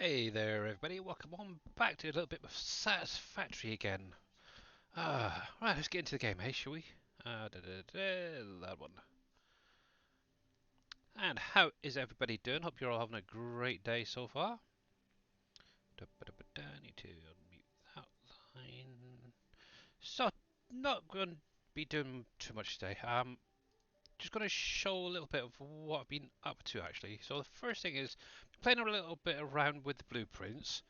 Hey there, everybody. Welcome on back to a little bit of Satisfactory again. Right, let's get into the game, hey, shall we? That one. And how is everybody doing? Hope you're all having a great day so far. Need to unmute that line. So, not going to be doing too much today. Just going to show a little bit of what I've been up to actually. So the first thing is playing a little bit around with the blueprints.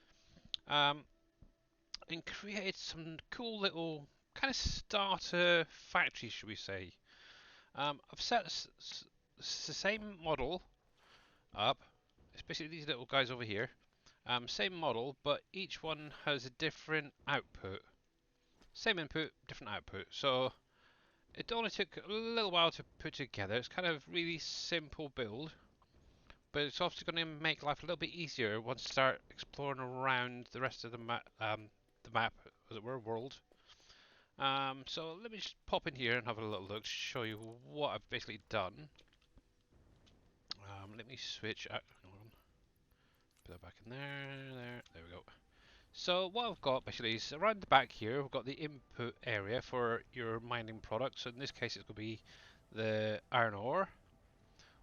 Um, and created some cool little kind of starter factory, should we say. I've set the same model up, especially these little guys over here. Same model, but each one has a different output. Same input, different output. So it only took a little while to put together. It's kind of really simple build, but it's obviously going to make life a little bit easier once you start exploring around the rest of the map, as it were, world. So let me just pop in here and have a little look, show you what I've basically done. Let me switch out. Hang on. Put that back in there we go. So what I've got basically is around the back here, we've got the input area for your mining products. So in this case, it's going to be the iron ore.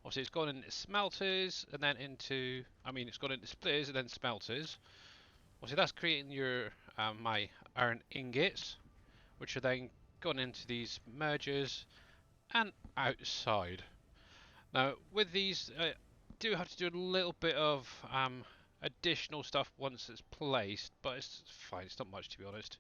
Obviously, it's gone into smelters and then into, it's gone into splitters and then smelters. Obviously, that's creating your my iron ingots, which are then going into these mergers and outside. Now, with these, I do have to do a little bit of additional stuff once it's placed, but it's fine. It's not much, to be honest.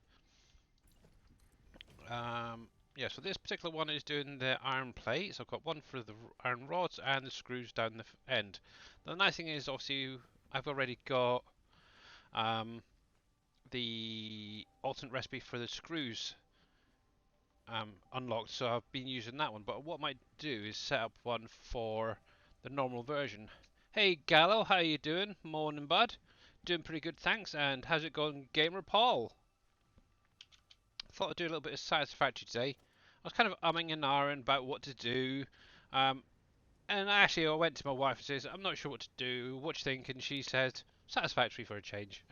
Yeah, so this particular one is doing the iron plate. So I've got one for the iron rods and the screws down the end. The nice thing is, obviously, I've already got the alternate recipe for the screws unlocked, so I've been using that one. But what I might do is set up one for the normal version. Hey Gallo, how you doing? Morning, bud. Doing pretty good, thanks. And how's it going, Gamer Paul? Thought I'd do a little bit of Satisfactory today. I was kind of umming and ahhing about what to do. Um, and actually, I went to my wife and says, I'm not sure what to do. What do you think? And she said, Satisfactory for a change.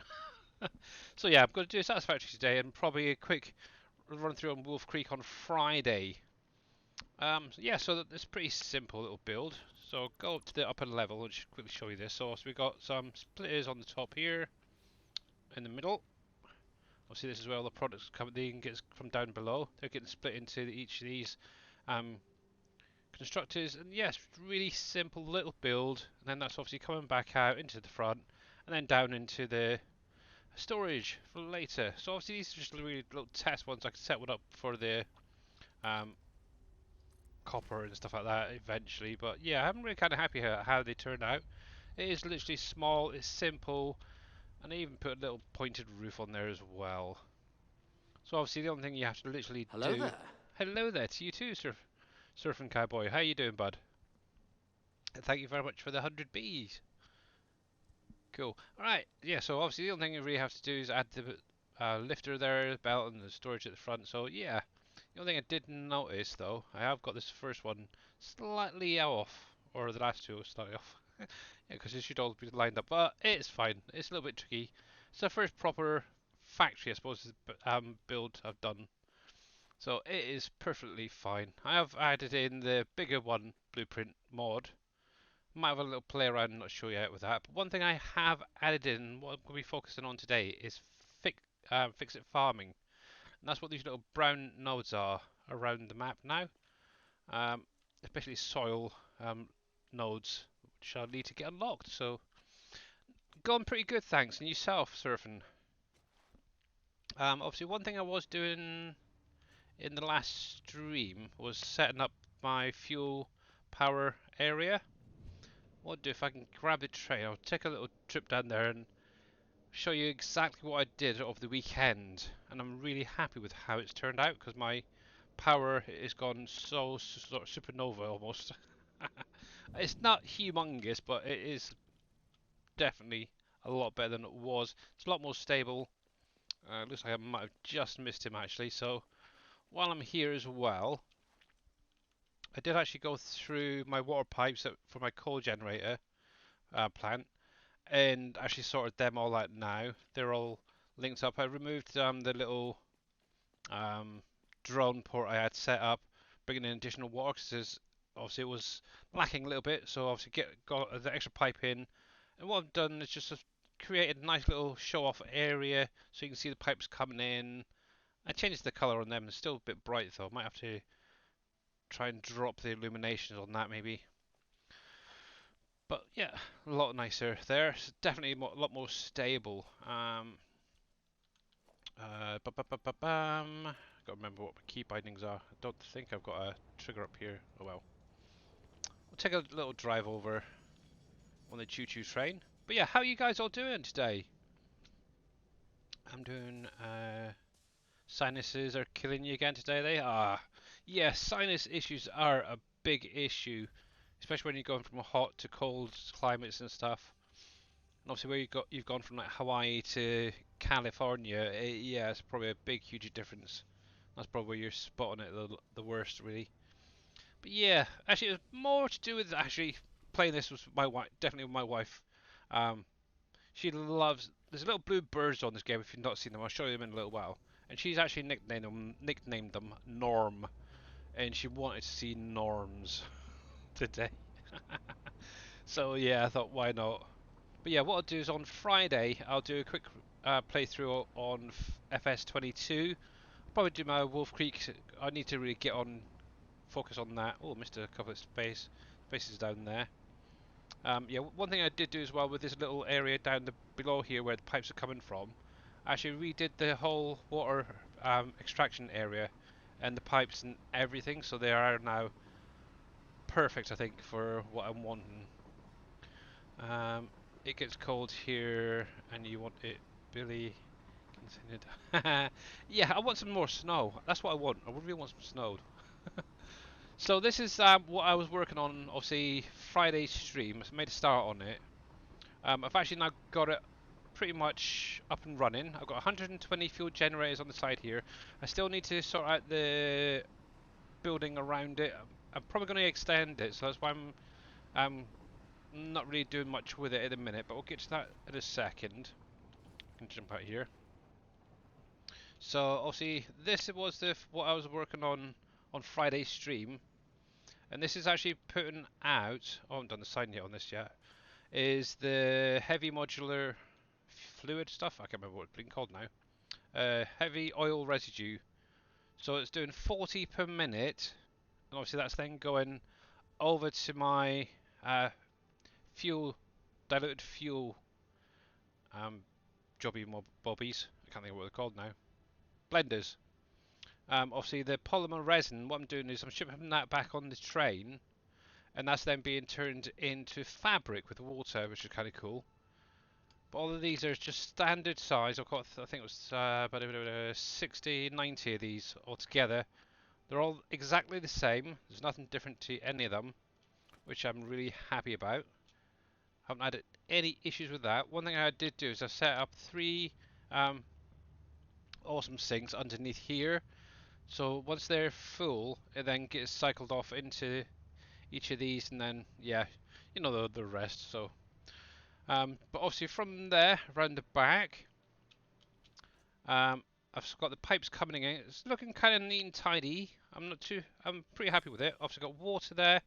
So yeah, I'm going to do Satisfactory today and probably a quick run through on Wolf Creek on Friday. Yeah, so it's a pretty simple little build. So go up to the upper level and just quickly show you this. So we've got some splitters on the top here, in the middle. Obviously, this is where all the products come. They can get from down below. They're getting split into each of these um, constructors. And yes, really simple little build. And then that's obviously coming back out into the front, and then down into the storage for later. So obviously these are just really little test ones. I can set one up for the um, copper and stuff like that eventually. But yeah, I'm really kind of happy how they turned out. It is literally small, it's simple, and I even put a little pointed roof on there as well. So obviously the only thing you have to literally Hello do. there. Hello there to you too, Surfing Cowboy. How you doing, bud? And thank you very much for the 100 bees. Cool. Alright, yeah, so obviously the only thing you really have to do is add the lifter there, the belt, and the storage at the front. So yeah, the only thing I did notice though, I have got this first one slightly off, or the last two are slightly off. Yeah, because it should all be lined up, but it's fine. It's a little bit tricky. It's the first proper factory, I suppose, build I've done. So it is perfectly fine. I have added in the bigger one blueprint mod. Might have a little play around and not show you out with that. But one thing I have added in, what I'm going to be focusing on today, is Ficsit farming. And that's what these little brown nodes are around the map now. Especially soil nodes, which I need to get unlocked. So, going pretty good, thanks. And yourself, Surfing? Obviously, one thing I was doing in the last stream was setting up my fuel power area. What I'll do if I can grab the train, I'll take a little trip down there and show you exactly what I did over the weekend. And I'm really happy with how it's turned out because my power has gone so sort of supernova almost. It's not humongous, but it is definitely a lot better than it was. It's a lot more stable. Looks like I might have just missed him actually. So while I'm here as well, I did actually go through my water pipes for my coal generator plant, and actually sorted them all out now. They're all linked up. I removed the little um, drone port I had set up, bringing in additional water because obviously it was lacking a little bit. So obviously got the extra pipe in, and what I've done is just created a nice little show off area so you can see the pipes coming in. I changed the colour on them. It's still a bit bright though. Might have to try and drop the illuminations on that maybe. But yeah, a lot nicer there. It's definitely a lot more stable. Got to remember what my key bindings are. I don't think I've got a trigger up here. Oh well. We'll take a little drive over on the choo-choo train. But yeah, how are you guys all doing today? I'm doing. Sinuses are killing you again today. They are. Yeah, sinus issues are a big issue, especially when you're going from hot to cold climates and stuff. And obviously, where you've gone from like Hawaii to California, yeah, it's probably a big, huge difference. That's probably where you're spotting it the worst, really. But yeah, actually, it was more to do with actually playing this with my wife, definitely with my wife. Um, she loves. There's little blue birds on this game. If you've not seen them, I'll show you them in a little while. And she's actually nicknamed them Norm, and she wanted to see Norms today. So yeah, I thought why not? But yeah, what I'll do is on Friday I'll do a quick playthrough on FS22. Probably do my Wolf Creek. I need to really get on, focus on that. Oh, missed a couple of spaces down there. Yeah, one thing I did do as well with this little area down below here where the pipes are coming from, I actually redid the whole water extraction area and the pipes and everything, so they are now perfect, I think, for what I'm wanting. Um, it gets cold here, and you want it, Billy. Continued. Yeah, I want some more snow. That's what I want. I really want some snow. So this is what I was working on, obviously Friday's stream. I made a start on it. I've actually now got it pretty much up and running. I've got 120 fuel generators on the side here. I still need to sort out the building around it. I'm probably going to extend it, so that's why I'm not really doing much with it at the minute, but we'll get to that in a second. I can jump out here. So obviously this was what I was working on Friday's stream, and this is actually putting out. Oh, I haven't done the sign yet on this yet. Is the heavy modular fluid stuff? I can't remember what it's being called now. Heavy oil residue. So it's doing 40 per minute, and obviously that's then going over to my fuel, diluted fuel jobby bobbies. I can't think of what they're called now. Blenders. Obviously the polymer resin, what I'm doing is I'm shipping that back on the train, and that's then being turned into fabric with water, which is kind of cool. But all of these are just standard size. I've got, I think it was about 60, 90 of these altogether. They're all exactly the same. There's nothing different to any of them, which I'm really happy about. Haven't had any issues with that. One thing I did do is I set up 3 um, awesome sinks underneath here. So once they're full, it then gets cycled off into each of these, and then yeah, you know the rest. So, but obviously from there around the back, I've got the pipes coming in. It's looking kind of neat and tidy. I'm pretty happy with it. Obviously got water there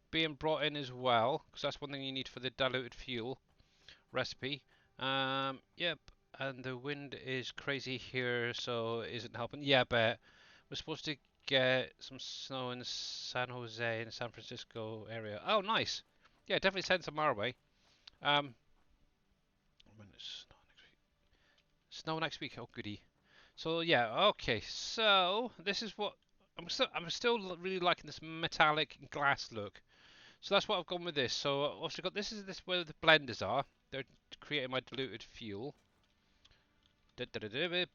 being brought in as well, because that's one thing you need for the diluted fuel recipe. Yep, and the wind is crazy here, so it isn't helping. Yeah, but we're supposed to get some snow in San Jose and San Francisco area. Oh, nice. Yeah, definitely send some our way. Um, when is snow next week? Oh, goody. So yeah, okay. So this is what I'm still really liking this metallic glass look. So that's what I've gone with this. So I've also got this where the blenders are. They're creating my diluted fuel.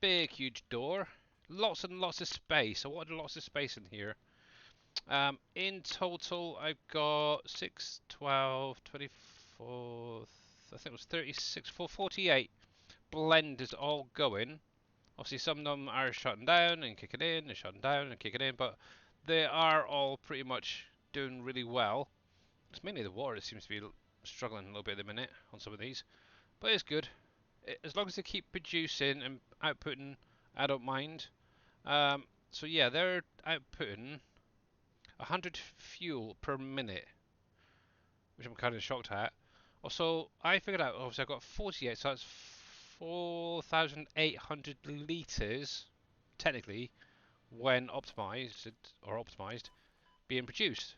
Big huge door. Lots and lots of space. I wanted lots of space in here. In total, I've got 6, 12, 24, I think it was 36, 48 blenders all going. Obviously, some of them are shutting down and kicking in, and shutting down and kicking in, but they are all pretty much doing really well. It's mainly the water that seems to be struggling a little bit at the minute on some of these. but it's good. As long as they keep producing and outputting, I don't mind. So yeah, they're outputting 100 fuel per minute, which I'm kind of shocked at. Also, I figured out, obviously I've got 48, so that's 4,800 litres, technically, when optimized, being produced.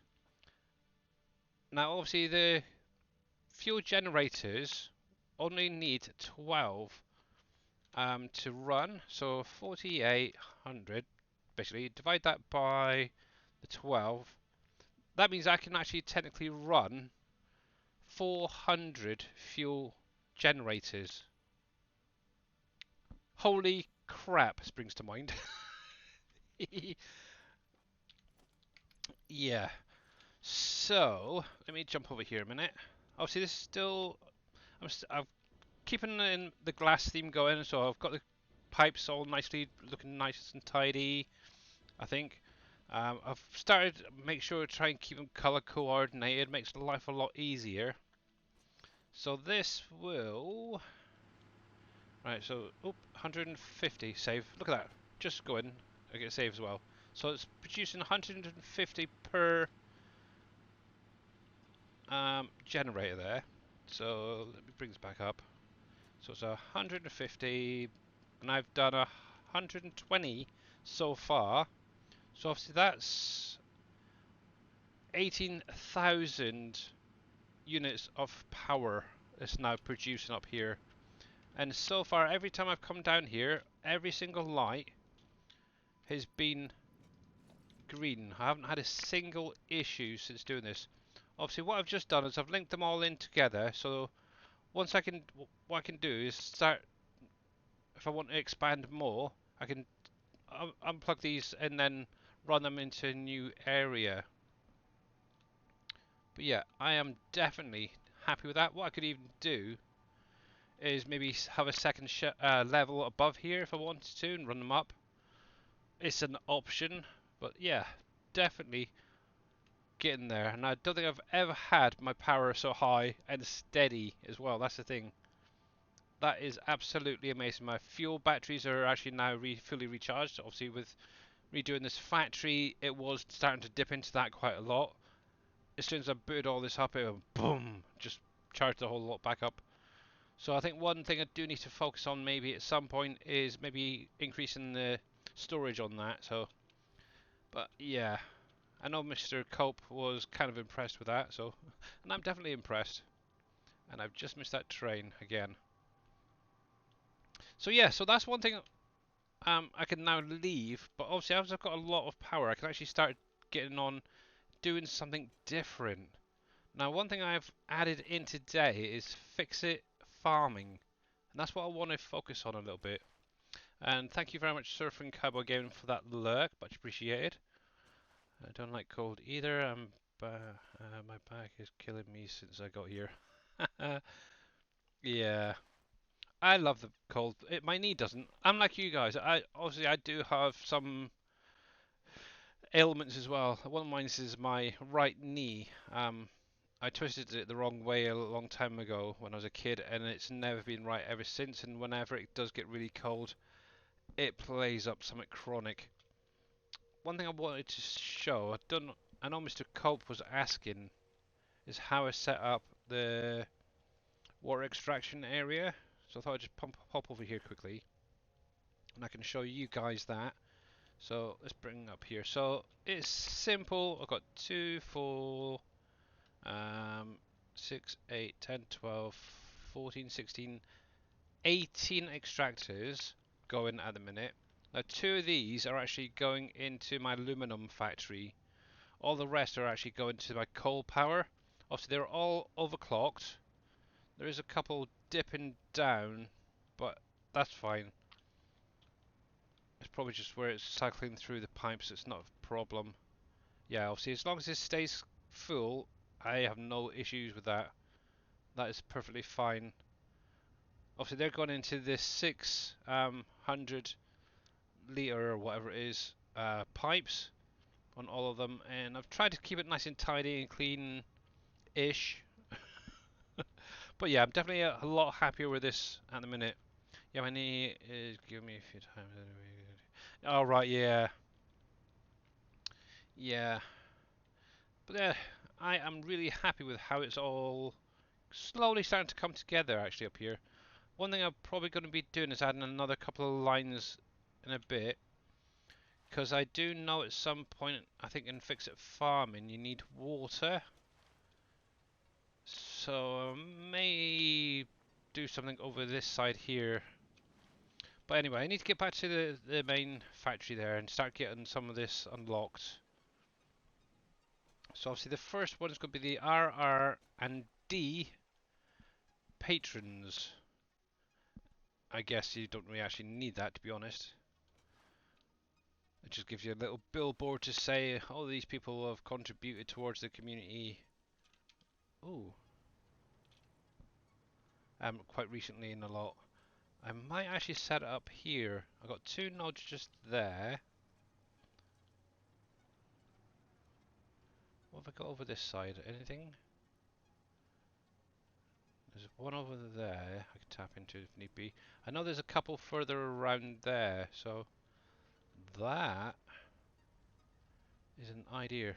Now, obviously, the fuel generators only need 12 to run, so 4,800, basically, divide that by the 12. That means I can actually technically run 400 fuel generators. Holy crap, springs to mind. Yeah. So, let me jump over here a minute. Obviously, this is still. I'm keeping in the glass theme going, so I've got the pipes all nicely looking nice and tidy, I think. I've started to make sure to try and keep them color coordinated, makes life a lot easier. So this will. Right, so, 150 save. Look at that. Just go in. I get save as well. So it's producing 150 per generator there. So let me bring this back up. So it's 150, and I've done 120 so far. So obviously that's 18,000 units of power it's now producing up here. And so far, every time I've come down here, every single light has been green. I haven't had a single issue since doing this. Obviously, what I've just done is I've linked them all in together. So once what I can do is start. If I want to expand more, I can unplug these and then run them into a new area. But yeah, I am definitely happy with that. What I could even do is maybe have a second level above here if I wanted to and run them up. It's an option, but yeah, definitely getting there. And I don't think I've ever had my power so high and steady as well. That's the thing. That is absolutely amazing. My fuel batteries are actually now fully recharged. Obviously, with redoing this factory, it was starting to dip into that quite a lot. As soon as I booted all this up, it went boom, just charged the whole lot back up. So I think one thing I do need to focus on maybe at some point is maybe increasing the storage on that. So, but yeah, I know Mr. Cope was kind of impressed with that. So, and I'm definitely impressed. And I've just missed that train again. So yeah, so that's one thing I can now leave, but obviously as I've got a lot of power, I can actually start getting on doing something different. Now, one thing I've added in today is Ficsit farming, and that's what I want to focus on a little bit. And thank you very much, Surfing Cowboy Gaming, for that lurk, much appreciated. I don't like cold either. My back is killing me since I got here. Yeah, I love the cold. My knee doesn't. I'm like you guys. I do have some ailments as well. One of mine is my right knee. I twisted it the wrong way a long time ago when I was a kid, and it's never been right ever since. And whenever it does get really cold, it plays up something chronic. One thing I wanted to show, I know Mr. Cope was asking, is how I set up the water extraction area. So I thought I'd just pop over here quickly, and I can show you guys that. So let's bring up here. So it's simple. I've got 2, 4, 6, 8, 10, 12, 14, 16, 18 extractors going at the minute. Now 2 of these are actually going into my aluminum factory. All the rest are actually going to my coal power. Obviously they're all overclocked. There is a couple dipping down, but that's fine. It's probably just where it's cycling through the pipes, it's not a problem. Yeah, obviously as long as this stays full, I have no issues with that. That is perfectly fine. Obviously they're going into this 600 litre or whatever it is pipes on all of them, and I've tried to keep it nice and tidy and clean-ish. But yeah, I'm definitely a lot happier with this at the minute. Yeah, my knee is giving me a few times. Oh right, yeah, yeah. But yeah, I am really happy with how it's all slowly starting to come together actually up here. One thing I'm probably going to be doing is adding another couple of lines in a bit, because I do know at some point, I think in Ficsit farming, you need water. So I may do something over this side here. But anyway, I need to get back to the main factory there and start getting some of this unlocked. So obviously the first one is going to be the RR and D patrons. I guess you don't really actually need that, to be honest. It just gives you a little billboard to say, oh, these people have contributed towards the community. Ooh. Quite recently in a lot. I might actually set it up here. I've got two nodes just there. What have I got over this side? Anything? There's one over there I can tap into if need be. I know there's a couple further around there, so that is an idea.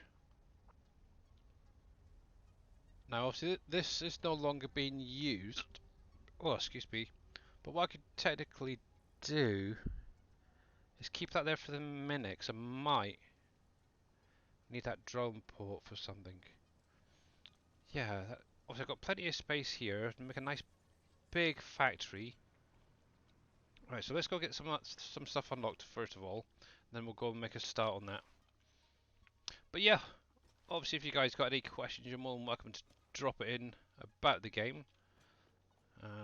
Now obviously this is no longer being used. Oh, excuse me. But what I could technically do is keep that there for the minute, 'cause I might need that drone port for something. Yeah, obviously I've got plenty of space here to make a nice big factory. Right, so let's go get some stuff unlocked first of all, then we'll go and make a start on that. But yeah, obviously if you guys got any questions, you're more than welcome to drop it in about the game.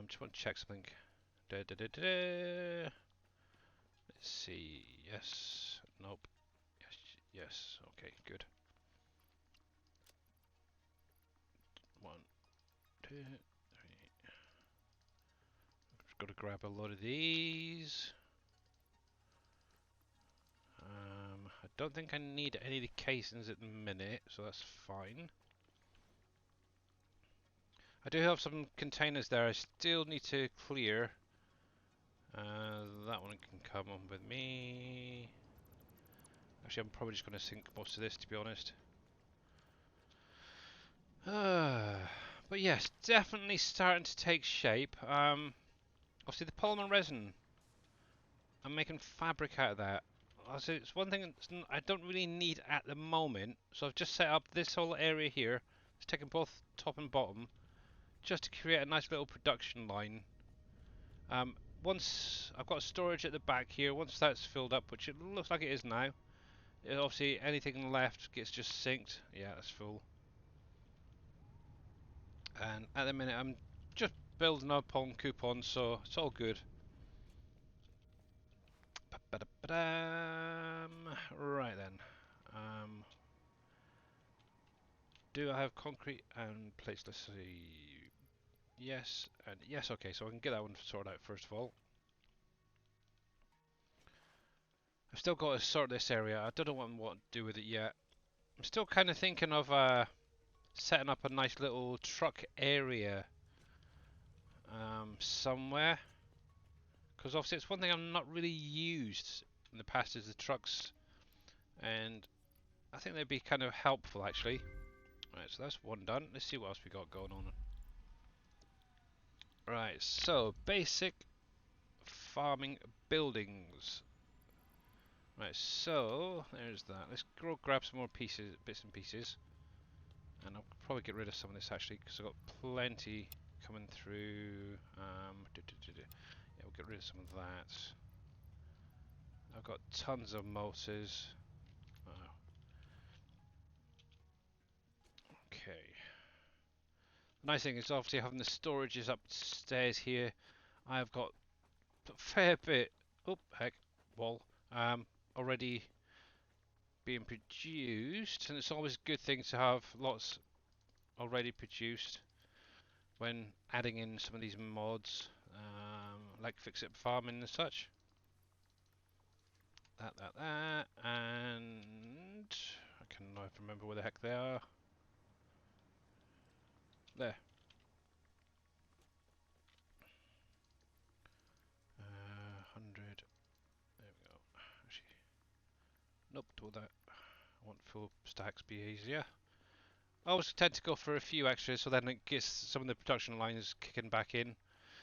Just want to check something. Let's see. Yes. Nope. Yes. Yes. Okay. Good. 1, 2, 3. Just got to grab a load of these. I don't think I need any of the casings at the minute, so that's fine. I do have some containers there I still need to clear. That one can come on with me. Actually, I'm probably just going to sink most of this, to be honest. But yes, definitely starting to take shape. Obviously the polymer resin, I'm making fabric out of that. Also, it's one thing I don't really need at the moment, so I've just set up this whole area here. It's taken both top and bottom, just to create a nice little production line. Once I've got storage at the back here, once that's filled up, which it looks like it is now, obviously anything left gets just synced. Yeah, that's full. And at the minute I'm just building up on coupons, so it's all good. Right then. Do I have concrete and plates? Let's see. Yes and yes. Okay, so I can get that one sorted out first of all. I've still got to sort this area. I don't know what to do with it yet. I'm still kind of thinking of setting up a nice little truck area somewhere. Because obviously it's one thing I'm not really used in the past is the trucks. And I think they'd be kind of helpful actually. Right, so that's one done. Let's see what else we got going on. Right, so basic farming buildings. Right, so there's that. Let's go grab some more pieces, bits and pieces, and I'll probably get rid of some of this actually because I've got plenty coming through. Yeah, we'll get rid of some of that. I've got tons of motors. Okay. The nice thing is obviously having the storages upstairs here. I've got a fair bit. Oh heck, wall. Already being produced, and it's always a good thing to have lots already produced when adding in some of these mods, like Fix-It Farming and such. That, and I cannot remember where the heck they are. There. Nope, don't want that. I want full stacks, be easier. I always tend to go for a few extras, so then it gets some of the production lines kicking back in,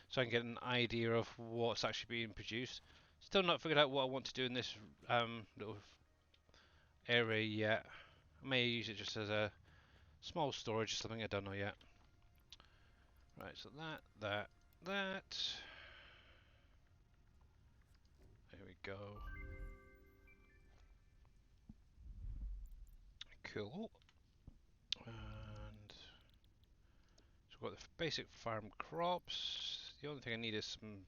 so I can get an idea of what's actually being produced. Still not figured out what I want to do in this little area yet. I may use it just as a small storage or something, I don't know yet. Right, so that. There we go. Cool. And so we've got the basic farm crops. The only thing I need is some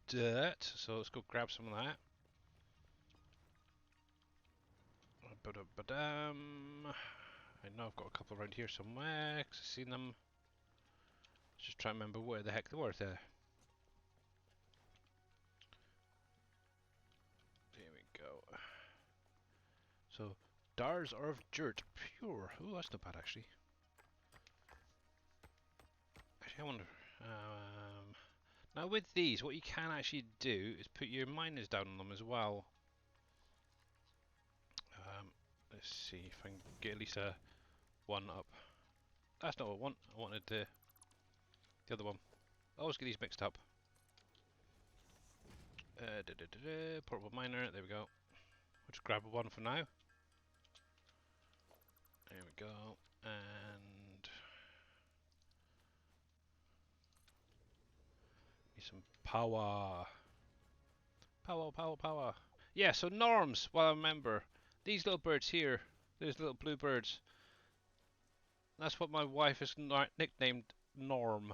dirt, so let's go grab some of that. Ba-da-ba-dum. I know I've got a couple around here somewhere, because I've seen them. Just trying to remember where the heck they were there. There we go. So, Dars are of dirt, pure. Oh, that's not bad actually. Actually, I wonder. Now with these, what you can actually do is put your miners down on them as well. Let's see if I can get at least a one up. That's not what I want. I wanted the other one. I always get these mixed up. Portable miner. There we go. I'll just grab one for now. There we go. And need some power. Power. Yeah, so norms, well I remember. These little birds here, these little blue birds, that's what my wife has nicknamed Norm.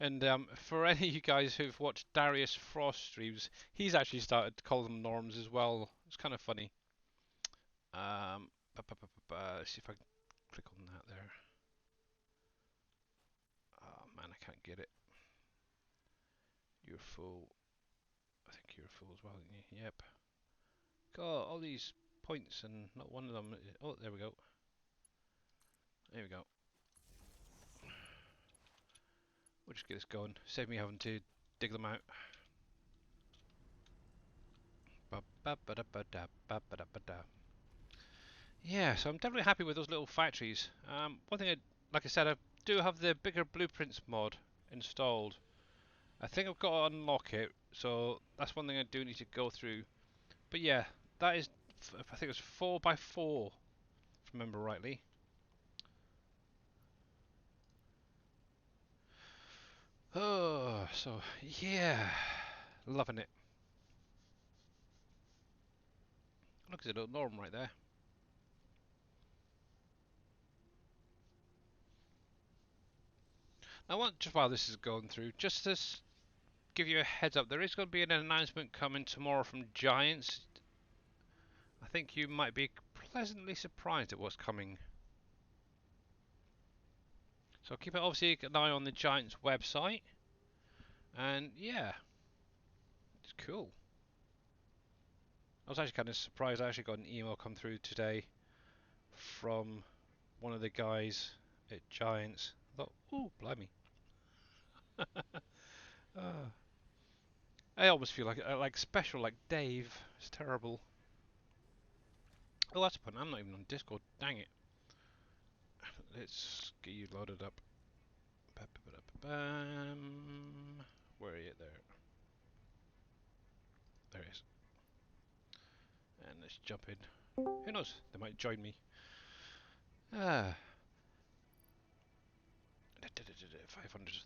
And for any of you guys who've watched Darius Frost streams, he's actually started to call them norms as well. It's kind of funny. Let's see if I can click on that there. Oh man, I can't get it. You're full. I think you're full as well, aren't you? Yep. Got all these points and not one of them. Oh, there we go. There we go. We'll just get this going. Save me having to dig them out. Yeah, so I'm definitely happy with those little factories. One thing, like I said, I do have the bigger blueprints mod installed. I think I've got to unlock it, so that's one thing I do need to go through. But yeah, that is, I think it's 4 by 4, if I remember rightly. Oh, so yeah, loving it. Look at the little Norm right there. I want, just while this is going through, just to give you a heads up, there is going to be an announcement coming tomorrow from Giants. I think you might be pleasantly surprised at what's coming. So keep it obviously an eye on the Giants website. And yeah, it's cool. I was actually kind of surprised. I actually got an email come through today from one of the guys at Giants. I thought, ooh, blimey. I almost feel like special, like Dave. It's terrible. Oh, that's a point. I'm not even on Discord. Dang it. Let's get you loaded up. Where are you? There. There it is. And let's jump in. Who knows? They might join me. 500.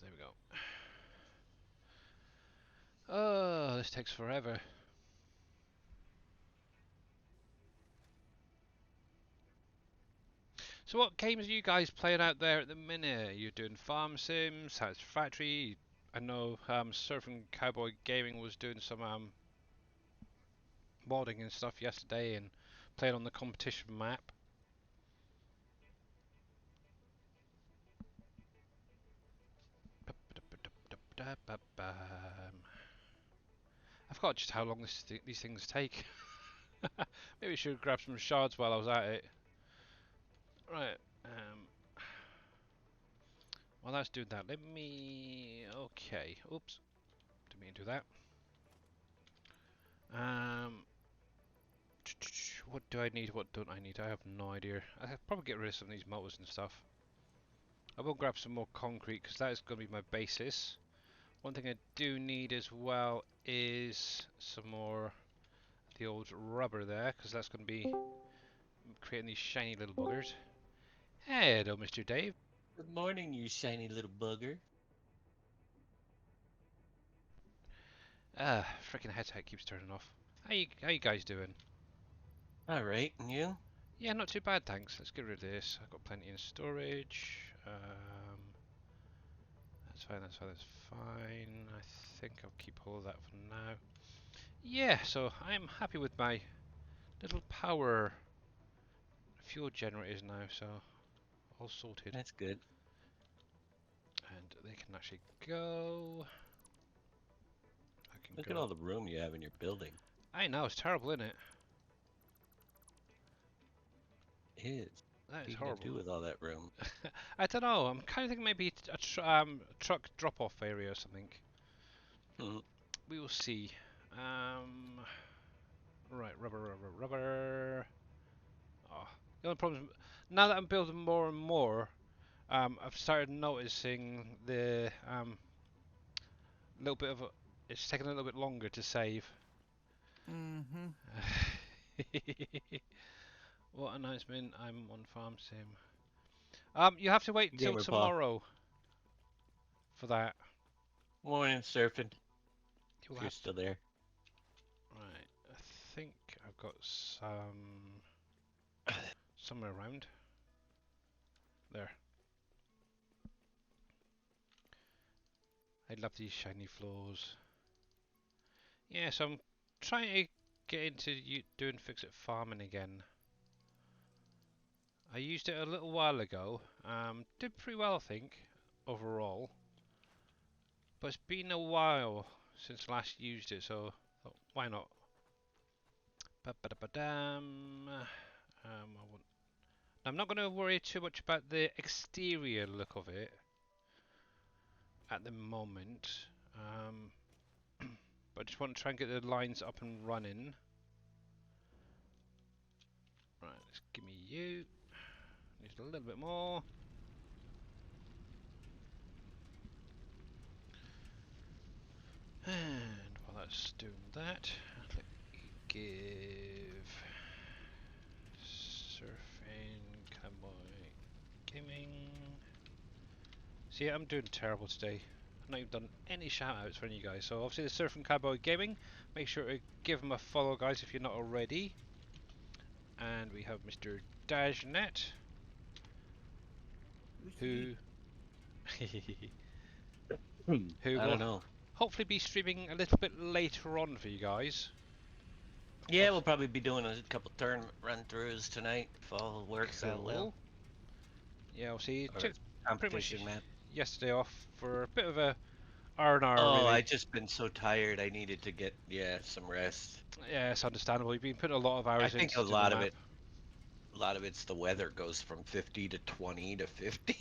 There we go. Oh, this takes forever. So what games are you guys playing out there at the minute? You're doing farm sims, Satisfactory. I know Surfing Cowboy Gaming was doing some modding and stuff yesterday and playing on the competition map. I forgot just how long these things take. Maybe I should grab some shards while I was at it. Right. While that's doing that, let me. Okay. Oops. Didn't mean to do that. What do I need? What don't I need? I have no idea. I could probably get rid of some of these motors and stuff. I will grab some more concrete because that is going to be my basis. One thing I do need as well is some more of the old rubber there because that's going to be creating these shiny little buggers. Hello, Mr. Dave. Good morning, you shiny little bugger. Freaking headset keeps turning off. How you guys doing? All right, and you? Yeah, not too bad, thanks. Let's get rid of this. I've got plenty in storage. That's fine, that's fine, that's fine. I think I'll keep all of that for now. Yeah, so I'm happy with my little power fuel generators now, so all sorted. That's good. And they can actually go. I can Look at go. all the room you have in your building. I know, it's terrible, isn't it? It is. That What are is you gonna horrible. do with all that room? I don't know, I'm kind of thinking maybe a truck drop-off area or something. Hmm. We will see. Right, rubber. Oh, the only problem is, now that I'm building more and more, I've started noticing the little bit of it's taking a little bit longer to save. Mm-hmm. What announcement? I'm on farm sim. You have to wait till Gamer Paul. tomorrow for that. Morning, surfing. You'll If you're have to. still there. Right, I think I've got some somewhere around there. I love these shiny floors. Yeah, so I'm trying to get into doing Ficsit farming again. I used it a little while ago. Did pretty well, I think, overall. But it's been a while since last used it, so I thought, why not? Ba-ba-da-ba-dam. I'm not going to worry too much about the exterior look of it at the moment. But I just want to try and get the lines up and running. Right, let's give me you. Need a little bit more. And while that's doing that, let me give surfing cowboy gaming. See, I'm doing terrible today. I've not even done any shout outs for any of you guys. So obviously the surfing cowboy gaming, make sure to give them a follow, guys, if you're not already. And we have Mr. Dajnet, Who's who he? who I don't will know. hopefully be streaming a little bit later on for you guys. Yeah, we'll probably be doing a couple tournament run-throughs tonight if all works out well. Cool. Yeah, I'll see. Or Took pretty much competition map. yesterday off for a bit of a R&R, Oh, I really. just been so tired. I needed to get some rest. Yeah, it's understandable. You've been putting a lot of I hours think into the map. a lot of it's the weather goes from 50 to 20 to 50.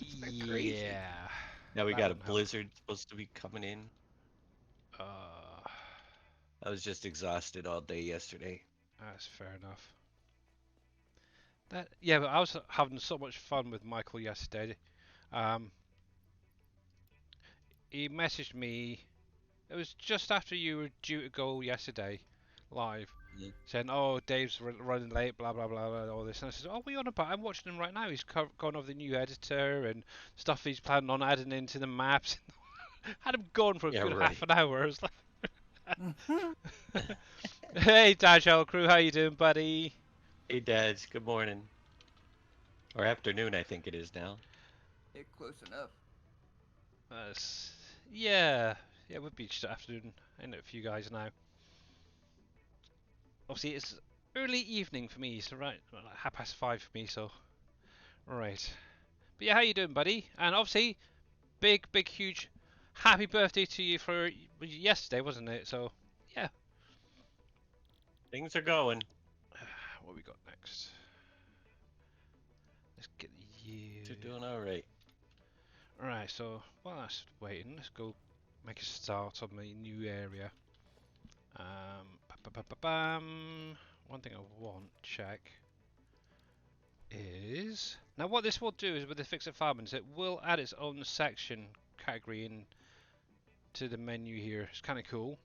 It's been crazy. Yeah, Now we that got a wouldn't help. blizzard supposed to be coming in. Uh, I was just exhausted all day yesterday. that's fair enough. Yeah, but I was having so much fun with Michael yesterday. Um, he messaged me. It was just after you were due to go yesterday, live, Mhm. saying, "Oh, Dave's running late, blah blah blah, blah, all this." And I said, "Oh, what are you on about? I'm watching him right now. He's gone over the new editor and stuff he's planning on adding into the maps." Had him going for a Yeah, good half right. an hour. I was like, Mm-hmm. "Hey, Dash Owl Crew, how you doing, buddy?" Hey, Dads. Good morning. Or afternoon, I think it is now. They're close enough. Yeah, yeah, it would be just afternoon. I know a few guys now. Obviously, it's early evening for me, so right, well, like 5:30 for me. So right, but yeah, how you doing, buddy? And obviously, big, huge, happy birthday to you for yesterday, wasn't it? So yeah, Things are going. what we got next? Let's get you. You're doing all right. Right, so while that's waiting, let's go make a start on the new area. Bam. one thing I want to check is now what this will do is with the Ficsit Farmings, it will add its own section category in to the menu here. It's kind of cool.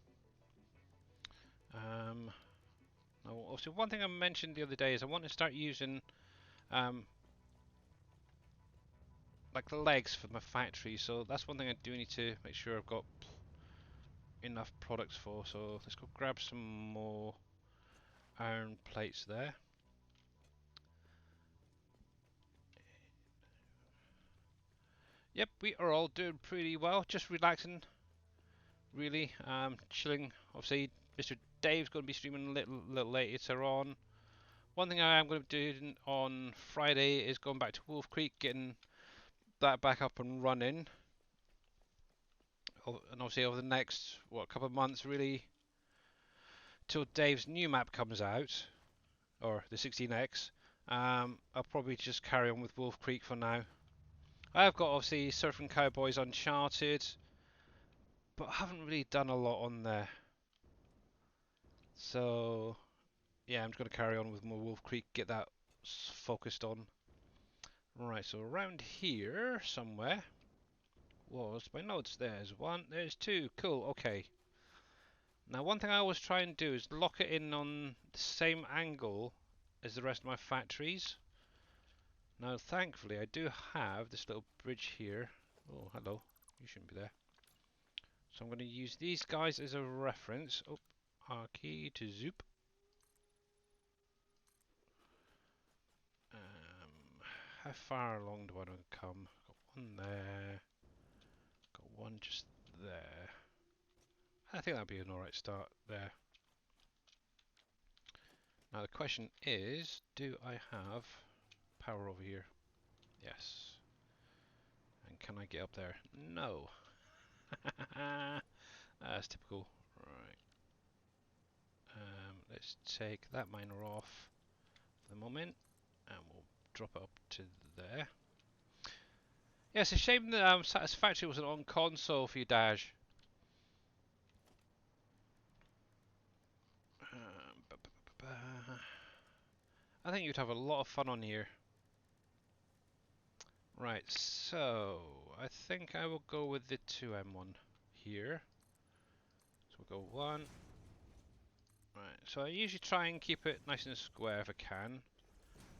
Now, also one thing I mentioned the other day is I want to start using like the legs for my factory. So that's one thing I do need to make sure I've got enough products for. So let's go grab some more iron plates there. Yep, we are all doing pretty well. Just relaxing, really. Chilling. Obviously, Mr. Dave's going to be streaming a little later on. One thing I am going to be doing on Friday is going back to Wolf Creek, getting that back up and running. And obviously over the next couple of months, really, till Dave's new map comes out, or the 16X. I'll probably just carry on with Wolf Creek for now. I've got obviously Surfing Cowboys Uncharted, but I haven't really done a lot on there. So yeah, I'm just going to carry on with more Wolf Creek, get that focused on. Right, so around here somewhere was my notes. There's one, there's two. Cool, okay. Now one thing I always try and do is lock it in on the same angle as the rest of my factories. Now thankfully I do have this little bridge here. Oh, hello. You shouldn't be there. So I'm going to use these guys as a reference. Oh, R key to zoop. How far along do I want to come? Got one there. Got one just there. I think that'd be an alright start there. Now the question is, do I have power over here? Yes. And can I get up there? No. That's typical. Right. Let's take that miner off for the moment, and we'll drop it up to there. Yeah, it's a shame that Satisfactory wasn't on console for you, Dash. I think you'd have a lot of fun on here. Right, so I think I will go with the 2M1 here. So we'll go one. Right, so I usually try and keep it nice and square if I can,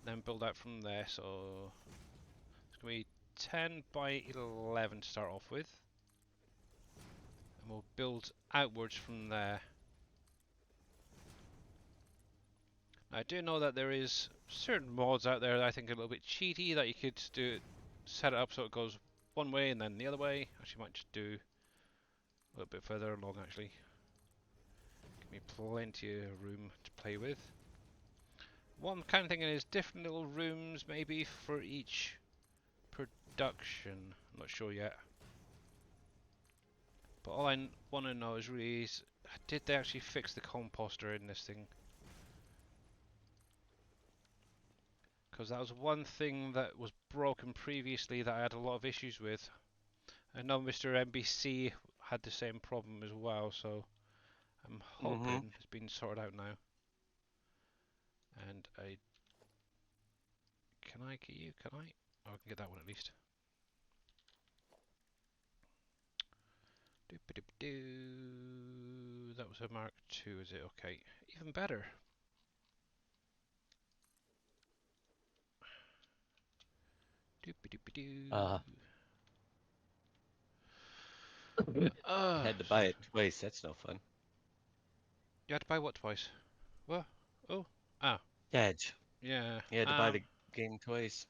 then build out from there. So it's going to be 10 by 11 to start off with, and we'll build outwards from there. I do know that there is certain mods out there that I think are a little bit cheaty, that you could set it up so it goes one way and then the other way. Actually, might just do a little bit further along. Actually, give me plenty of room to play with. What I'm kind of thinking is different little rooms, maybe for each production. I'm not sure yet. But all I want to know is really, did they actually fix the composter in this thing? Because that was one thing that was broken previously that I had a lot of issues with. I know Mr. NBC had the same problem as well, so I'm hoping it's been sorted out now. And can I get you? Can I? Oh, I can get that one at least. Doop-a-doop-doo. That was a Mark II, is it? Okay, even better. Doop-a-doop-a-doo. Had to buy it twice. That's no fun. You had to buy what twice? What? Oh, ah, Edge. yeah. You had to buy the game twice.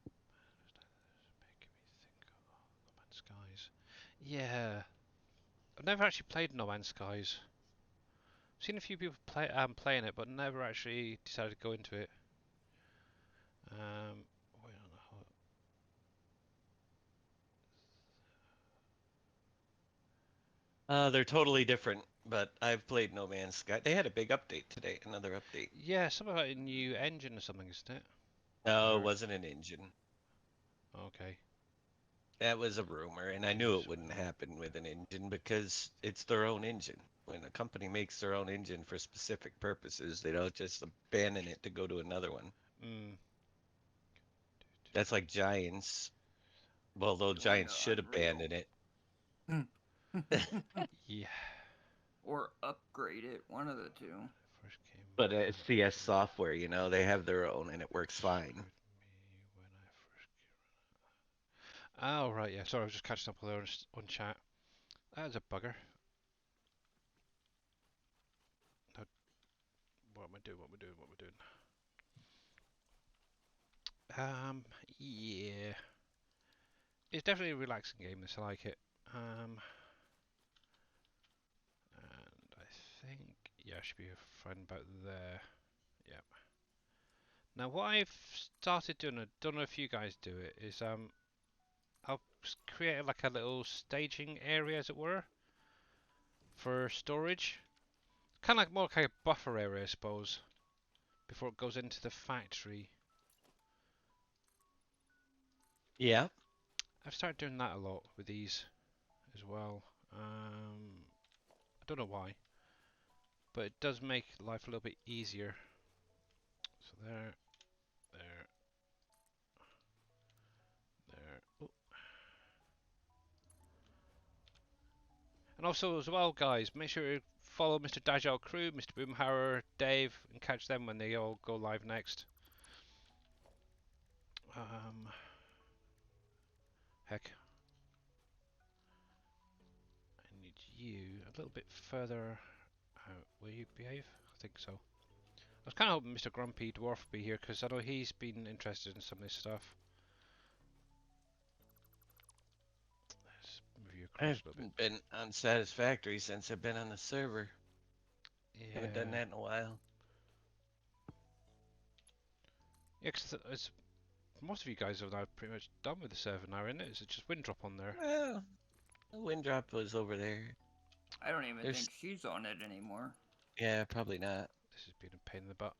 Making me think of No Man's Skies. Yeah, I've never actually played No Man's Skies. I've seen a few people playing it, but never actually decided to go into it. Wait on the They're totally different, but I've played No Man's Sky. They had a big update today, another update. Yeah, something about a new engine or something, isn't it? No, Or- it wasn't an engine. Okay. That was a rumor, and I knew it wouldn't happen with an engine because it's their own engine. When a company makes their own engine for specific purposes, they don't just abandon it to go to another one. Mm. That's like Giants. Well, though Going Giants to should Unreal. abandon it. Yeah. Or upgrade it, one of the two. First came But it's CS software, you know, they have their own and it works fine. with me when I first came. Oh right, yeah. Sorry, I was just catching up with her on chat. That's a bugger. Now, what am I doing? What am I doing? What am I doing? Yeah. It's definitely a relaxing game. This I like it. And I think yeah, I should be fine about there. Yeah. Now what I've started doing, I don't know if you guys do it, is I'll create like a little staging area, as it were, for storage. Kind of like more kind of buffer area, I suppose, before it goes into the factory. Yeah. I've started doing that a lot with these as well. I don't know why, but it does make life a little bit easier. So there, there, there. Oh. And also as well, guys, make sure you follow Mr. Dajal Crew, Mr. Boomhauer, Dave, and catch them when they all go live next. Heck, I need you a little bit further out. Will you behave? I think so. I was kind of hoping Mr. Grumpy Dwarf would be here because I know he's been interested in some of this stuff. Let's move you across I've a little bit. been unsatisfactory since I've been on the server. Haven't done Yeah. that in a while. Yeah, because most of you guys are now pretty much done with the server now, isn't it? Is it just Windrop on there? Well, the Windrop was over there. I don't even There's, think she's on it anymore. yeah, probably not. This has been a pain in the butt.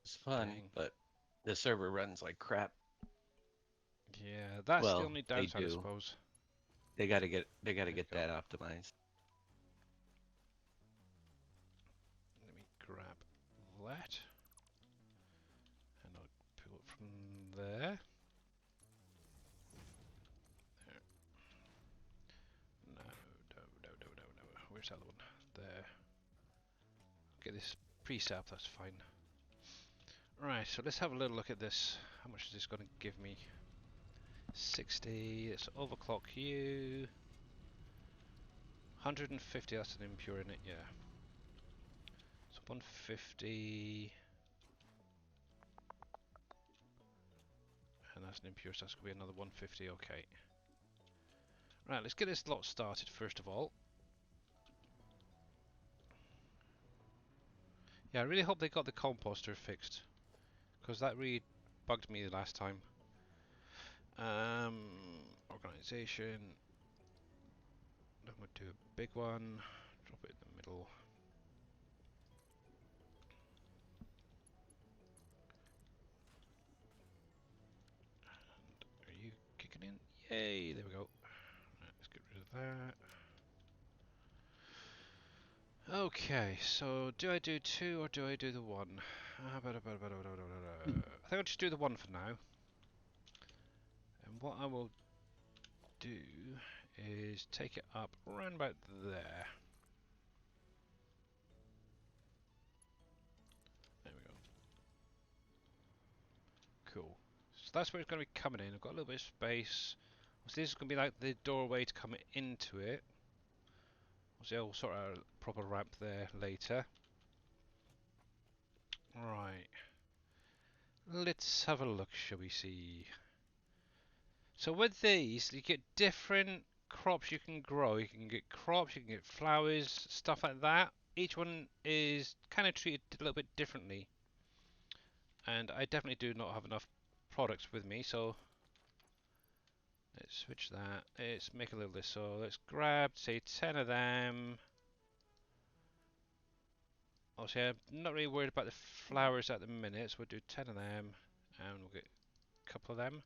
It's fun, Dang. but the server runs like crap. Yeah, that's the Well, only they downside, I do. suppose. They gotta get There you go. that optimized. Let me grab that. And I'll pull it from there. There. No, no, no, no, no, no. Where's the other one? There. Get this preset up, that's fine. Right, so let's have a little look at this. How much is this going to give me? 60, let's overclock you. 150, that's an impure in it, yeah. So 150. And that's an impure, so that's going to be another 150, okay. Right, let's get this lot started first of all. Yeah, I really hope they got the composter fixed, because that really bugged me the last time. Organization. I'm going to do a big one, drop it in the middle. And are you kicking in? Yay, there we go. Right, let's get rid of that. Okay, so do I do 2 or do I do the 1? I think I'll just do the 1 for now. And what I will do is take it up around about there. There we go. Cool. So that's where it's going to be coming in. I've got a little bit of space. So this is going to be like the doorway to come into it. So I'll sort out a proper ramp there later. Right. Let's have a look, shall we see. So with these, you get different crops you can grow. You can get crops, you can get flowers, stuff like that. Each one is kind of treated a little bit differently. And I definitely do not have enough products with me, so let's switch that. Let's make a little list. So let's grab, say, 10 of them. Obviously, I'm not really worried about the flowers at the minute, so we'll do 10 of them, and we'll get a couple of them.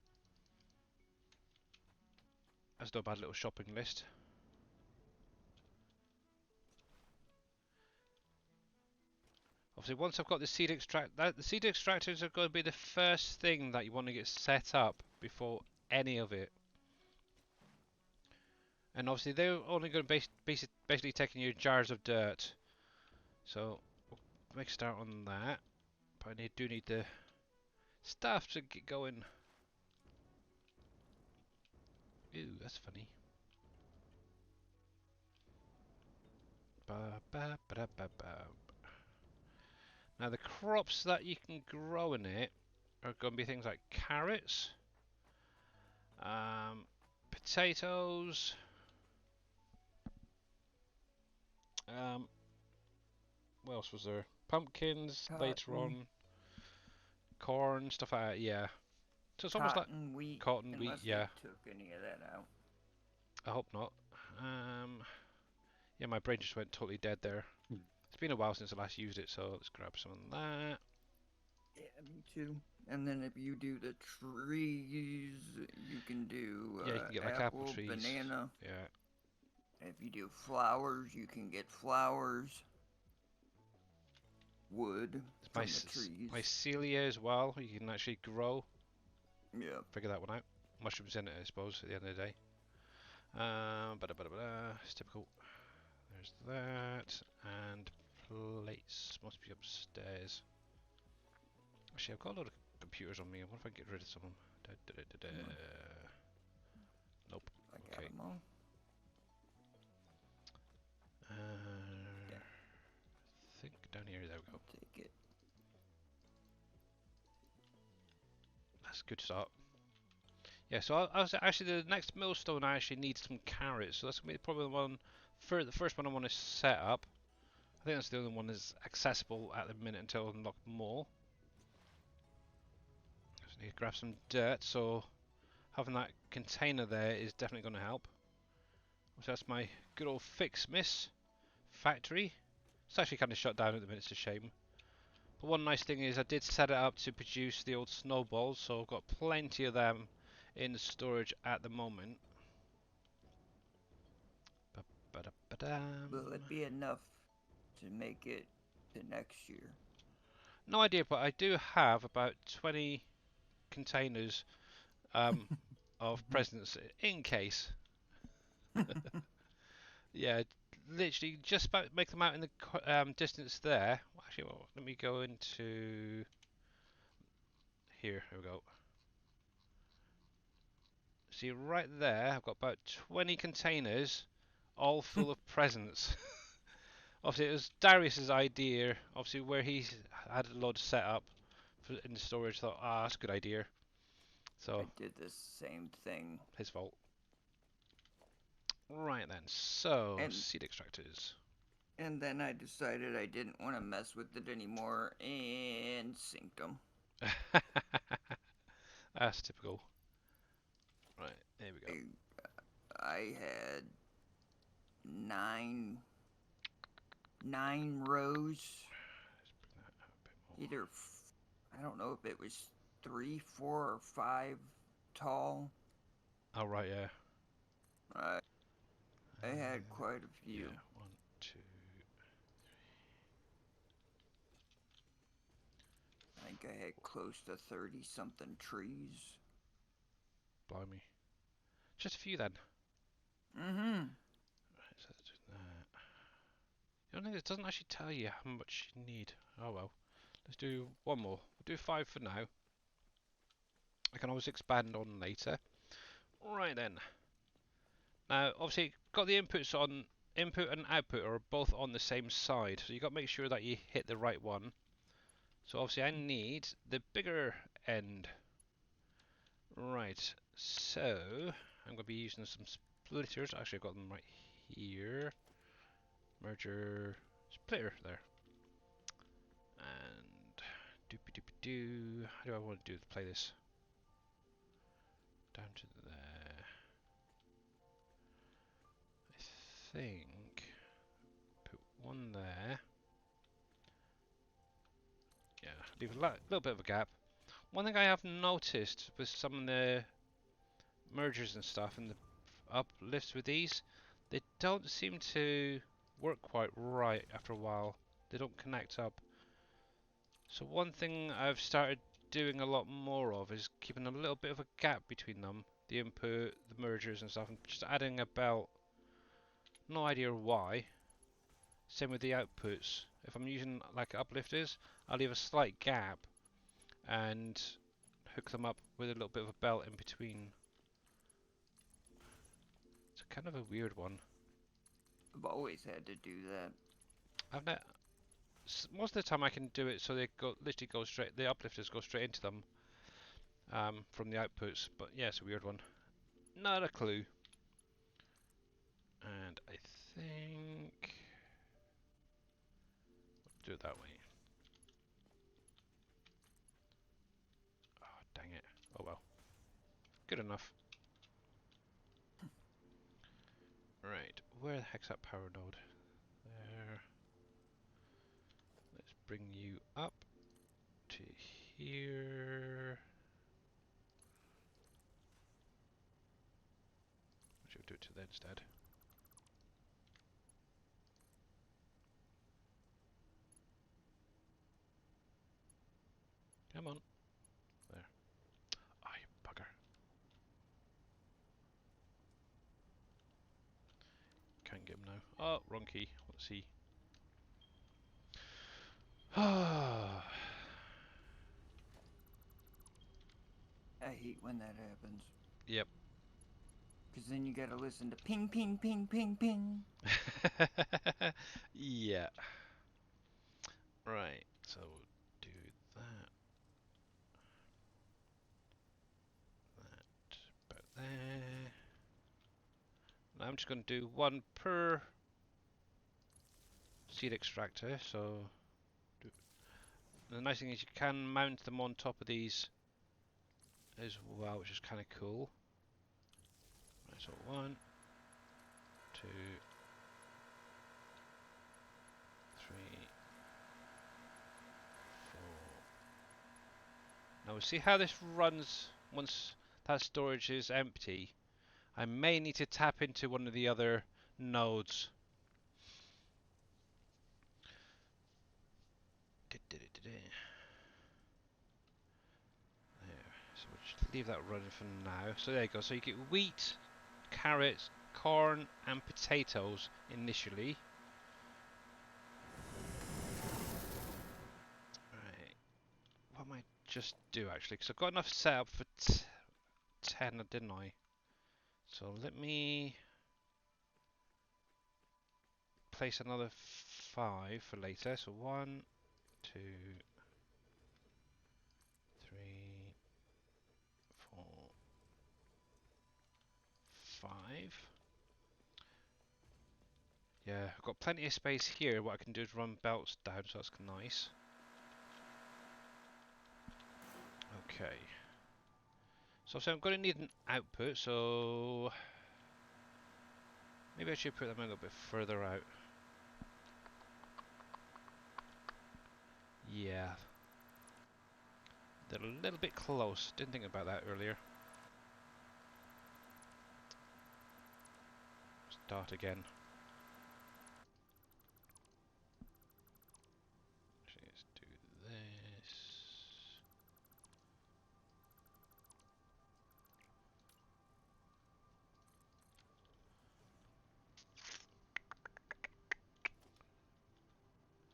That's not a bad little shopping list. Obviously, once I've got the the seed extractors are going to be the first thing that you want to get set up before any of it. And obviously, they're only going to basically taking your jars of dirt. So, we'll make a start on that. But I do need the stuff to get going. Ooh, that's funny. Ba, ba, ba, da, ba, ba. Now, the crops that you can grow in it are going to be things like carrots, potatoes, um, what else was there? Pumpkins later Cotton, on, corn, stuff like that, yeah. So it's almost like cotton, wheat, cotton, wheat, unless they yeah. took any of that out. I hope not. Yeah, my brain just went totally dead there. It's been a while since I last used it, so let's grab some of that. Yeah, me too. And then if you do the trees, you can do Yeah, you can get like apple apple, trees. banana. Yeah. If you do flowers, you can get flowers. Wood from the trees. Mycelia as well, you can actually grow. Yeah. Figure that one out. Mushrooms in it, I suppose, at the end of the day. It's typical. There's that. And plates must be upstairs. Actually, I've got a lot of computers on me. What if I get rid of some of them? Nope. I got Okay. them all. I think down here, there we go. Take it. That's a good start. Yeah, so I was actually the next millstone. I actually need some carrots, so that's gonna be probably the one for the first one I want to set up. I think that's the only one that's accessible at the minute until I unlock more. Just need to grab some dirt, so having that container there is definitely going to help. So that's my good old Ficsit factory. It's actually kind of shut down at the minute. It's a shame. But one nice thing is I did set it up to produce the old snowballs, so I've got plenty of them in storage at the moment. Will it be enough to make it to next year? No idea, but I do have about 20 containers of presents in case. Yeah, literally just about make them out in the distance there. Actually, well, let me go into here. Here we go. See right there, I've got about 20 containers, all full of presents. Obviously, it was Darius's idea. Obviously, where he had a load set up in the storage. Thought, that's a good idea. So I did the same thing. his fault. Right then. So And seed extractors. and then I decided I didn't want to mess with it anymore and synced them. That's typical. Right, there we go. I had nine rows. Let's bring that up a bit more. Either I don't know if it was 3, 4, or 5 tall. Oh right, yeah. I had quite a few. Yeah, 1, 2. I think I had close to 30 something trees. Blimey. Just a few then. Mm-hmm. Right, so let's do that. The only thing it doesn't actually tell you how much you need. Oh well. Let's do one more. We'll do 5 for now. I can always expand on later. Right then. Now, obviously, got the inputs on. Input and output are both on the same side, so you got to make sure that you hit the right one. So obviously, I need the bigger end. Right. So I'm going to be using some splitters. Actually, I've got them right here. Merger splitter there. And doopy doopy doo. How do I want to play this? Down to there. I think put one there. Yeah, leave a little bit of a gap. One thing I have noticed with some of the mergers and stuff and the uplifts with these, they don't seem to work quite right after a while. They don't connect up. So one thing I've started doing a lot more of is keeping a little bit of a gap between them, the input, the mergers and stuff, and just adding about, no idea why. Same with the outputs. If I'm using like uplifters, I'll leave a slight gap and hook them up with a little bit of a belt in between. It's kind of a weird one. I've always had to do that. I've not, most of the time I can do it so they literally go straight, the uplifters go straight into them from the outputs, but yeah, it's a weird one. Not a clue. And I think do it that way. Oh, dang it. Oh well. Good enough. Right, where the heck's that power node? There. Let's bring you up to here. What should we do it to then instead? Come on. There. Ah, you bugger. Can't get him now. Oh, wrong key. Let's see. Ah. I hate when that happens. Yep. Because then you gotta listen to ping, ping, ping, ping, ping. Yeah. Right. So do that. That. About there. Now I'm just going to do one per seed extractor. So the nice thing is you can mount them on top of these as well, which is kind of cool. Right, so 1, 2, 3, 4. Now we'll see how this runs once that storage is empty. I may need to tap into one of the other nodes. There. So we'll just leave that running for now. So there you go. So you get wheat, carrots, corn, and potatoes initially. Right. What might I just do actually? Because I've got enough set up for 10, didn't I? So let me place another 5 for later. So 1, 2, 3, 4, 5. Yeah, I've got plenty of space here. What I can do is run belts down, so that's nice. Okay. So I'm going to need an output, so maybe I should put them a little bit further out. Yeah. They're a little bit close. Didn't think about that earlier. Start again. Actually, let's do this.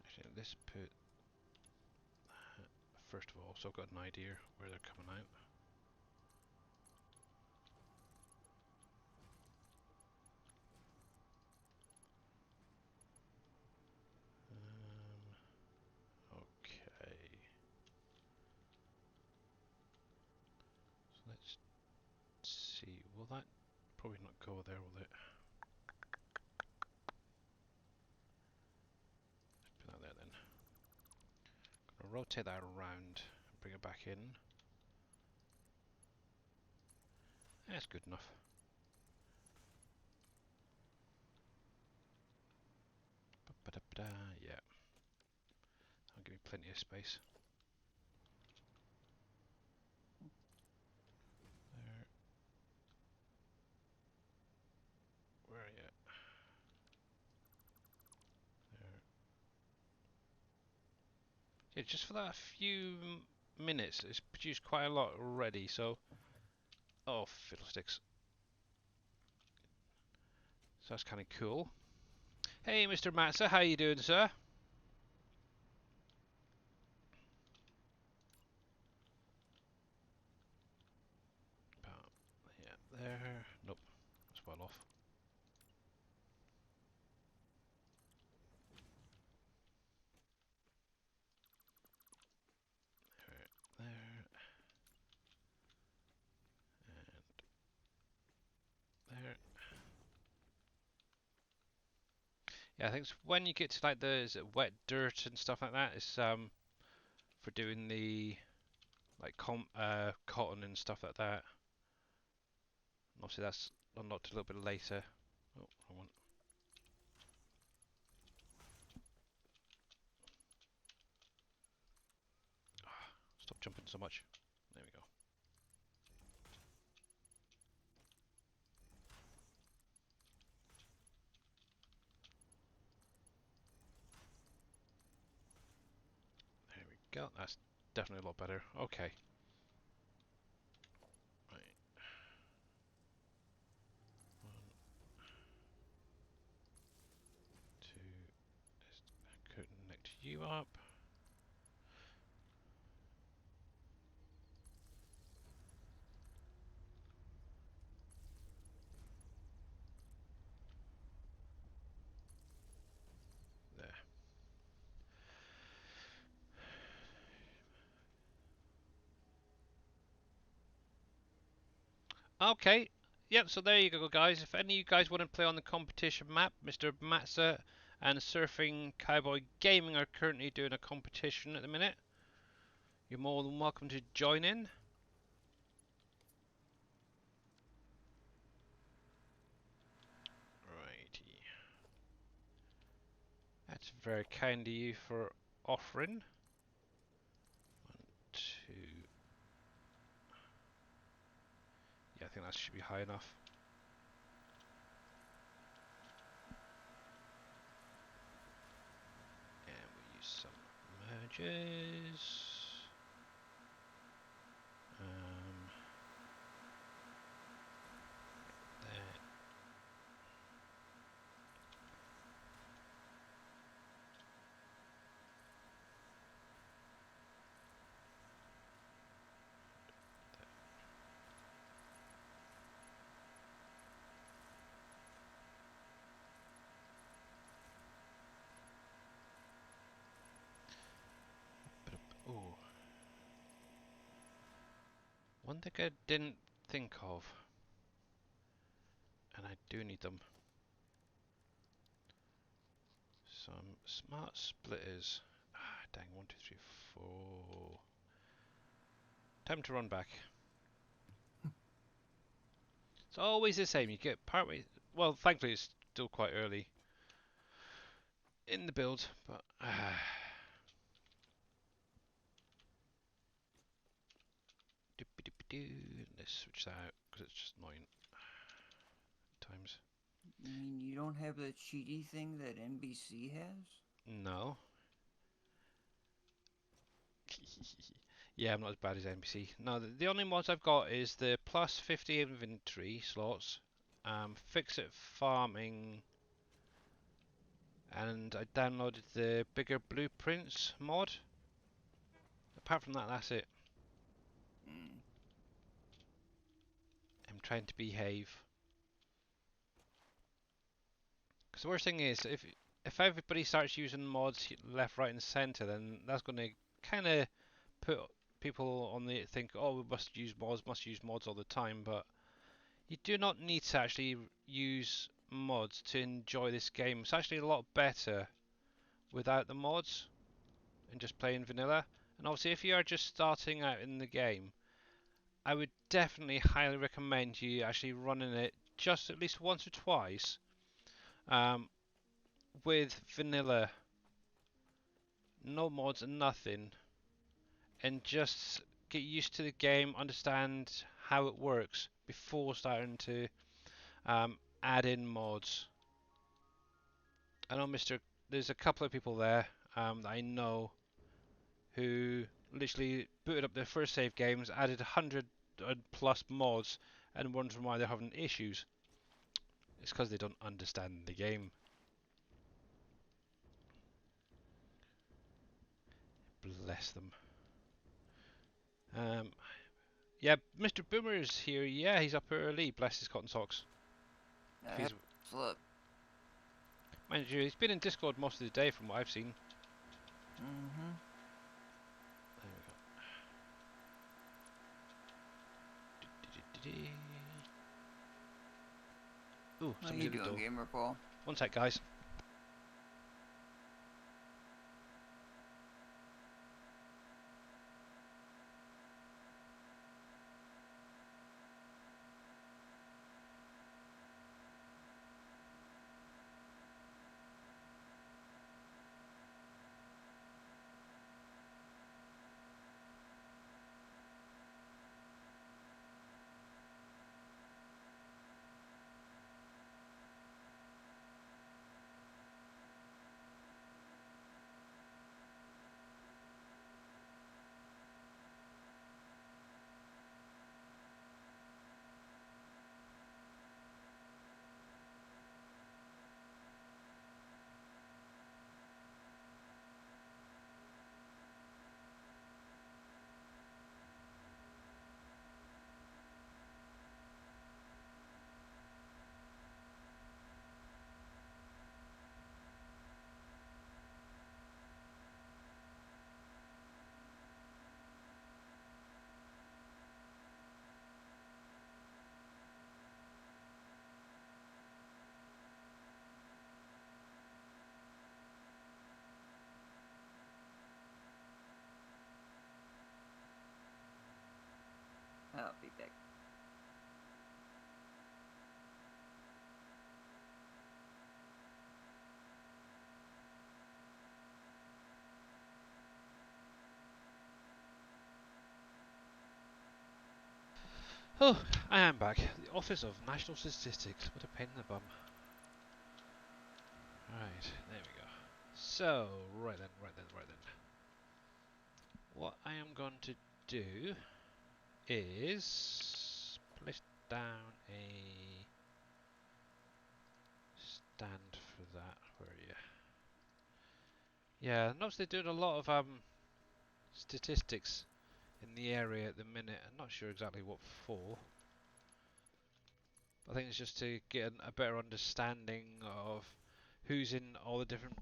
Actually, let's put that first of all, so I've got an idea where they're coming out. Okay. So let's see. Will that probably not go there, will it? Let's put that there then. Gonna rotate that around and bring it back in. That's good enough. Ba-da-ba-da, yeah. That'll give me plenty of space. There. Where are you at? There. Okay, just for that few minutes, it's produced quite a lot already. So, oh fiddlesticks! So that's kind of cool. Hey, Mr. Matza, how you doing, sir? About, yeah, there. Nope, that's well off. There, and there. Yeah, I think it's when you get to like the is it wet dirt and stuff like that. It's for doing the like cotton and stuff like that. And obviously that's unlocked a little bit later. Oh, I want. Stop jumping so much. There we go. There we go. That's definitely a lot better. Okay. Right. One, two. Let's connect you up. There. Okay. Yep, so there you go, guys. If any of you guys want to play on the competition map, Mr. Matza and Surfing Cowboy Gaming are currently doing a competition at the minute. You're more than welcome to join in. Righty. That's very kind of you for offering. 1, 2. Yeah, I think that should be high enough. And we'll use some merges. There. Oh, one thing I didn't think of, and I do need them. Some smart splitters. Ah, dang, 1, 2, 3, 4. Time to run back. It's always the same. You get partway. Well, thankfully it's still quite early in the build, but let's switch that out because it's just annoying at times. You mean you don't have the cheaty thing that NBC has? No. Yeah, I'm not as bad as NPC. No, the only mods I've got is the plus 50 inventory slots, Ficsit farming, and I downloaded the bigger blueprints mod. Apart from that, that's it. Mm. I'm trying to behave. Because the worst thing is, if everybody starts using mods left, right, and centre, then that's going to kind of put people on the think, oh, we must use mods all the time. But you do not need to actually use mods to enjoy this game. It's actually a lot better without the mods and just playing vanilla. And obviously, if you are just starting out in the game, I would definitely highly recommend you actually running it just at least once or twice um, with vanilla, no mods and nothing, and just get used to the game, understand how it works before starting to add in mods. I know there's a couple of people there that I know who literally booted up their first save games, added 100 plus mods, and wondering why they're having issues. It's because they don't understand the game. Bless them. Yeah, Mr. Boomer is here. Yeah, he's up early. Bless his cotton socks. He's, Excellent. mind you, he's been in Discord most of the day from what I've seen. Mm-hmm. There we go. Ooh, How somebody's you at the doing, door. Gamer Paul? One sec, guys. I'll be back. Oh, I am back. The Office of National Statistics. What a pain in the bum. Right, there we go. So, right then. What I am going to do is place down a stand for that. Where are you? Yeah, notice they're doing a lot of statistics in the area at the minute. I'm not sure exactly what for. I think it's just to get a better understanding of who's in all the different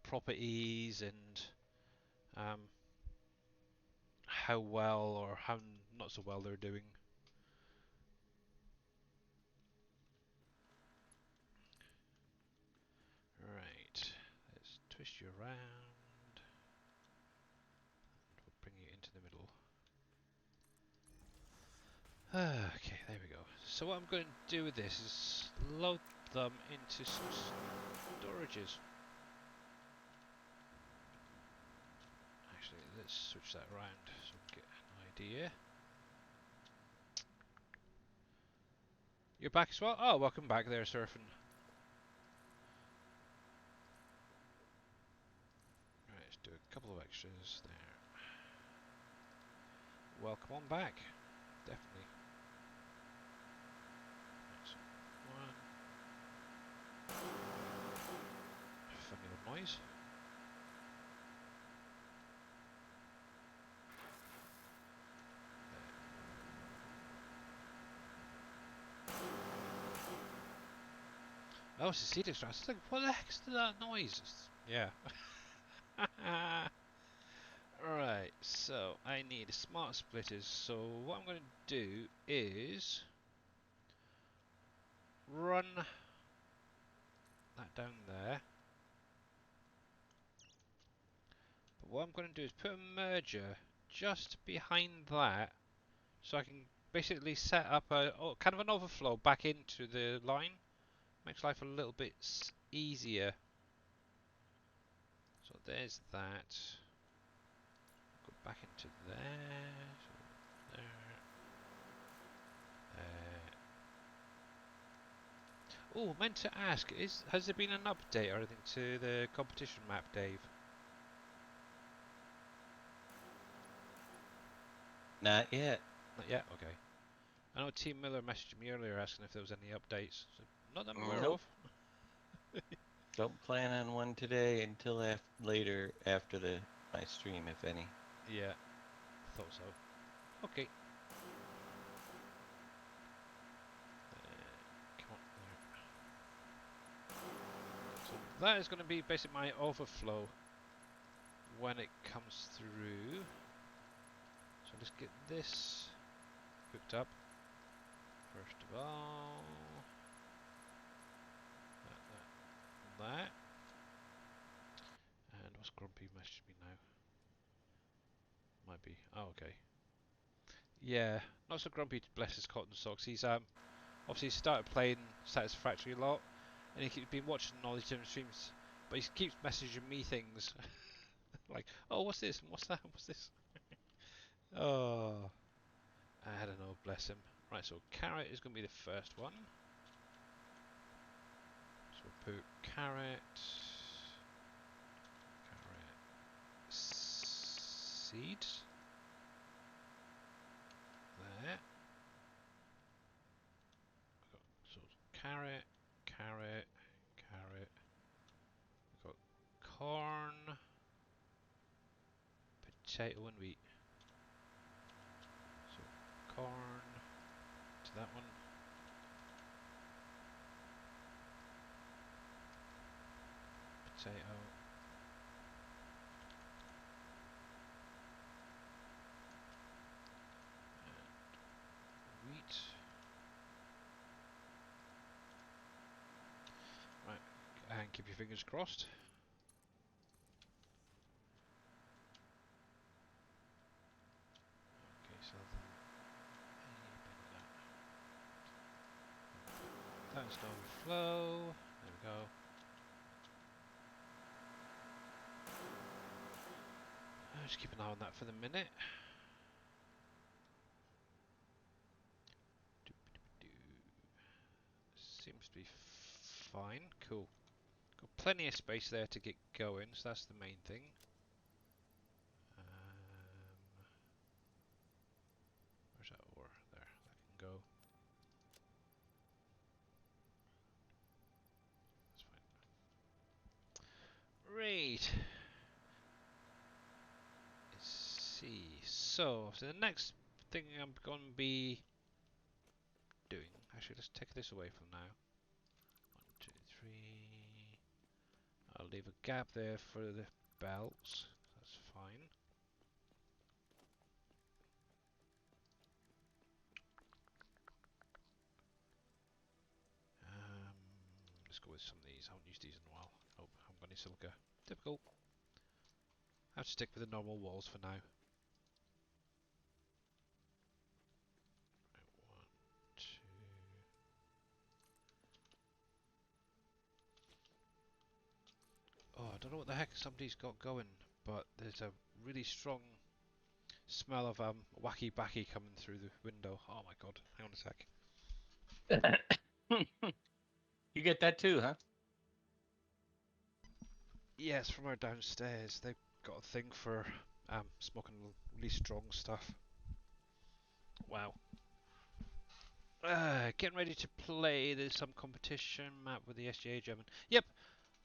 properties and um, how well or how not so well they're doing. Right, let's twist you around. We'll bring you into the middle. Okay, there we go. So what I'm going to do with this is load them into some storages. Actually, let's switch that around so we can get an idea. You're back as well? Oh, welcome back there, Surfing. Right, let's do a couple of extras there. Welcome on back. Definitely. Right, so one. Funny little noise. Oh, it's a seed extract. It's like, what the heck's that noise? Yeah. Right, so I need smart splitters. So what I'm going to do is run that down there. But what I'm going to do is put a merger just behind that, so I can basically set up a kind of an overflow back into the line. Makes life a little bit easier. So there's that. Go back into there. So there. Oh, meant to ask, has there been an update or anything to the competition map, Dave? Not yet. Not yet? Okay. I know Team Miller messaged me earlier asking if there was any updates. So not that I'm aware Nope. of. Don't plan on one today until later after my stream, if any. Yeah, thought so. Okay. Come on there. So that is going to be basically my overflow when it comes through. So let's get this hooked up. First of all, that. And what's Grumpy messaged me now? Might be. Oh, okay. Yeah, not so grumpy. Bless his cotton socks. He's obviously started playing Satisfactory a lot, and he's been watching all these different streams. But he keeps messaging me things like, "Oh, what's this? And what's that? What's this?" Oh, I don't know. Bless him. Right, so carrot is going to be the first one. So we'll put carrot, seeds there. So carrot, carrot, carrot. We've got corn, potato, and wheat. So corn to that one. Potato. And wheat. Right, and keep your fingers crossed. Okay, so then that's no flow. There we go. Just keep an eye on that for the minute. Seems to be fine. Cool. Got plenty of space there to get going, so that's the main thing. Where's that ore? There, that can go. That's fine. Right. Let's see. So the next thing I'm going to be doing. Actually, let's take this away from now. 1, 2, 3. I'll leave a gap there for the belts. That's fine. Let's go with some of these. I haven't used these in a while. Oh, I haven't got any silica. Typical. I have to stick with the normal walls for now. Right, 1, 2. Oh, I don't know what the heck somebody's got going, but there's a really strong smell of wacky backy coming through the window. Oh my god, hang on a sec. You get that too, huh? Yes, from our downstairs. They've got a thing for smoking really strong stuff. Wow. Getting ready to play. There's some competition map with the SGA German. Yep.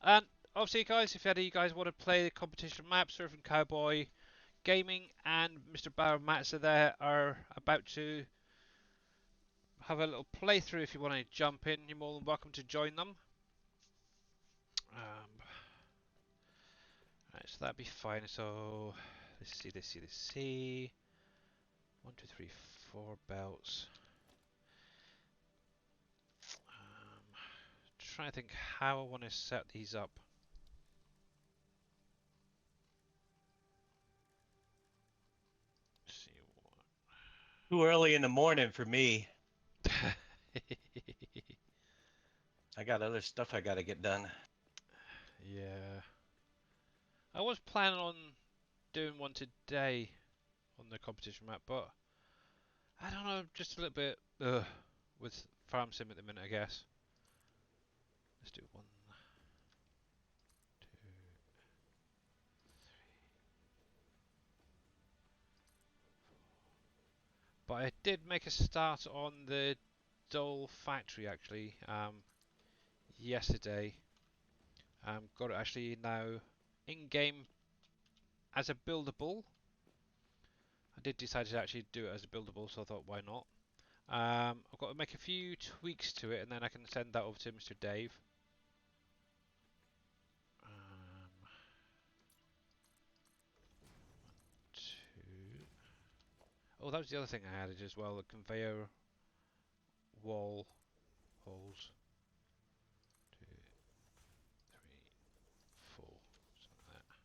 And obviously, guys, if any of you guys want to play the competition map, Surfing Cowboy Gaming and Mr. Barrow Matza there are about to have a little playthrough. If you want to jump in, you're more than welcome to join them. Right, so that'd be fine. So let's see. 1, 2, 3, 4 belts. Trying to think how I want to set these up. Let's see Too early in the morning for me. what. I got other stuff I got to get done. Yeah. I was planning on doing one today on the competition map, but I don't know, just a little bit with Farm Sim at the minute, I guess. Let's do 1, 2. But I did make a start on the Dole factory actually yesterday. Got it actually now in game as a buildable. I did decide to actually do it as a buildable, so I thought why not. I've got to make a few tweaks to it, and then I can send that over to Mr. Dave. Two. Oh, that was the other thing I added as well, the conveyor wall holes. 2, 3, 4, something like that.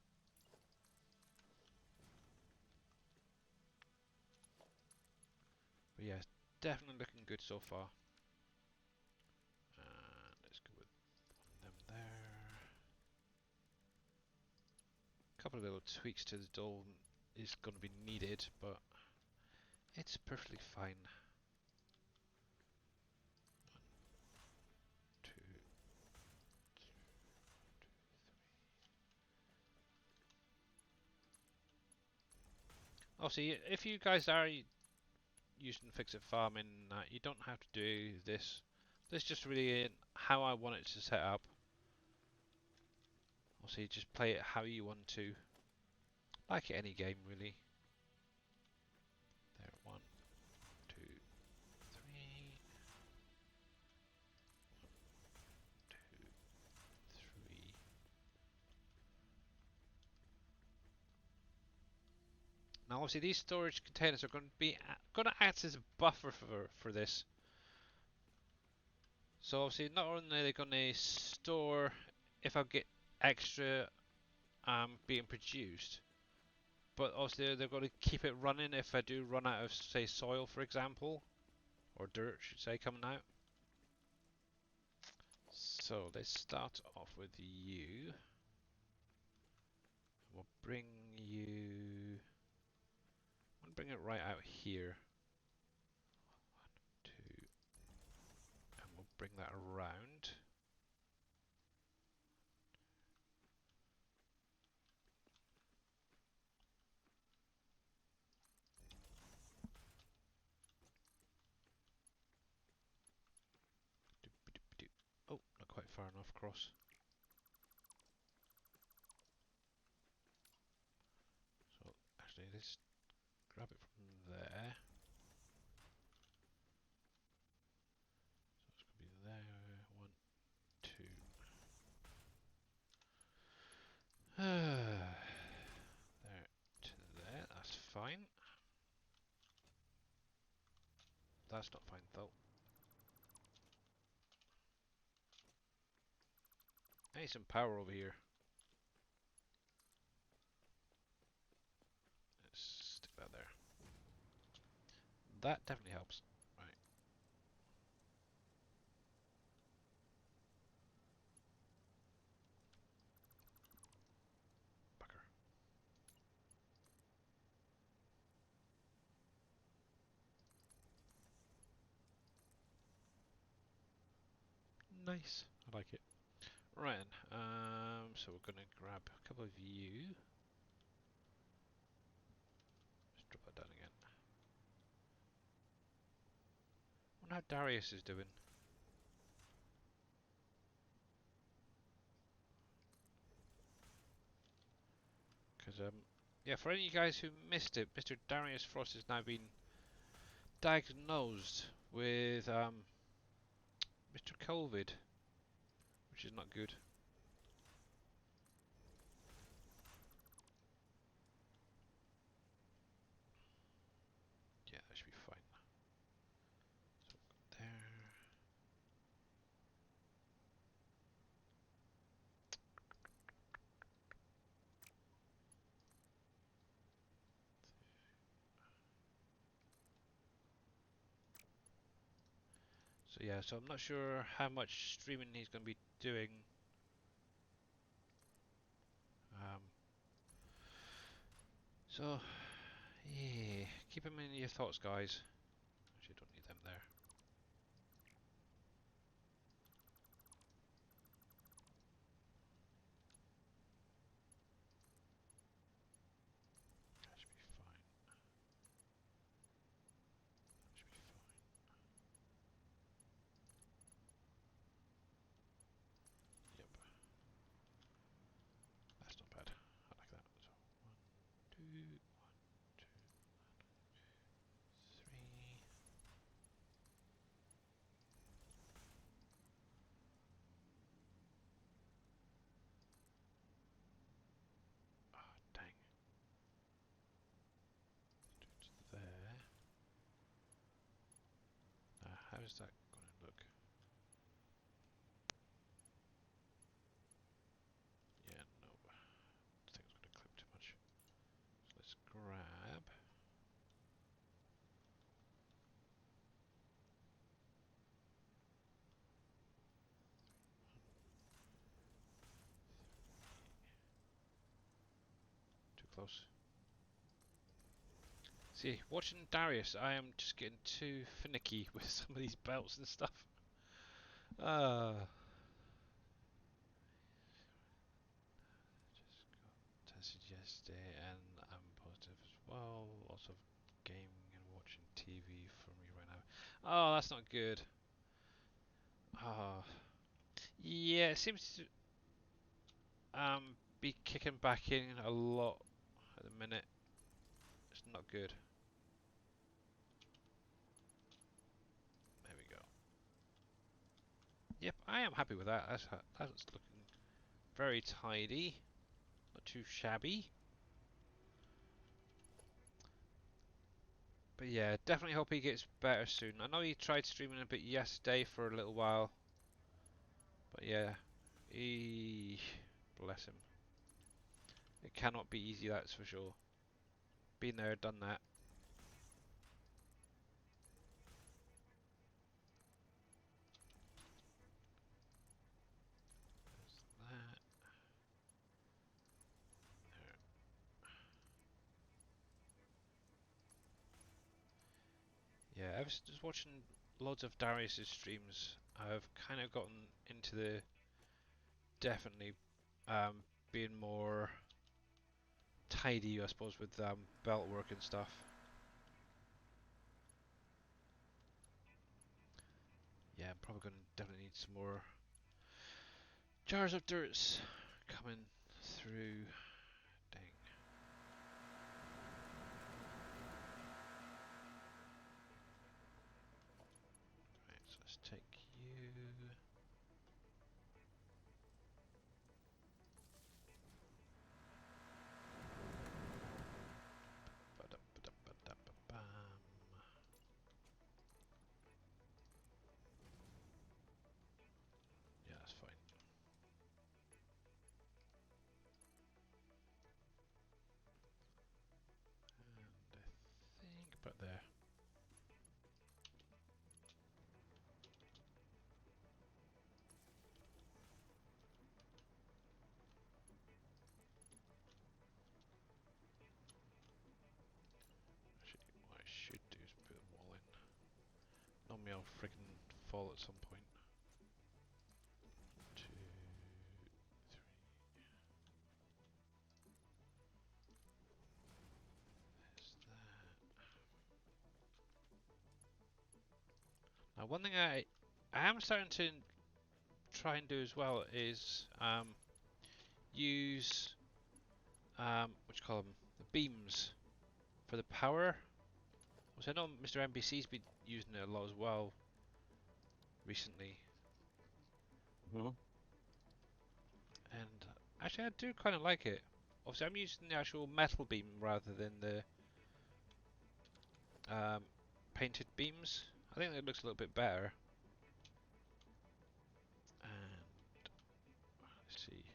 But yeah, definitely looking good so far. Let's go with them there. A couple of little tweaks to the dome is going to be needed, but it's perfectly fine. 1, 2, 3. Oh, see, if you guys are using Ficsit farming, you don't have to do this. This is just really how I want it to set up. Also, you just play it how you want to. Like any game, really. There, 1, 2, 3. 1, 2, 3. Now, obviously, these storage containers are going to act as a buffer for this. So, obviously, not only are they going to store if I get extra being produced, but also they're going to keep it running if I do run out of, say, soil, for example, or dirt, should say, coming out. So let's start off with you. We'll bring you. I'll bring it right out here. 1, 2, and we'll bring that around. Oh, not quite far enough across. So actually, let's grab it from there. So it's going to be there. 1, 2. There to there. That's fine. That's not fine though. I need some power over here. Let's stick that there. That definitely helps. Right. Bucker. Nice. I like it. Right. So we're gonna grab a couple of you. Let's drop that down again. I wonder how Darius is doing. Because yeah, for any of you guys who missed it, Mr. Darius Frost has now been diagnosed with Mr. COVID, which is not good. Yeah, that should be fine. So there. So yeah, so I'm not sure how much streaming he's going to be doing. So yeah, keep him in your thoughts, guys. Actually, don't need them there. That should be fine. How's that going to look? Yeah, no. I think it's going to clip too much. So let's grab. Too close. See, watching Darius, I am just getting too finicky with some of these belts and stuff. Just got tested yesterday and I'm positive as well. Lots of gaming and watching TV for me right now. Oh, that's not good. Ah, yeah, it seems to be kicking back in a lot at the minute. It's not good. There we go. Yep, I am happy with that. That's looking very tidy. Not too shabby. But yeah, definitely hope he gets better soon. I know he tried streaming a bit yesterday for a little while. But yeah, bless him. It cannot be easy, that's for sure. Been there, done that. There's that. There. Yeah, I was just watching loads of Darius's streams. I've kind of gotten into the definitely being more tidy, I suppose, with belt work and stuff. Yeah, I'm probably going to definitely need some more jars of dirts coming through. Dang. Right, so let's take you. Ba-dum-ba-dum-ba-dum-ba-bam. Yeah, that's fine. And I think about there. Actually, what I should do is put them all in. Normally I'll freaking fall at some point. 2, 3. There's that. Now, one thing I am starting to try and do as well is use what you call them, the beams for the power. Which I know Mr. NBC's been using it a lot as well recently. Hmm. And actually, I do kind of like it. Obviously, I'm using the actual metal beam rather than the painted beams. I think it looks a little bit better. And let's see,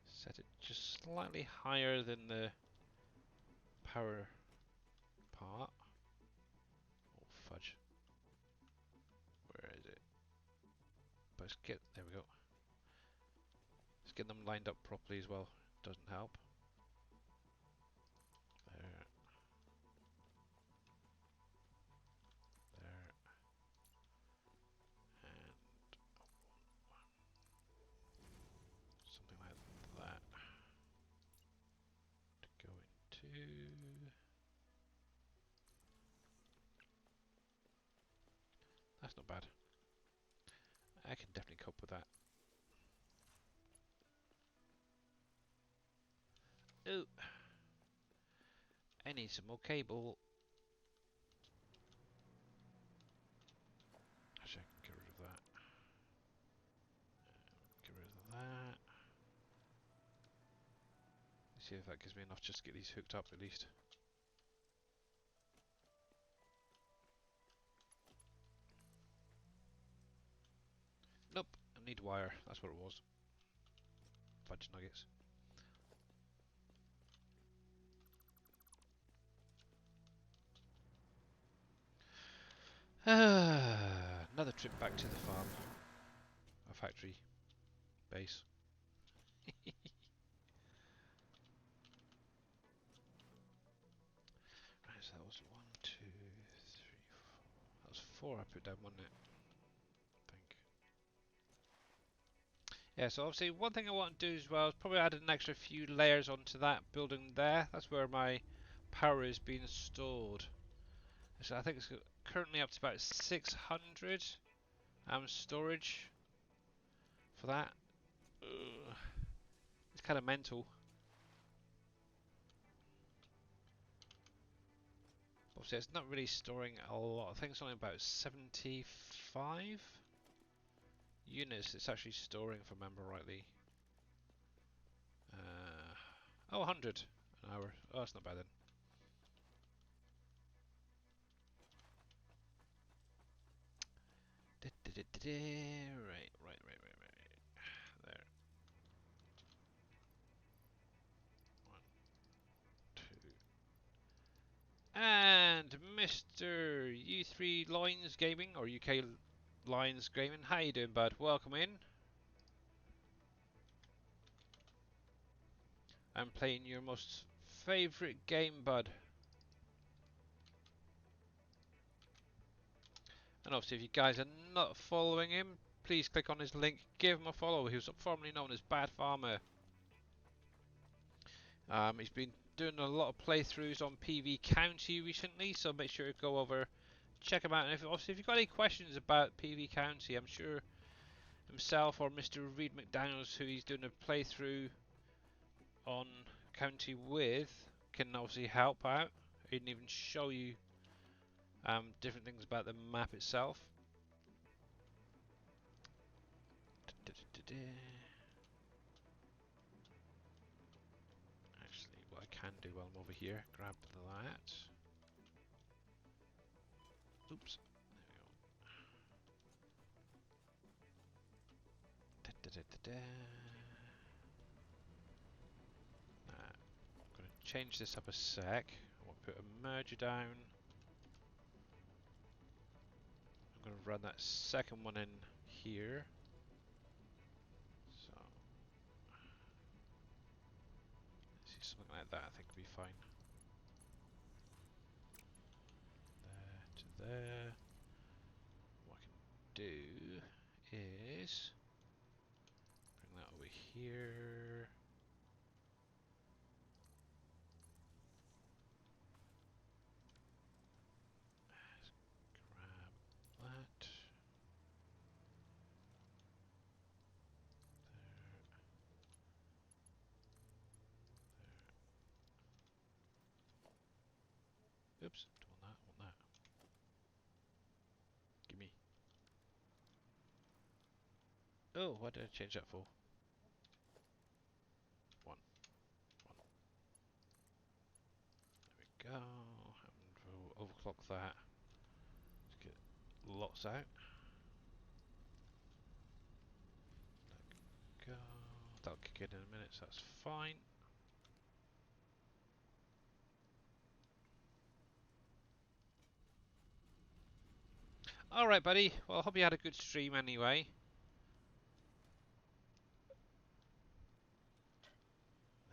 set it just slightly higher than the power part. Oh fudge! Where is it? But let's get there. We go. Let's get them lined up properly as well. Doesn't help. There, there, and something like that to go into. That's not bad. I can definitely cope with that. Oh, I need some more cable. Actually, I can get rid of that. Get rid of that. Let's see if that gives me enough just to get these hooked up at least. I need wire. That's what it was. Fudge nuggets. Another trip back to the farm. A factory base. Right, so that was 1, 2, 3, 4. That was 4 I put down, wasn't it? I think. Yeah, so obviously one thing I want to do as well is probably add an extra few layers onto that building there. That's where my power is being stored. So I think it's currently up to about 600 storage for that. Ugh, it's kind of mental. Obviously, it's not really storing a lot. I think it's only about 75 units it's actually storing, if I remember rightly. Oh, 100 an hour. Oh, that's not bad then. Right. There. 1, 2. And Mr. U3 Lines Gaming, or UK Lines Gaming, how you doing, bud? Welcome in. I'm playing your most favourite game, bud. And obviously, if you guys are not following him, please click on his link, give him a follow. He was formerly known as Bad Farmer. He's been doing a lot of playthroughs on PV County recently, so make sure to go over, check him out. And if you've got any questions about PV County, I'm sure himself or Mr. Reed McDaniels, who he's doing a playthrough on County with, can obviously help out. He can even show you different things about the map itself. Actually, what I can do while I'm over here, grab that. Oops. There we go. Nah, I'm going to change this up a sec. I want to put a merger down. I'm going to run that second one in here. So, let's see, something like that I think will be fine. There to there. What I can do is bring that over here. Grab that. Oops, don't want that, want that. Gimme. Oh, what did I change that for? One. There we go. And we'll overclock that. Let's get lots out. Go. That'll kick in a minute, so that's fine. Alright, buddy. Well, I hope you had a good stream anyway.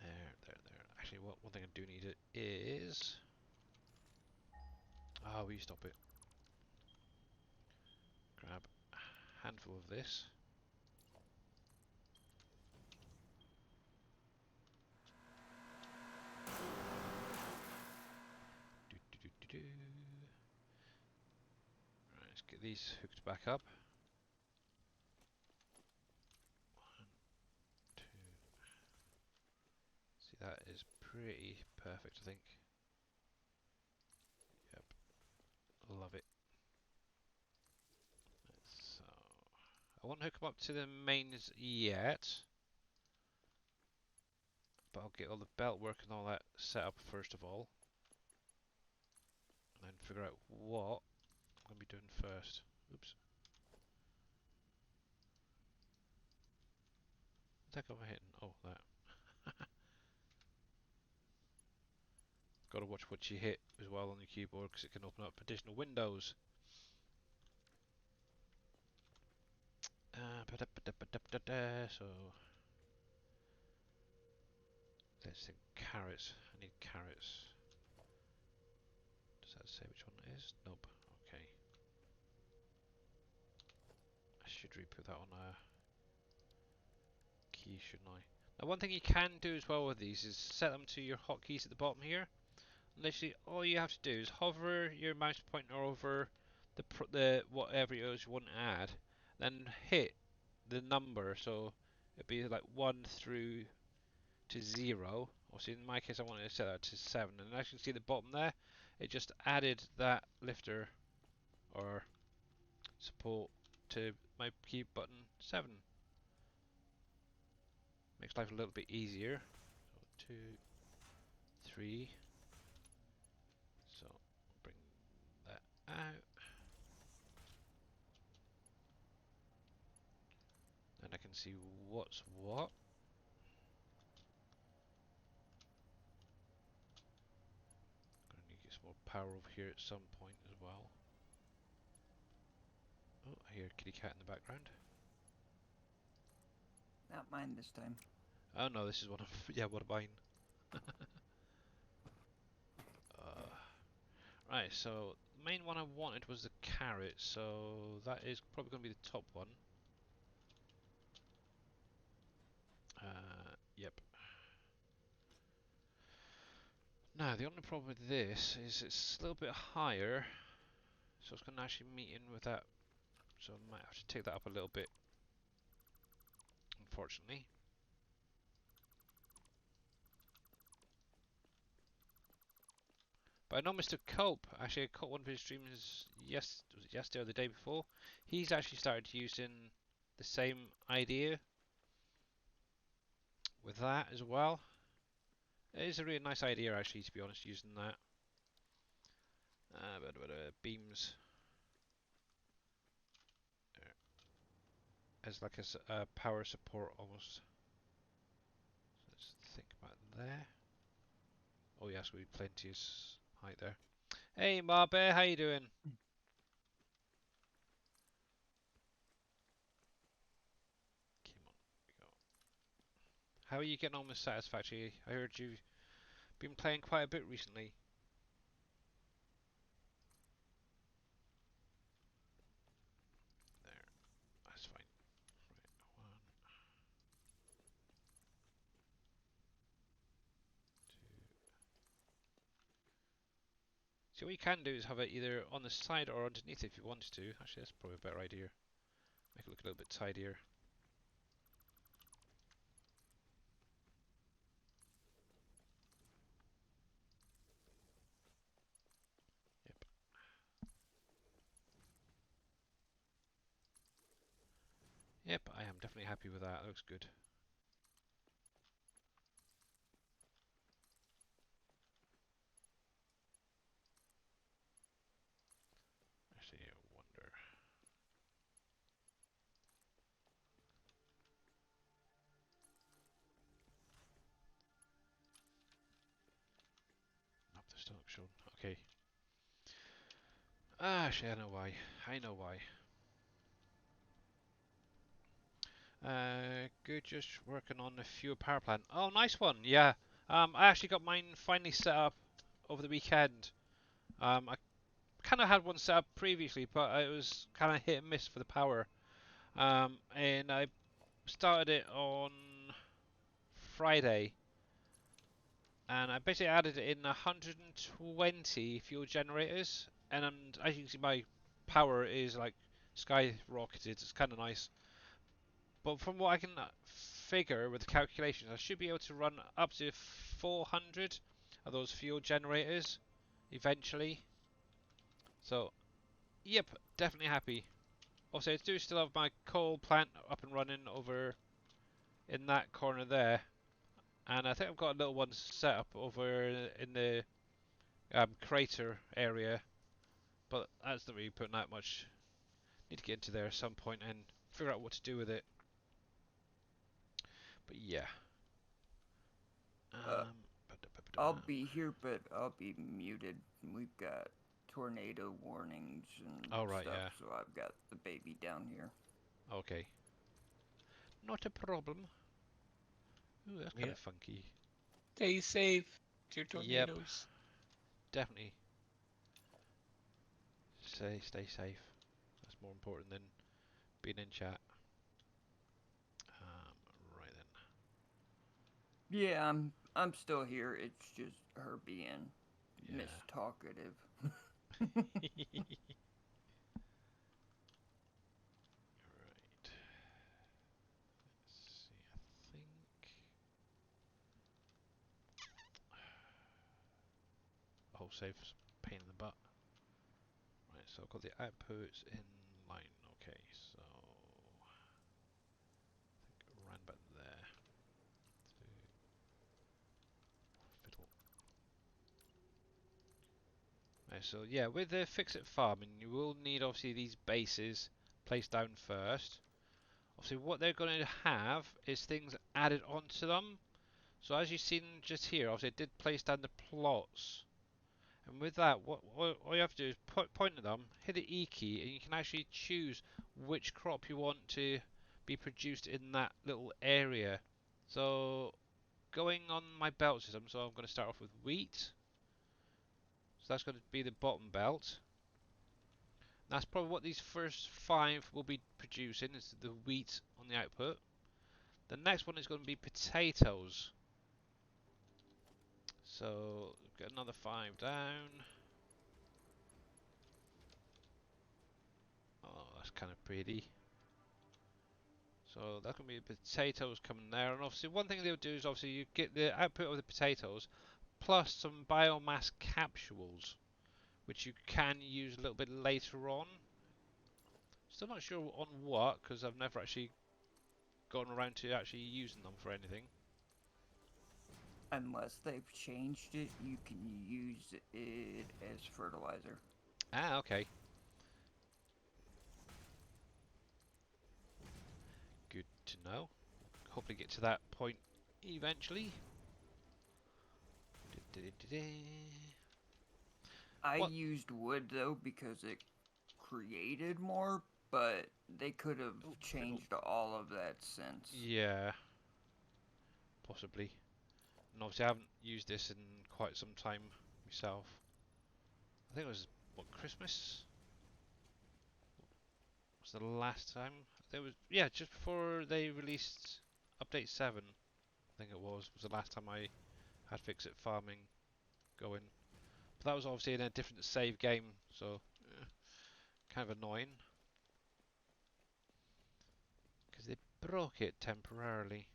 There. Actually, one thing I do need is... Oh, will you stop it? Grab a handful of this. Right, let's get these hooked back up. 1, 2. See, that is pretty perfect, I think. Yep, love it. So, I won't hook them up to the mains yet, but I'll get all the belt work and all that set up first of all, and then figure out what I'm going to be doing first. Oops. the heck am I hitting? Oh, that. Got to watch what you hit as well on your keyboard because it can open up additional windows. So let's think carrots. I need carrots. Does that say which one it is? Nope. Okay. I should re-put that on a key, shouldn't I? Now, one thing you can do as well with these is set them to your hotkeys at the bottom here. Literally, all you have to do is hover your mouse pointer over the whatever it is you want to add, then hit the number. So it'd be like 1 through to 0. Obviously, in my case, I wanted to set that to 7. And as you can see, the bottom there, it just added that lifter or support to my key button 7. Makes life a little bit easier. So 2, 3. So bring that out. And I can see what's what. Gonna need to get some more power over here at some point as well. Oh, I hear a kitty cat in the background. Not mine this time. Oh no, this is one of yeah, one of mine. uh, right, so the main one I wanted was the carrot, so that is probably gonna be the top one. Yep. Now the only problem with this is it's a little bit higher, so it's gonna actually meet in with that. So I might have to take that up a little bit, unfortunately. But I know Mr. Cope, actually I caught one of his streams was it yesterday or the day before. He's actually started using the same idea with that as well. It is a really nice idea actually, to be honest, using that. Beams as like a power support almost. So let's think about there. Oh yes, we plenty of height there. Hey Marbear, how you doing? Come on, we go. How are you getting on with Satisfactory? I heard you've been playing quite a bit recently. There, that's fine. Right, 1, 2. So what you can do is have it either on the side or underneath if you wanted to. Actually, that's probably a better idea. Make it look a little bit tidier. Yep. Yep, I am definitely happy with that. That looks good. Actually, I wonder. Nope, they're still not shown. Okay. Ah, actually, I know why. I know why. Good, just working on the fuel power plant. Oh, nice one. Yeah. I actually got mine finally set up over the weekend. I kind of had one set up previously, but it was kind of hit and miss for the power. And I started it on Friday, and I basically added in 120 fuel generators, and as you can see, my power is like skyrocketed. It's kind of nice. But from what I can figure with the calculations, I should be able to run up to 400 of those fuel generators eventually. So, yep, definitely happy. Also, I do still have my coal plant up and running over in that corner there. And I think I've got a little one set up over in the crater area. But that's not really putting that much. Need to get into there at some point and figure out what to do with it. But yeah. Uh, Ba-da-ba-ba-da. I'll be here, but I'll be muted. We've got tornado warnings and Oh, right, stuff, yeah. so I've got the baby down here. Okay. Not a problem. Ooh, that's kind Yep. of funky. Stay safe. It's your Yep, tornadoes. definitely. Stay safe. That's more important than being in chat. Right Yeah, I'm still here. It's just her being then. mistalkative. Yeah. Right. Let's see. I think. Oh, save's a pain in the butt. Right. So I've got the outputs in line. Okay. So I think around about there. To fiddle. Right, so yeah, with the Fixit farming, you will need obviously these bases placed down first. Obviously, what they're going to have is things added onto them. So as you've seen just here, obviously, I did place down the plots. And with that, what all you have to do is point at them, hit the E key, and you can actually choose which crop you want to be produced in that little area. So going on my belt system, so I'm going to start off with wheat. So that's going to be the bottom belt. That's probably what these first 5 will be producing, is the wheat on the output. The next one is going to be potatoes. So get another 5 down. Oh, that's kind of pretty. So that's going to be potatoes coming there. And obviously one thing they'll do is obviously you get the output of the potatoes plus some biomass capsules, which you can use a little bit later on. Still not sure on what, because I've never actually gotten around to actually using them for anything. Unless they've changed it, you can use it as fertilizer. Ah, okay. Good to know. Hopefully get to that point eventually. I What? used wood though because it created more, but they could have Oh, fiddle. changed all of that since. Yeah, possibly. And obviously I haven't used this in quite some time myself. I think it was, what, Christmas? Was the last time? It was, yeah, just before they released update 7, I think it was the last time I had Fixit farming going. But that was obviously in a different save game, so kind of annoying. Because they broke it temporarily.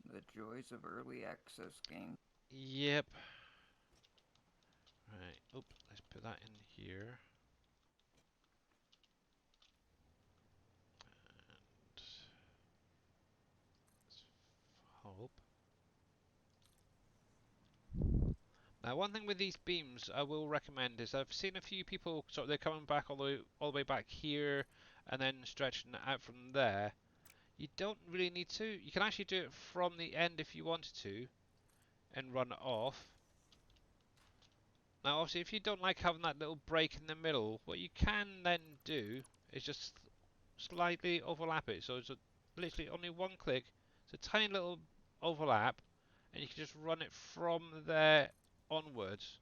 The joys of early access games. Yep. Right, oops, let's put that in here. And let's hope. Now, one thing with these beams I will recommend is I've seen a few people sort of they're coming back all the way back here and then stretching it out from there. You don't really need to. You can actually do it from the end if you wanted to and run it off. Now, obviously, if you don't like having that little break in the middle, what you can then do is just slightly overlap it. So it's literally only one click. It's a tiny little overlap, and you can just run it from there onwards.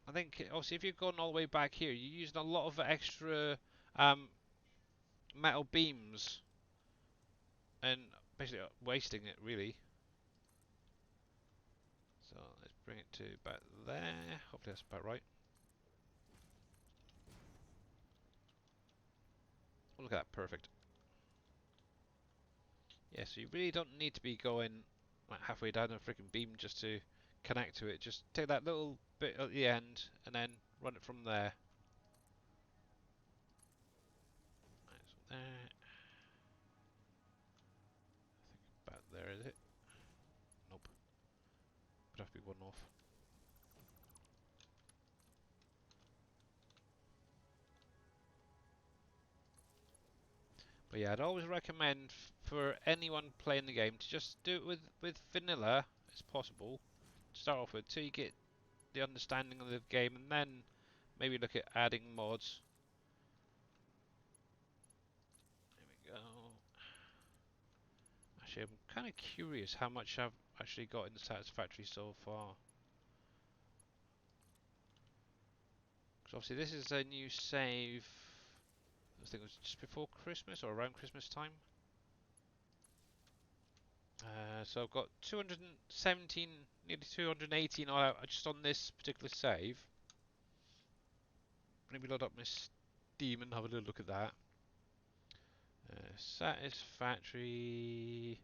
I think obviously if you're going all the way back here, you're using a lot of extra um, metal beams and basically wasting it really. So let's bring it to about there. Hopefully that's about right. Oh, look at that, perfect. Yeah, so you really don't need to be going like halfway down a freaking beam just to connect to it. Just take that little bit at the end and then run it from there. Right, so there. I think about there is it? Nope. Would have to be one off. But yeah, I'd always recommend for anyone playing the game to just do it with vanilla as possible. Start off with till you get the understanding of the game, and then maybe look at adding mods. There we go. Actually, I'm kind of curious how much I've actually got in the Satisfactory so far. Because obviously this is a new save. I think it was just before Christmas or around Christmas time. So I've got 217, nearly 218 just on this particular save. Let me load up my Steam and have a little look at that. Satisfactory.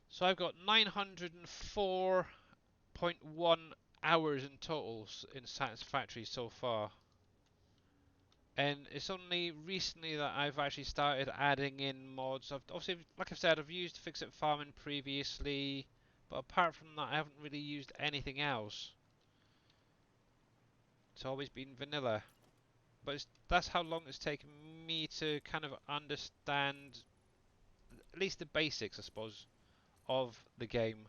So I've got 904.1 hours in total in Satisfactory so far. And it's only recently that I've actually started adding in mods. Obviously, like I've said, I've used Ficsit Farming previously, but apart from that, I haven't really used anything else. It's always been vanilla. But that's how long it's taken me to kind of understand at least the basics, I suppose, of the game.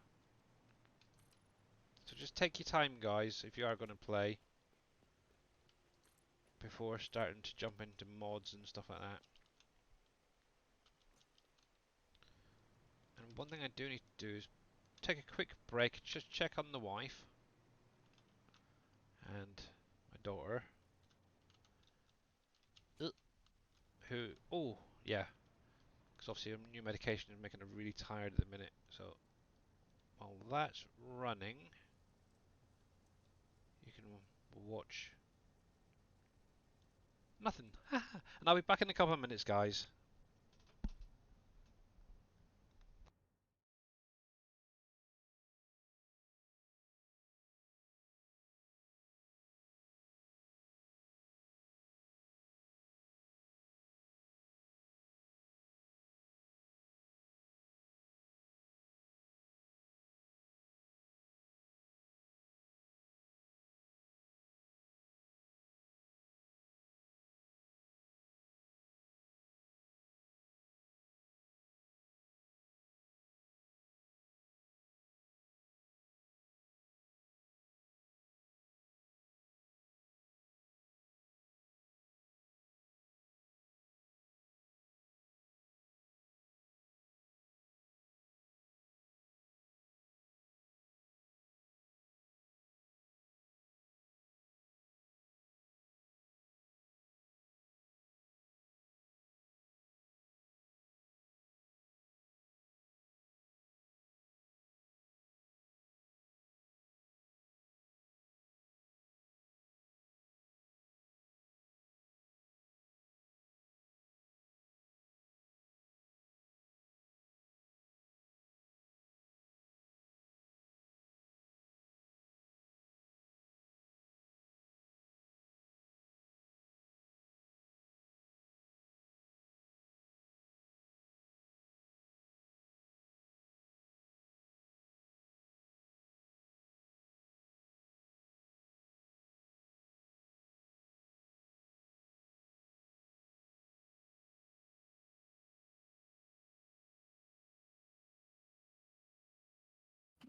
So just take your time, guys, if you are going to play, before starting to jump into mods and stuff like that. And one thing I do need to do is take a quick break, just check on the wife and my daughter, who, oh, yeah, because obviously a new medication is making her really tired at the minute. So while that's running, you can watch nothing. And I'll be back in a couple of minutes, guys.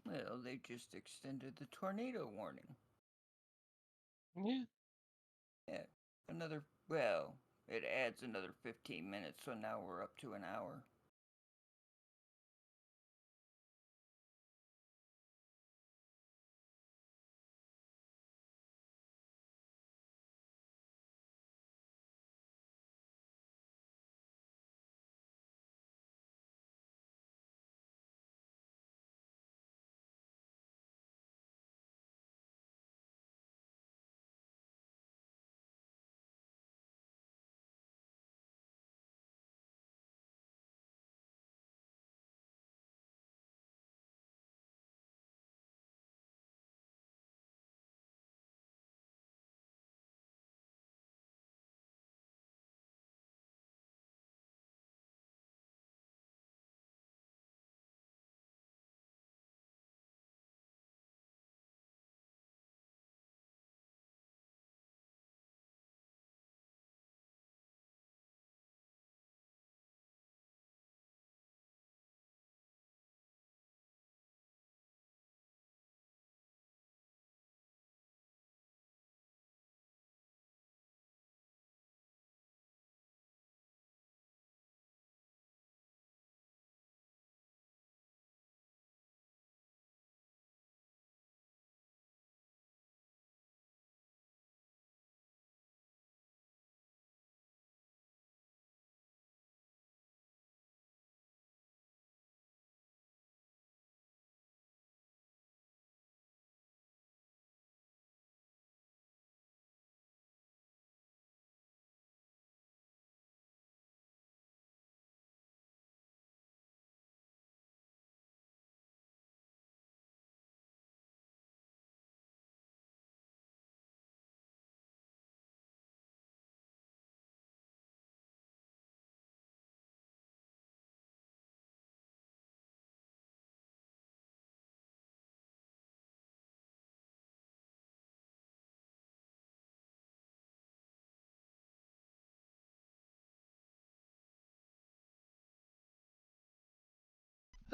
Well, they just extended the tornado warning. Yeah. Yeah, well, it adds another 15 minutes, so now we're up to an hour.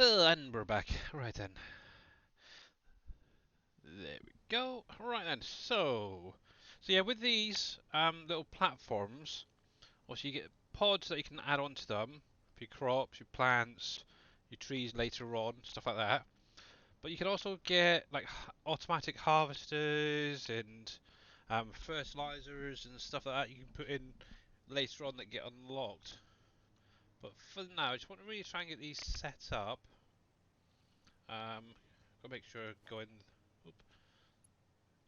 And we're back. Right then. There we go. Right then. So yeah, with these little platforms, also you get pods that you can add onto them for your crops, your plants, your trees later on, stuff like that. But you can also get like automatic harvesters and fertilizers and stuff like that you can put in later on that get unlocked. But for now, I just want to really try and get these set up. Gotta make sure going oop,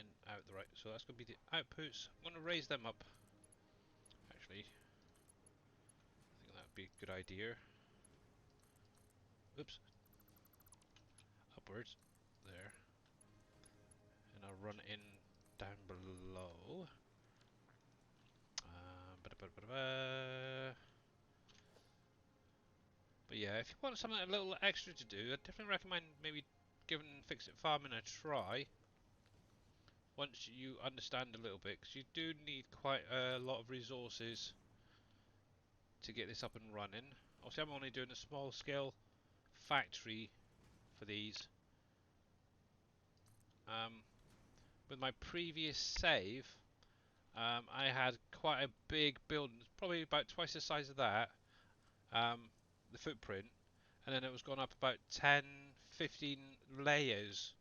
and out the right. So that's gonna be the outputs. I'm gonna raise them up. Actually, I think that would be a good idea. Oops, upwards. There, and I'll run in down below. Ba-da-ba-da-ba-da-ba. But yeah, if you want something a little extra to do, I definitely recommend maybe giving Fixit Farming a try. Once you understand a little bit, because you do need quite a lot of resources to get this up and running. Obviously, I'm only doing a small scale factory for these. Um, with my previous save, I had quite a big building, probably about twice the size of that, the footprint, and then it was gone up about 10, 15 layers.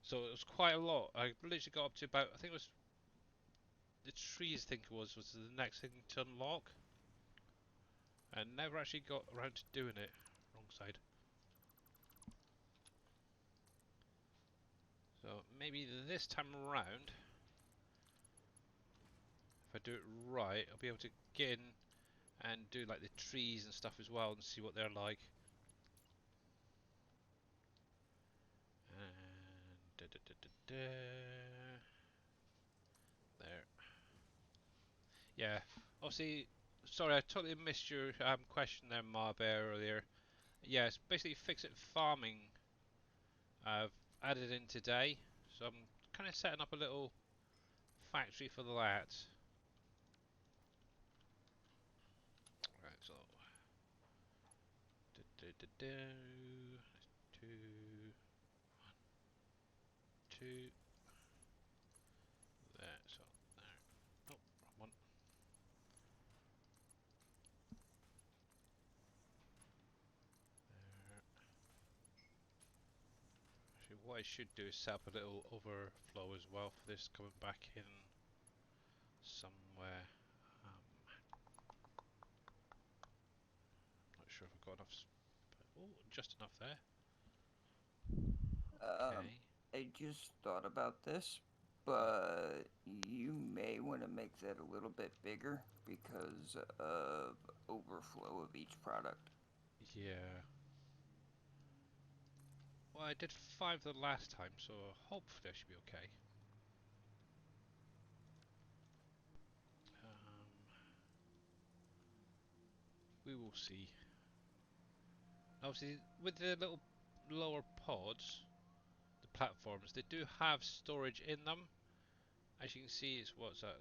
So it was quite a lot. I literally got up to about, I think it was the trees, I think it was the next thing to unlock. And never actually got around to doing it. Wrong side. So maybe this time around, if I do it right, I'll be able to get in and do like the trees and stuff as well and see what they're like. And there. Yeah. Obviously, sorry, I totally missed your question there, Ma Bear, earlier. Yeah, it's basically Fixit Farming I've added in today. So I'm kind of setting up a little factory for that. Right, so two, two, there, so there. Oh, wrong one. There. Actually, what I should do is set up a little overflow as well for this coming back in somewhere. Not sure if I've got enough. Oh, just enough there. Um, Okay. I just thought about this, but you may want to make that a little bit bigger because of overflow of each product. Yeah. Well, I did 5 the last time, so hopefully I should be okay. We will see. Obviously, with the little lower pods, the platforms, they do have storage in them. As you can see, it's what's that?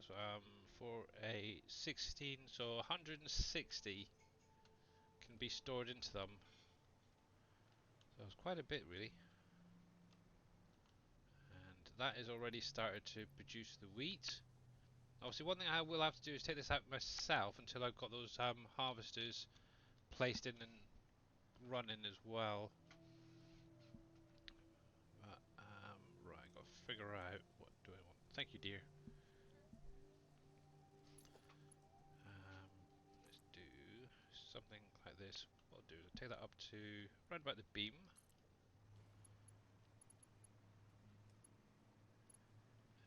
For a 16, so 160 can be stored into them. So it's quite a bit, really. And that is already started to produce the wheat. Obviously, one thing I will have to do is take this out myself until I've got those harvesters placed in and running as well. But, right, got to figure out what do I want. Thank you, dear. Let's do something like this. What I'll do is I'll take that up to around about the beam.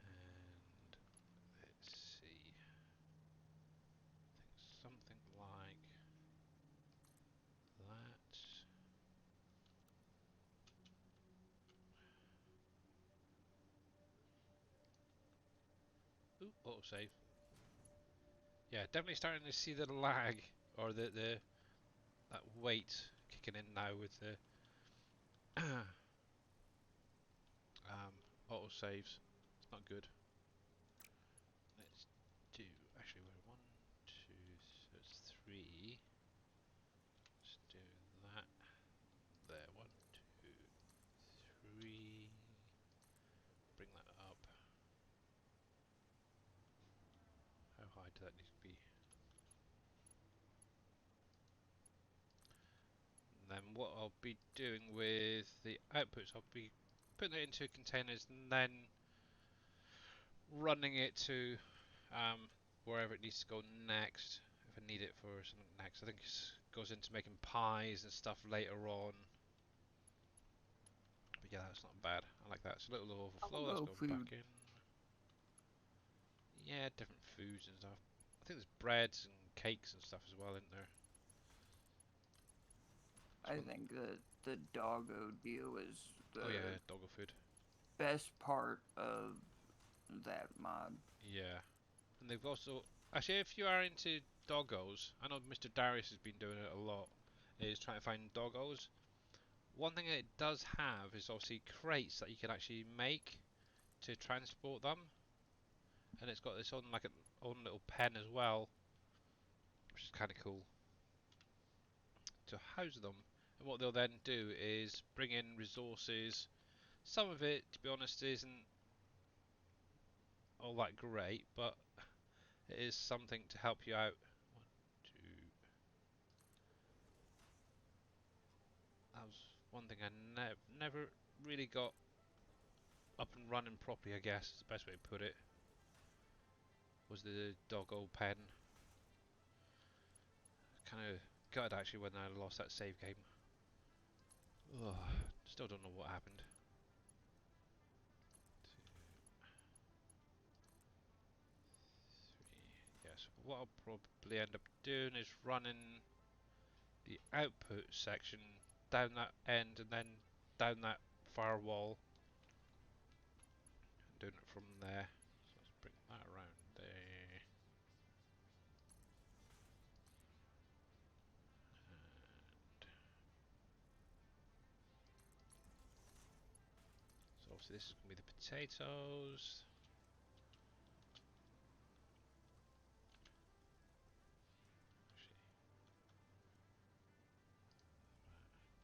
And let's see. I think something like that. Ooh, autosave. Yeah, definitely starting to see the lag or the that weight kicking in now with the autosaves. It's not good. Let's do actually we're one, two, so it's three. Let's do that. There does that need to be? And then what I'll be doing with the outputs, I'll be putting it into containers and then running it to wherever it needs to go next. If I need it for something next, I think it goes into making pies and stuff later on. But yeah, that's not bad. I like that. It's a little overflow. Let's Hello, go back food. in. Yeah, different foods and stuff. I think there's breads and cakes and stuff as well, isn't there? I think the doggo deal is Oh yeah, the doggo food. best part of that mod. Yeah, and they've also actually, if you are into doggos, I know Mr. Darius has been doing it a lot. Is trying to find doggos. One thing that it does have is obviously crates that you can actually make to transport them, and it's got its own like own little pen as well, which is kind of cool to house them. And what they'll then do is bring in resources. Some of it, to be honest, isn't all that great, but it is something to help you out. One, two. That was one thing I never really got up and running properly, I guess is the best way to put it. Was the doggo pen. Kind of gutted actually when I lost that save game. Ugh, still don't know what happened. Yes, what I'll probably end up doing is running the output section down that end and then down that firewall and doing it from there. So let's bring that around there. So obviously this is going to be the potatoes. Actually,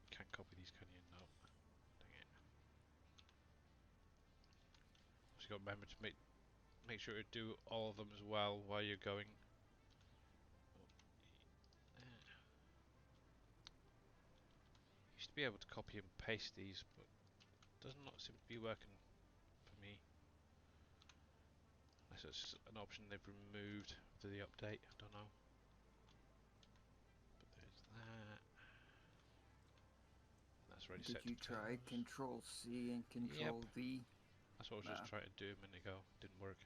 you can't copy these, can you? No. Dang it. So you got to remember to make sure to do all of them as well while you're going. Used to be able to copy and paste these, but does not seem to be working for me. Unless it's an option they've removed after the update, I don't know. But there's that. That's already Did set to you try potatoes. Control C and Yep. Control V? That's what I was just Nah. trying to do a minute ago. Didn't work.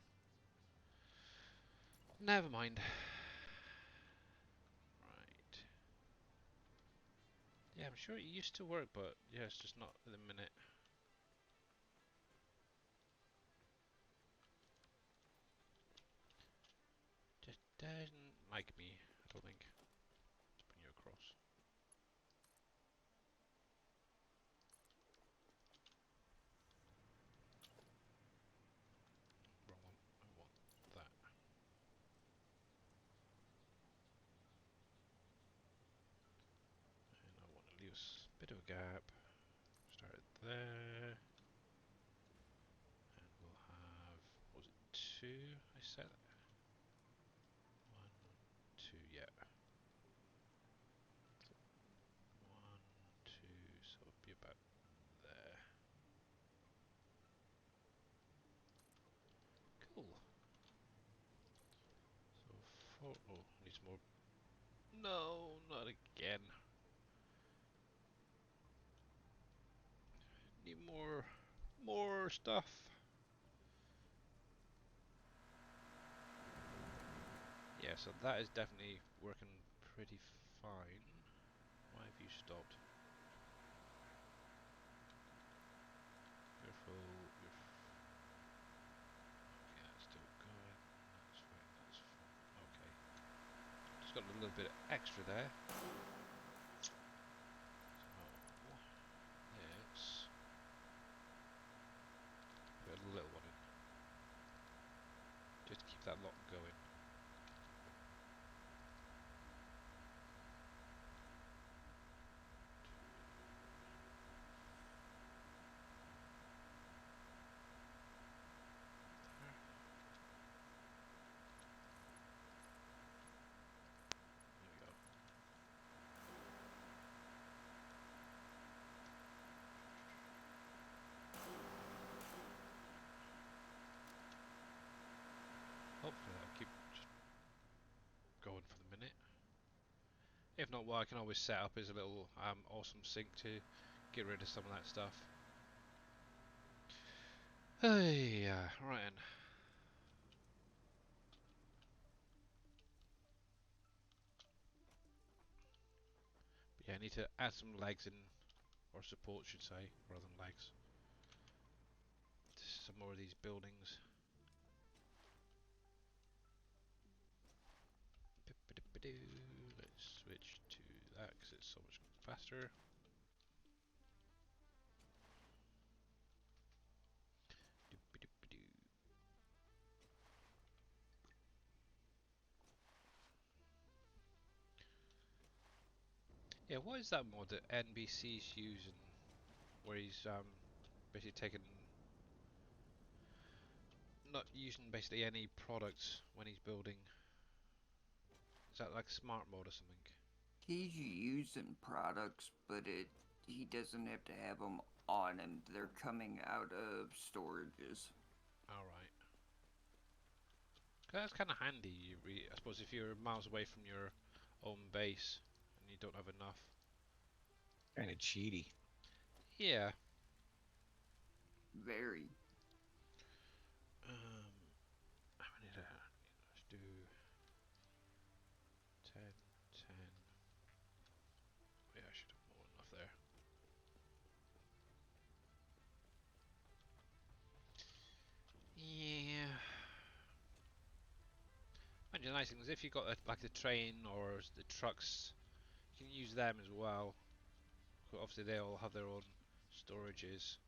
Never mind. Right. Yeah, I'm sure it used to work, but yeah, it's just not at the minute. Just doesn't like me, I don't think. Let's bring you across. Wrong one. I want that. And I want to leave a bit of a gap. Start it there. And we'll have, what was it, 2 I said? 1, 2, yeah. 1, 2, so it'll be about there. Cool. So 4, oh, needs more. No, not again. Need more stuff. Yeah, so that is definitely working pretty fine. Why have you stopped? Careful, you're okay, that's still going. That's fine, that's fine. Okay. Just got a little bit extra there. So let's put a little one in. Just to keep that lot going. If not, what I can always set up is a little awesome sink to get rid of some of that stuff. Hey, right then. But yeah, I need to add some legs in, or support should say, rather than legs. To some more of these buildings. Let's switch to that because it's so much faster. Yeah, what is that mod that NBC's using, where he's basically taking, not using basically any products when he's building? Is that like smart mode or something? He's using products, but he doesn't have to have them on him. They're coming out of storages. Alright. That's kind of handy, I suppose, if you're miles away from your own base and you don't have enough. Kind of cheaty. Yeah. Very. How many did let's do 10, 10. Yeah, I should have more enough there. Yeah. And the nice thing is if you've got like the train or the trucks, you can use them as well. Obviously they all have their own storages.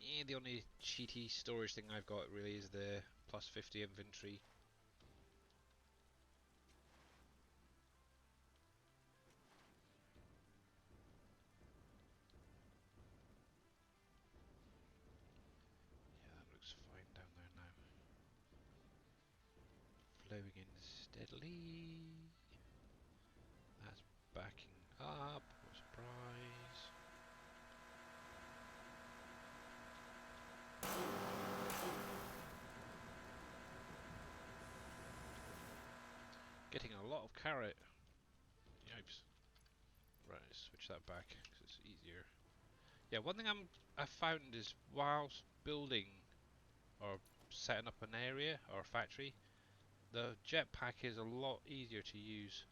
Yeah, the only cheaty storage thing I've got really is the plus 50 inventory. Yeah, that looks fine down there now. Flowing in steadily. That's backing up. What a surprise. Getting a lot of carrot. Yipes. Right, switch that back because it's easier. Yeah, one thing I found is whilst building or setting up an area or a factory, the jetpack is a lot easier to use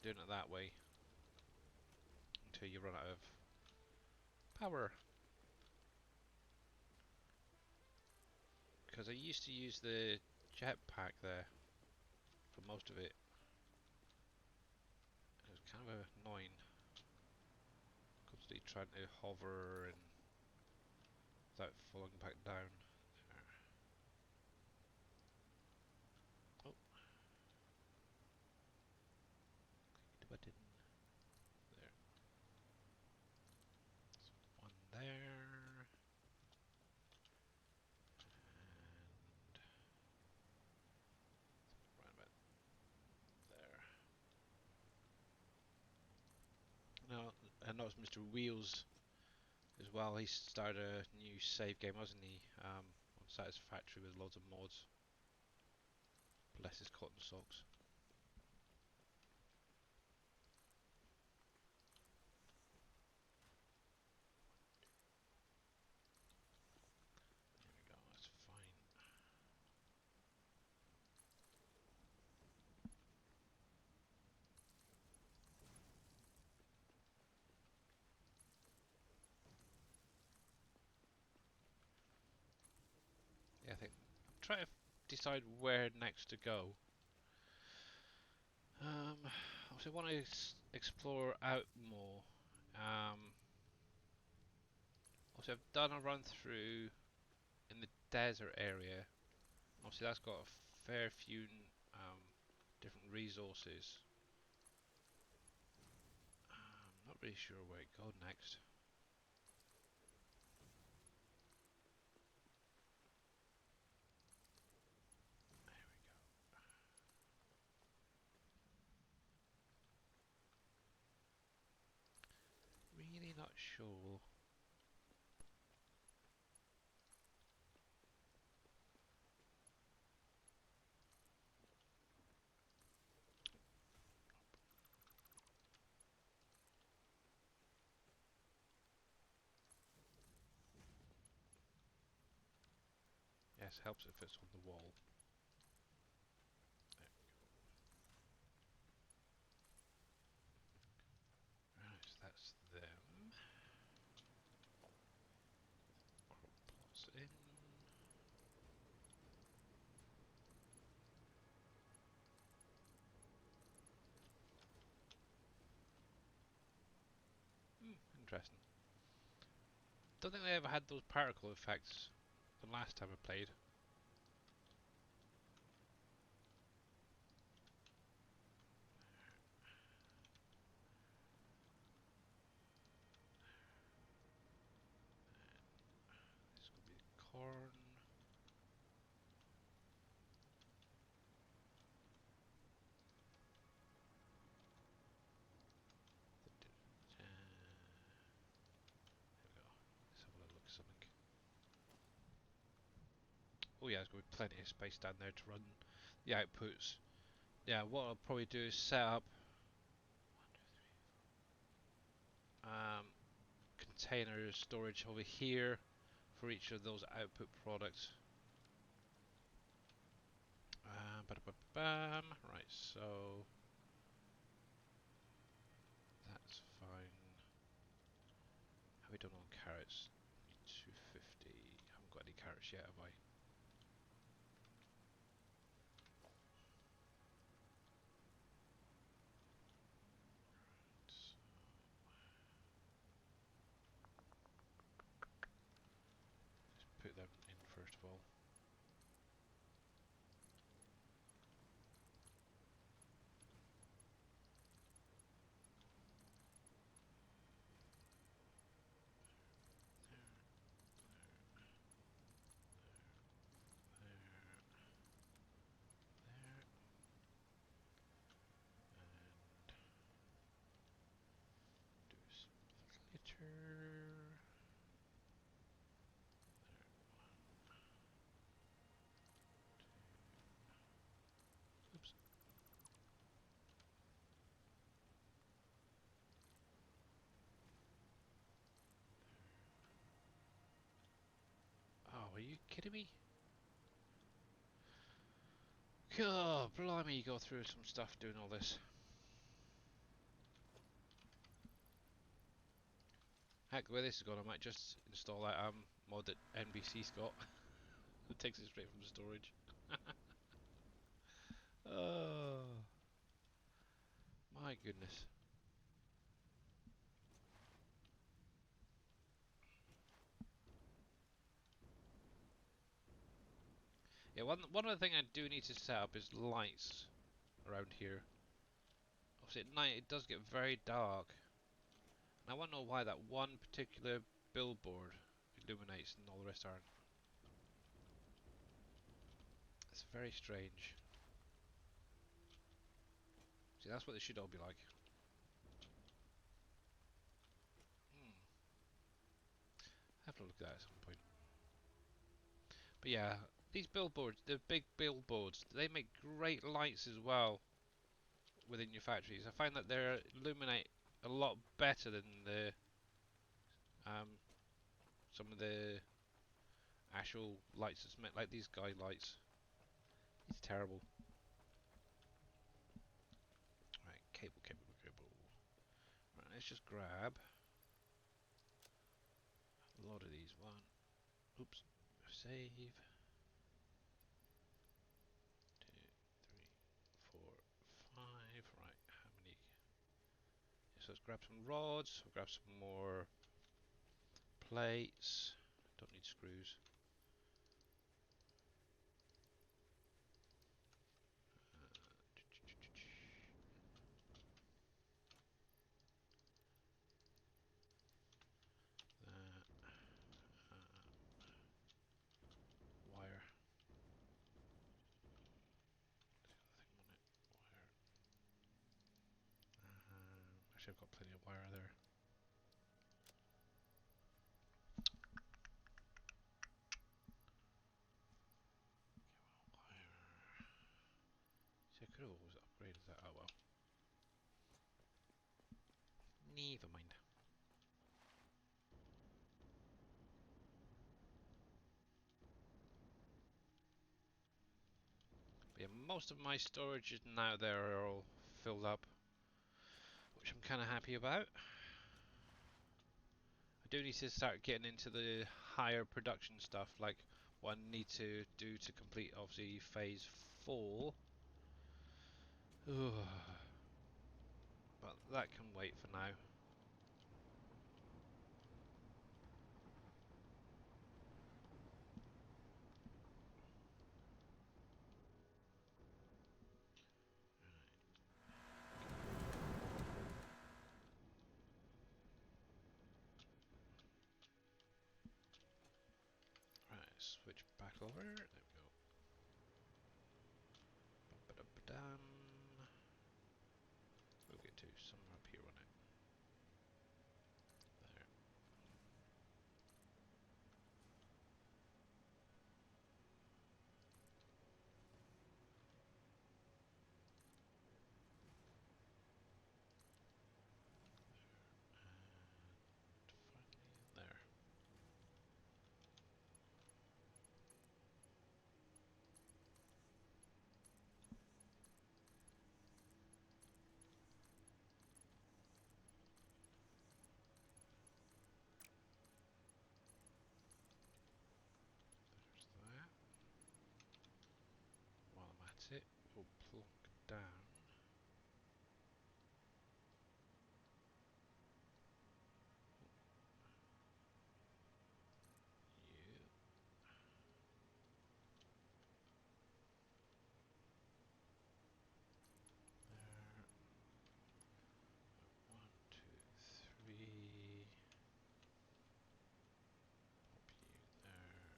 doing it that way until you run out of power. Because I used to use the jetpack there for most of it. It was kind of annoying. Constantly trying to hover and without falling back down. There. Oh, click the button. There. So one there. And right about there. Now, I noticed Mr. Wheels as well. He started a new save game, wasn't he? On Satisfactory with loads of mods. Bless his cotton socks. There we go, that's fine. Yeah, I think I'm trying to decide where next to go. Also, I want to explore out more. Also, I've done a run through in the desert area. Obviously, that's got a fair few different resources. Not really sure where it goes next. There we go. Really not sure. guess helps if it's on the wall. There we go. Right, so that's them. Crop plots in. Interesting. Don't think they ever had those particle effects the last time I played. This could be corn. There we go. Let's have a little look at something. Oh yeah, there's going to be plenty of space down there to run the outputs. Yeah, what I'll probably do is set up container storage over here for each of those output products. Ba-da-ba-bam. Right, so that's fine. How we done on carrots? 250. Haven't got any carrots yet, have I? So just put them in first of all. There, there, and do some glitter. Oops. Oh, are you kidding me? God, blimey, you go through some stuff doing all this. Heck, the way this is going, I might just install that mod that NBC's got. It takes it straight from storage. Oh, my goodness. Yeah, one other thing I do need to set up is lights around here. Obviously at night it does get very dark. And I want to know why that one particular billboard illuminates and all the rest aren't. It's very strange. See, that's what they should all be like. Have to look at that at some point. But yeah, these billboards, the big billboards, they make great lights as well within your factories. I find that they illuminate a lot better than the some of the actual lights that's meant, like these guy lights. It's terrible. Right, cable, cable, cable. Right, let's just grab a lot of these. One, oops, save. 2, 3, 4, 5. Right, how many? So let's grab some rods. We'll grab some more plates. Don't need screws. Wire. Wire. Actually, I've got plenty of wire there. Wire. See, I could have always upgraded that. Oh well. Never mind. most of my storage is now there are all filled up, which I'm kind of happy about. I do need to start getting into the higher production stuff, like what I need to do to complete obviously phase 4. Ugh. But that can wait for now. Right, switch back over. There we go. Ba-ba-da-ba-dum. We'll get to somewhere up here on it. There. And finally there. There's that. While I'm at it, we'll plonk down. You. There. 1, 2, 3. Pop you there.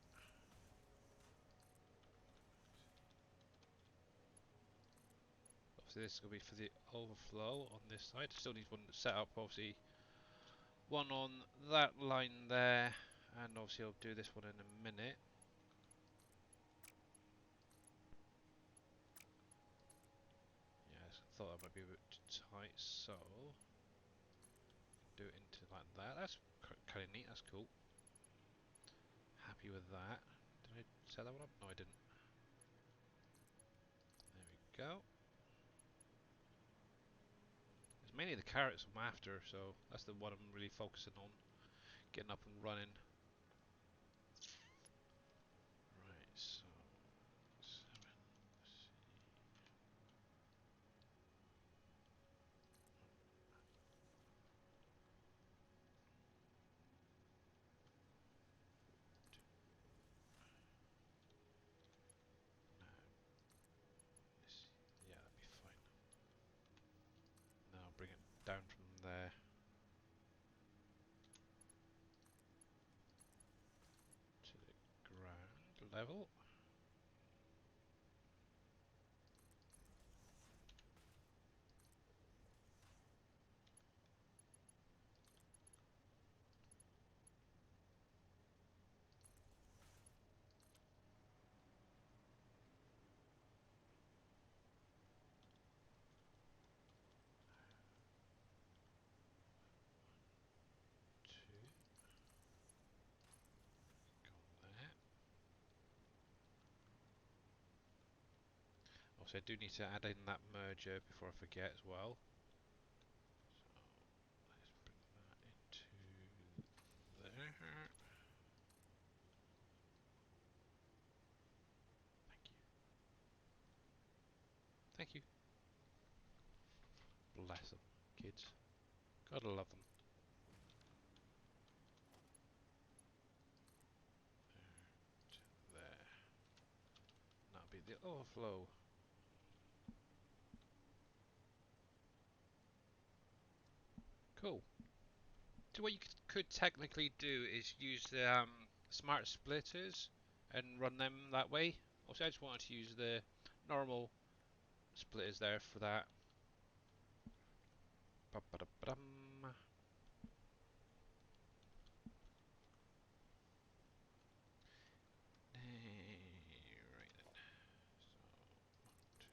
Obviously this is going to be for the overflow on this side. Still need one set up, obviously one on that line there, and obviously I'll do this one in a minute. Yeah, I thought that might be a bit tight, so do it into like that. That's kind of neat, that's cool. Happy with that. Did I set that one up? No, I didn't. There we go. It's mainly the carrots I'm after, so that's the one I'm really focusing on. Getting up and running. Right, so 7, C. No, this, yeah, that'd be fine. Now I'll bring it down from there to the ground level. Two, go there. Also, I do need to add in that merger before I forget as well. So let's bring that into there. Thank you. Thank you. Bless them, kids. Gotta love them. There to there. That'll be the overflow. Cool. So what you could technically do is use the smart splitters and run them that way. Also, I just wanted to use the normal splitters there for that. Ba-ba-da-ba-dum. Right then. So,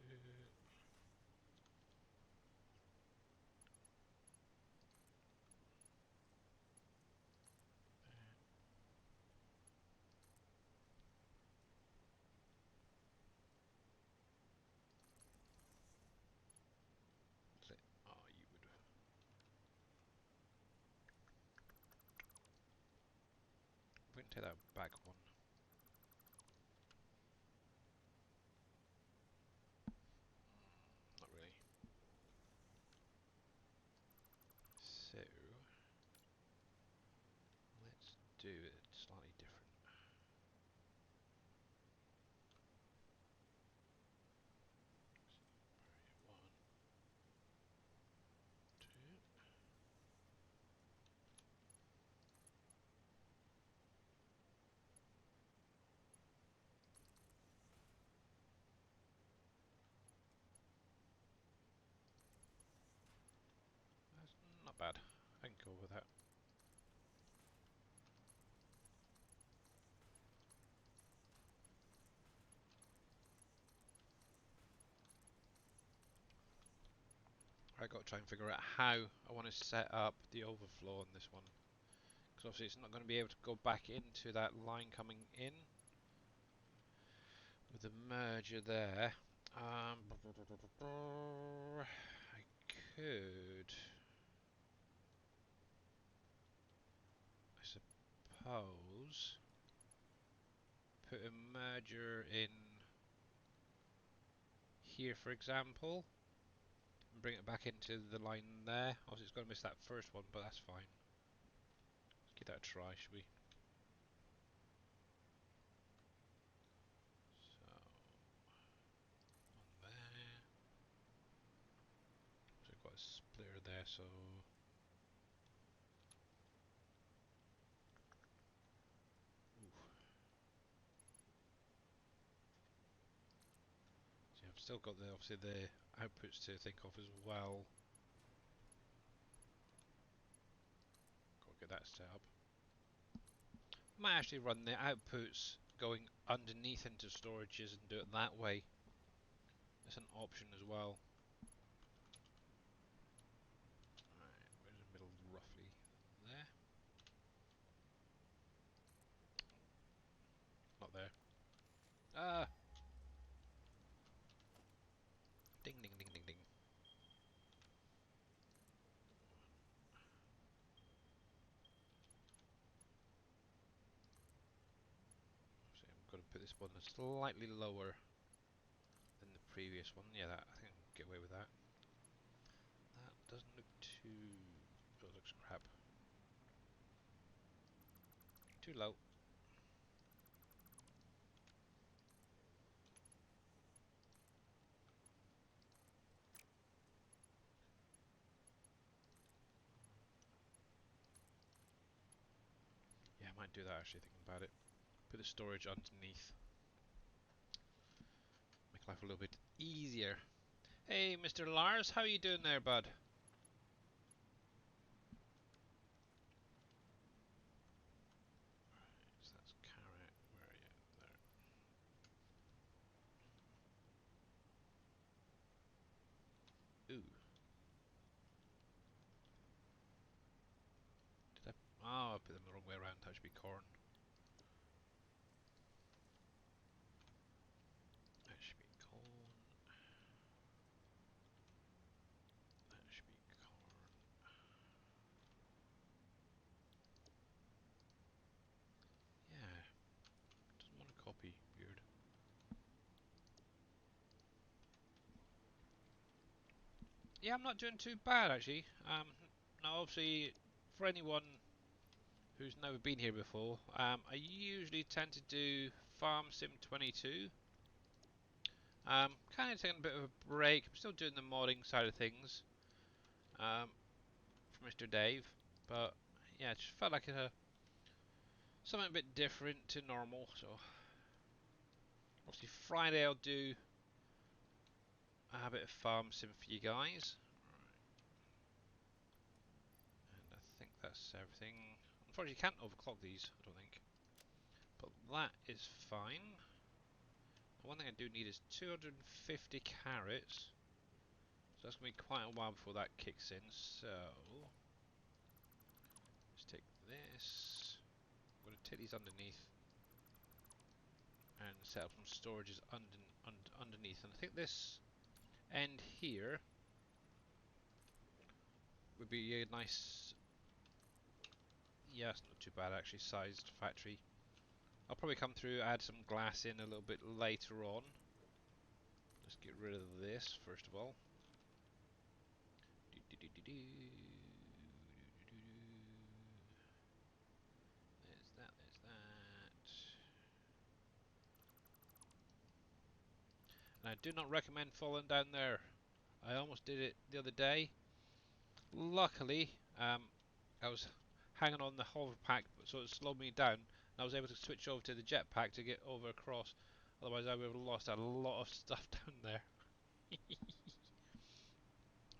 1, 2. Take that back one. Not really. So let's do it slightly different. One, two. That's not bad. I can go with that. I got to try and figure out how I want to set up the overflow on this one, because obviously it's not going to be able to go back into that line coming in with the merger there. I could, I suppose, put a merger in here, for example, and bring it back into the line there. Obviously, it's going to miss that first one, but that's fine. Let's give that a try, should we? So, one there. So I've got a splitter there, so. Ooh. See, I've still got the obviously the outputs to think of as well. Got to get that set up. Might actually run the outputs going underneath into storages and do it that way. That's an option as well. Alright, where's the middle roughly? There? Not there. Ah! Ding ding ding ding ding. So I'm going to put this one slightly lower than the previous one. Yeah, that, I think I can get away with that. That doesn't look too... Oh, it looks crap. Too low. Yeah, I might do that actually, thinking about it. Put the storage underneath. Make life a little bit easier. Hey, Mr. Lars, how you doing there, bud? Right, so that's carrot. Where are you? There. Ooh. Did I? Oh, I put them the wrong way around. That should be corn. That should be corn. That should be corn. Yeah. Doesn't want to copy. Weird. Yeah, I'm not doing too bad actually. Now obviously, for anyone who's never been here before, I usually tend to do Farm Sim 22. Kind of taking a bit of a break. I'm still doing the modding side of things for Mr. Dave, but yeah, it just felt like something a bit different to normal. So obviously Friday I'll do a bit of Farm Sim for you guys. And I think that's everything. Unfortunately, you can't overclock these, I don't think. But that is fine. The one thing I do need is 250 carrots. So that's going to be quite a while before that kicks in. So let's take this. I'm going to take these underneath and set up some storages underneath. And I think this end here would be a nice, yeah, it's not too bad actually, sized factory. I'll probably come through, add some glass in a little bit later on. Let's get rid of this first of all. There's that, there's that. And I do not recommend falling down there. I almost did it the other day. Luckily, I was hanging on the hover pack, so it slowed me down. And I was able to switch over to the jetpack to get over across. Otherwise, I would have lost a lot of stuff down there.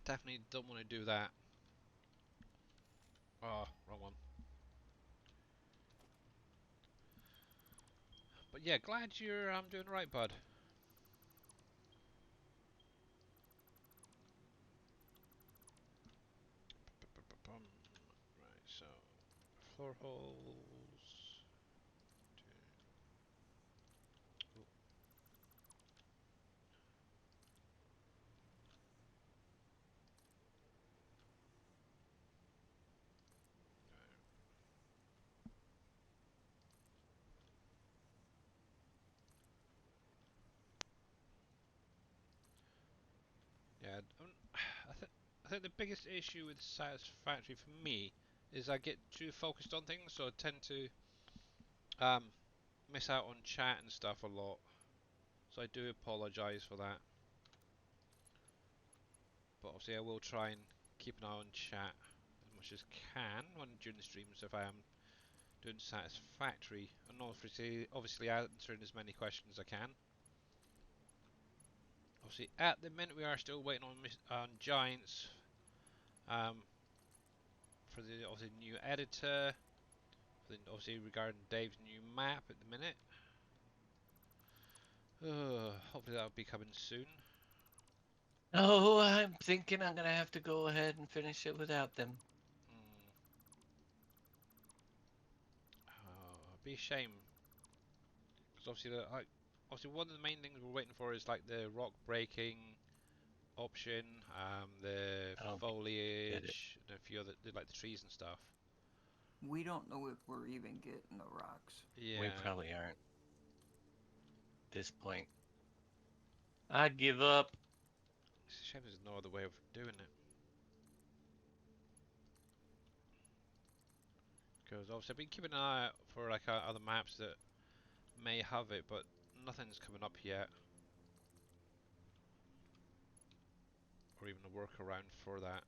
Definitely don't want to do that. Oh, wrong one. But yeah, glad you're doing right, bud. Right, so floor holes. Oh, yeah, I think the biggest issue with Satisfactory for me is I get too focused on things, so I tend to um, miss out on chat and stuff a lot. So I do apologise for that. But obviously I will try and keep an eye on chat as much as can during the streams if I am doing Satisfactory, and obviously answering as many questions as I can. Obviously at the minute we are still waiting on Giants for the obviously new editor. Obviously regarding Dave's new map at the minute. Hopefully that'll be coming soon. Oh, I'm thinking I'm gonna have to go ahead and finish it without them. It'd be a shame because obviously one of the main things we're waiting for is like the rock breaking option, the I don't get it. foliage, and a few other like the trees and stuff. We don't know if we're even getting the rocks. We Yeah, probably aren't at this point. I give up. it's a shame there's no other way of doing it. Because obviously I've been keeping an eye out for like other maps that may have it, but nothing's coming up yet, or even a workaround for that.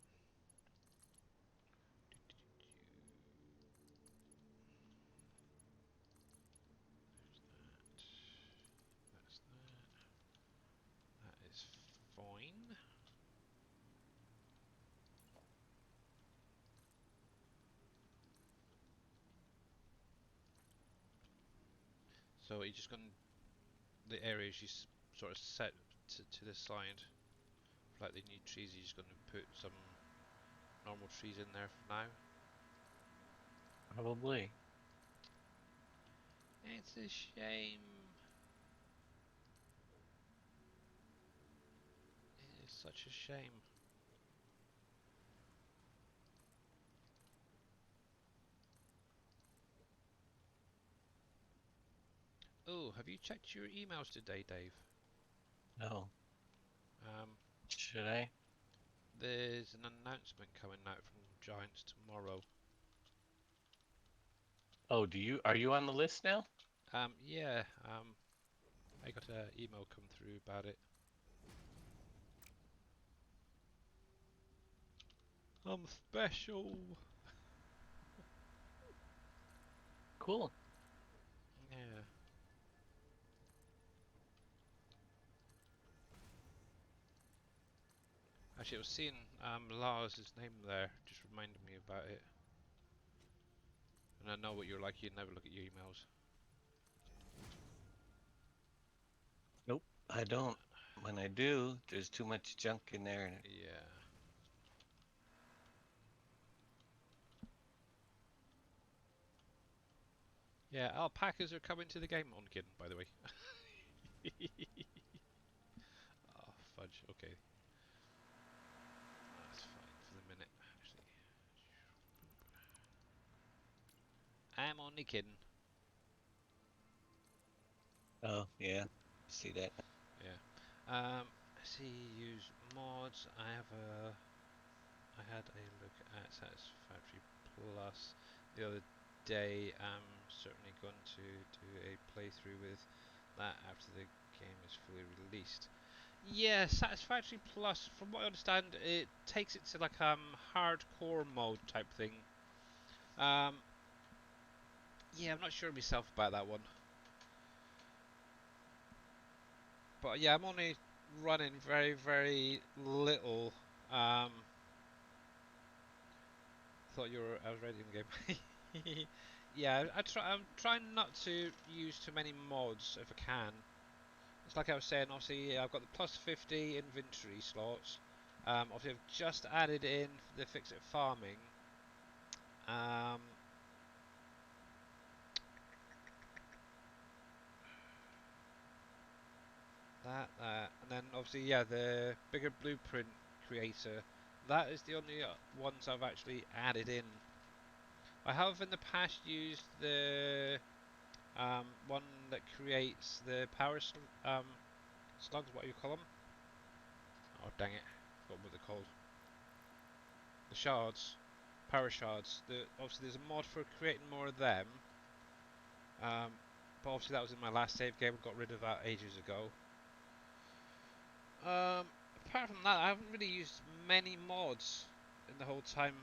That's that. That is fine. So you're just going the areas you sort of set to the side, like the new trees. You're just going to put some normal trees in there for now. Probably. It's a shame. It is such a shame. Oh, have you checked your emails today, Dave? No. Um, Should I? there's an announcement coming out from Giants tomorrow. Oh, are you on the list now? Yeah, I got an email come through about it. I'm special. Cool. Yeah. Actually, I was seeing Lars' name there, just reminded me about it. And I know what you're like, you never look at your emails. Nope, I don't. When I do, there's too much junk in there. Yeah. Yeah, alpacas are coming to the game. On kidding, by the way. Oh, fudge. Okay. That's fine for the minute, actually. I'm only kidding. Oh, yeah. See that? Yeah. Let's see, use mods. I had a look at Satisfactory Plus the other day. I'm certainly going to do a playthrough with that after the game is fully released. Yeah, Satisfactory Plus, from what I understand, it takes it to like hardcore mode type thing. Um, yeah, I'm not sure myself about that one. But yeah, I'm only running very, very little. Thought you were. I was ready in the game. Yeah, I'm trying not to use too many mods if I can. It's like I was saying. Obviously, I've got the plus 50 inventory slots. Obviously, I've just added in the Ficsit farming. Um, and then obviously, yeah, the bigger blueprint creator. That is the only ones I've actually added in. I have in the past used the one that creates the slugs. What do you call them? Oh dang it! Forgot what they're called. The shards, power shards. Obviously there's a mod for creating more of them. But obviously that was in my last save game. I got rid of that ages ago. Um, Apart from that, I haven't really used many mods in the whole time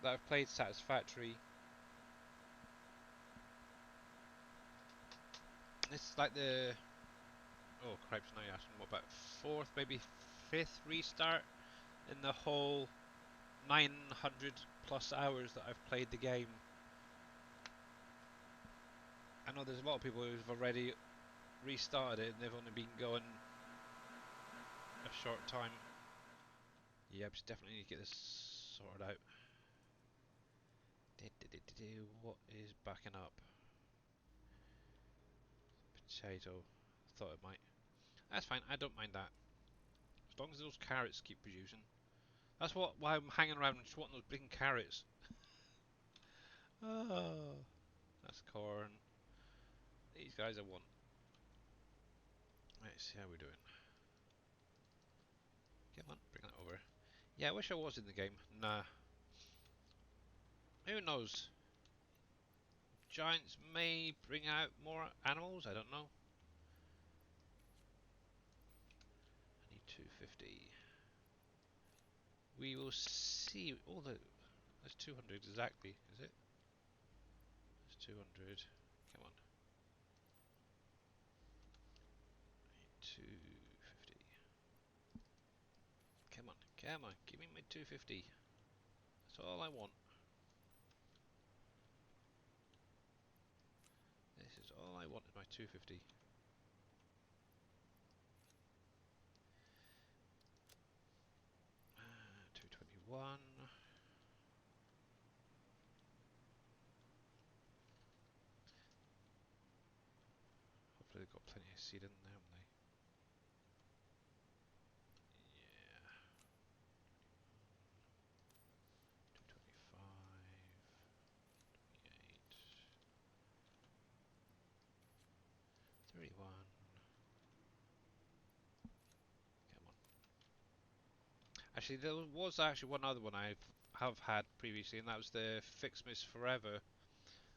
that I've played Satisfactory. It's like the oh cripes! Now you're asking what about fourth, maybe fifth restart in the whole 900 plus hours that I've played the game. I know there's a lot of people who've already restarted it and they've only been going a short time. Yep, definitely need to get this sorted out. What is backing up? Potato. Thought it might. That's fine, I don't mind that. As long as those carrots keep producing. That's why I'm hanging around and just wanting those blinking carrots. Oh, that's corn. These guys I want. Let's see how we're doing. Come on, bring that over. Yeah, I wish I was in the game. Nah. Who knows? Giants may bring out more animals, I don't know. I need 250. We will see. Oh, there's 200 exactly, is it? There's 200. Come on. I need 250. Come on, come on. Give me my 250. That's all I want. This is all I want is my 250. 221. Hopefully they've got plenty of seed in there, haven't they? Yeah. 225. 28. 31. Come on. Actually, there was actually one other one have had previously, and that was the Fixmas Forever.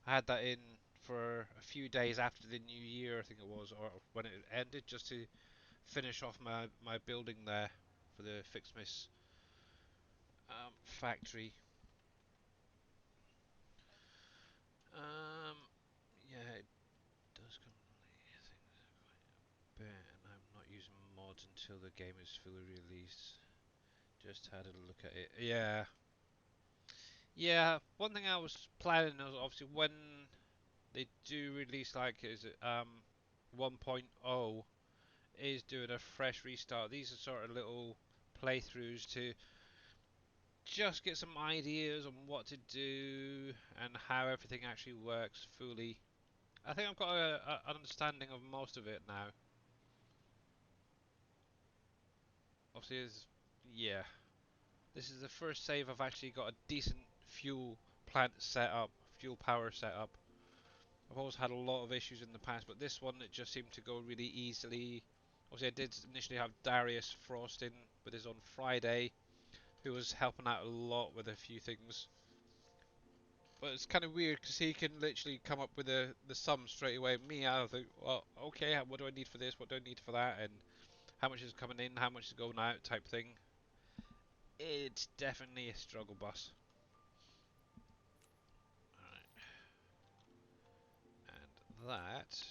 I had that in for a few days after the New Year, I think it was, or when it ended, just to finish off my building there for the Fixmas factory. Um, yeah, it does come. I think quite a bit, and I'm not using mods until the game is fully released. Just had a look at it. Yeah, yeah. One thing I was planning was obviously when they do release like is it 1.0 is doing a fresh restart. These are sort of little playthroughs to just get some ideas on what to do and how everything actually works fully. I think I've got an understanding of most of it now. Obviously, yeah, this is the first save I've actually got a decent fuel plant set up, fuel power set up. I've always had a lot of issues in the past, but this one it just seemed to go really easily. Obviously, I did initially have Darius Frost in with his on Friday, who was helping out a lot with a few things. But it's kind of weird because he can literally come up with the sum straight away. Me, I think, well, okay, what do I need for this? What do I need for that? And how much is coming in? How much is going out? Type thing. It's definitely a struggle bus. Alright. And that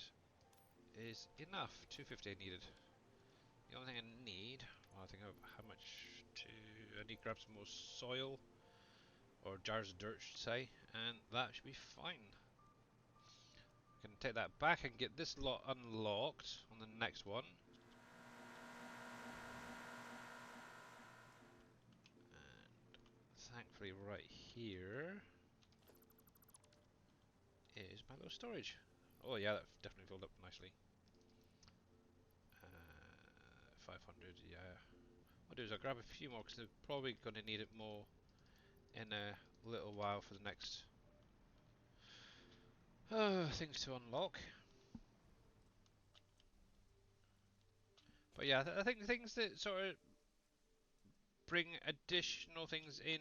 is enough. 250 I needed. The only thing I need, well, I think of how much to. I need to grab some more soil, or jars of dirt, should say, and that should be fine. I can take that back and get this lot unlocked on the next one. And thankfully, right here is my little storage. Oh yeah, that definitely filled up nicely. 500, yeah. What I'll do is I'll grab a few more because they're probably going to need it more in a little while for the next things to unlock. But yeah, I think things that sort of bring additional things in,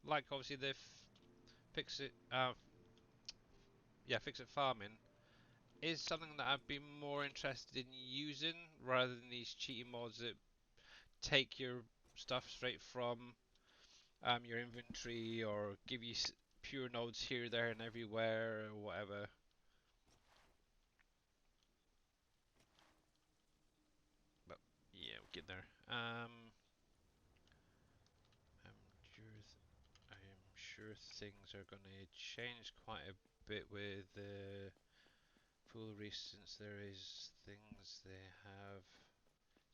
like obviously the Fixit, Fixit farming, is something that I'd be more interested in using rather than these cheating mods that take your stuff straight from your inventory or give you pure nodes here, there, and everywhere, or whatever. But yeah, we'll get there. I am sure things are going to change quite a bit with the foolery, since there is things they have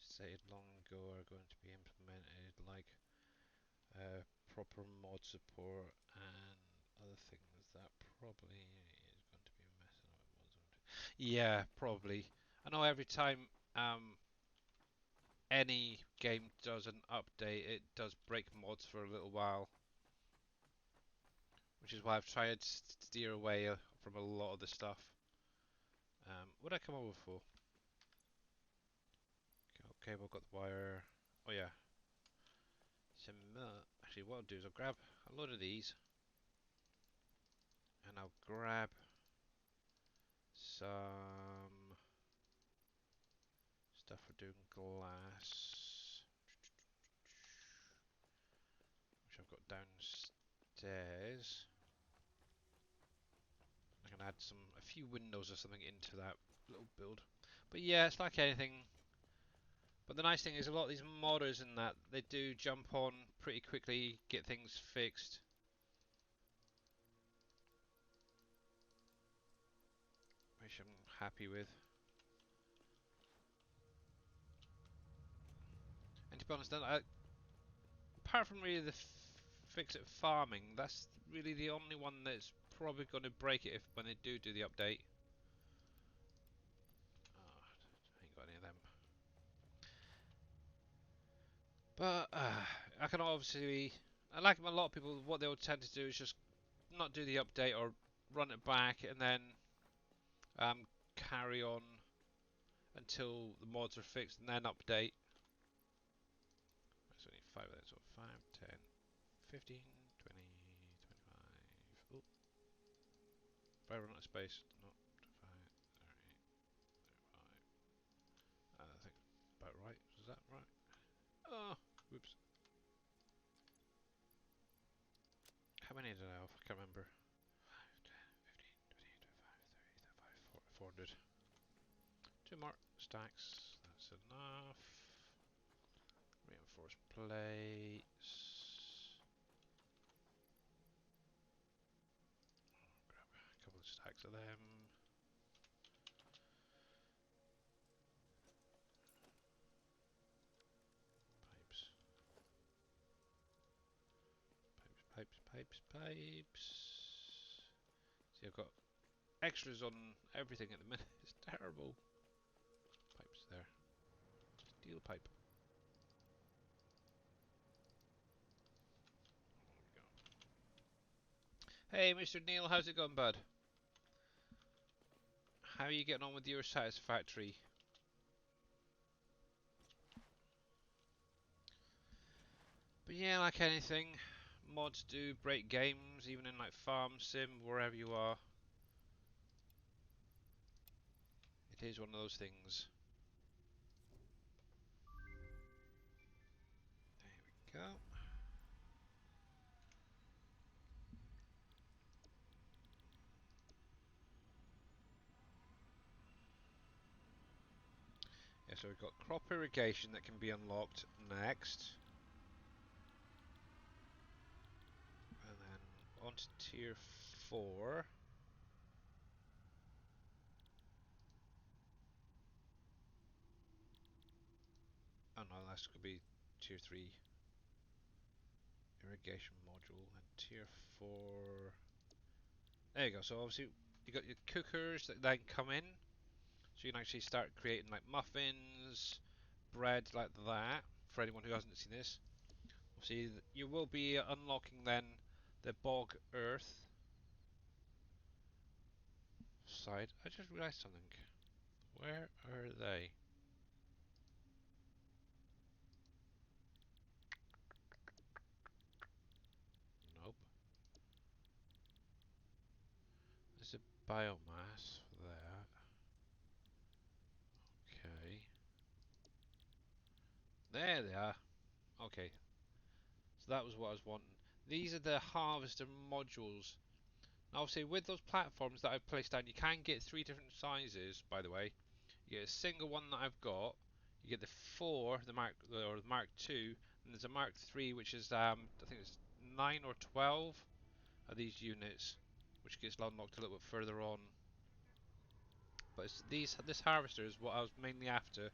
stated long ago are going to be implemented, like proper mod support and other things that probably is going to be messing up mods. Yeah, probably. I know every time any game does an update, it does break mods for a little while, which is why I've tried to steer away from a lot of the stuff. What did I come over for? Okay, we've got the wire. Oh yeah. Actually, what I'll do is I'll grab a load of these, and I'll grab some stuff for doing glass, which I've got downstairs. I can add a few windows or something into that little build. But yeah, it's like anything. But the nice thing is a lot of these modders and that, they do jump on pretty quickly, get things fixed. Which I'm happy with. And to be honest, apart from really the Fixit farming, that's really the only one that's probably going to break it when they do the update. Oh, I ain't got any of them. But I can obviously, like a lot of people, what they'll tend to do is just not do the update or run it back and then carry on until the mods are fixed and then update. That's only 5 of that, so 5, 10, 15, 20, 25. Oh, if I run out of space, not 5, 30, 35. I think about right. Is that right? Oh, whoops. How many did I have? I can't remember. 5, 10, 15, 20, 25, 30, 35, 400. Two more stacks. That's enough. Reinforced plates. Grab a couple of stacks of them. Pipes. Pipes. See, I've got extras on everything at the minute. It's terrible. Pipes there. Steel pipe. There we go. Hey, Mr. Neil, how's it going, bud? how are you getting on with your Satisfactory? But yeah, like anything, mods do break games, even in like Farm Sim, wherever you are. It is one of those things. There we go. Yeah, so we've got crop irrigation that can be unlocked next. And then on to tier 4. Oh no, that's going to be tier 3 irrigation module. And tier 4. There you go. So obviously you got your cookers that then come in. So you can actually start creating like muffins, bread like that. For anyone who hasn't seen this. See, you will be unlocking then the bog earth side. I just realised something. Where are they? Nope. There's a biomass for that. Okay. There they are. Okay. So that was what I was wanting. These are the harvester modules. Now obviously with those platforms that I've placed down, you can get 3 different sizes, by the way. You get a single one that I've got. You get the 4, the Mark 2, and there's a Mark 3 which is I think it's 9 or 12 of these units, which gets unlocked a little bit further on. But this harvester is what I was mainly after,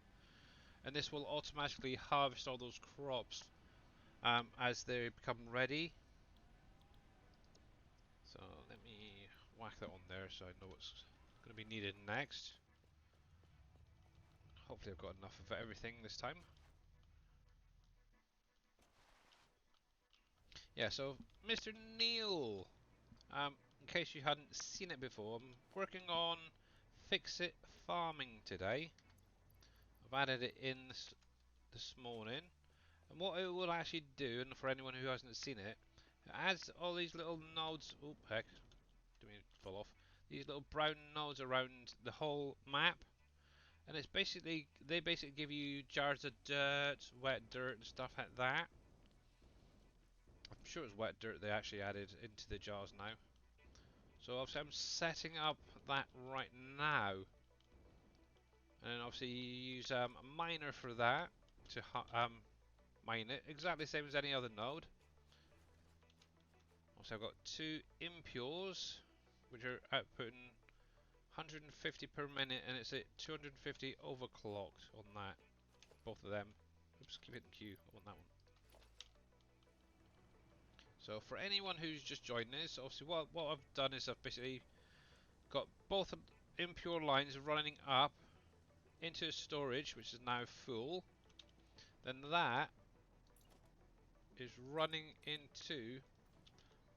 and this will automatically harvest all those crops as they become ready. So let me whack that on there so I know what's going to be needed next. Hopefully I've got enough of everything this time. Yeah, so Mr. Neil, in case you hadn't seen it before, I'm working on Ficsit farming today. I've added it in this morning, and what it will actually do, and for anyone who hasn't seen it, it adds all these little nodes. Oh heck, didn't mean to fall off. These little brown nodes around the whole map, and they basically give you jars of dirt, wet dirt, and stuff like that. I'm sure it's wet dirt they actually added into the jars now. So obviously I'm setting up that right now, and obviously you use a miner for that to mine it, exactly the same as any other node. Also I've got 2 impures, which are outputting 150 per minute, and it's at 250 overclocked on that, both of them. Oops, keep hitting Q, I want that one. So for anyone who's just joining this, obviously what I've done is I've basically got both impure lines running up into storage, which is now full. Then that is running into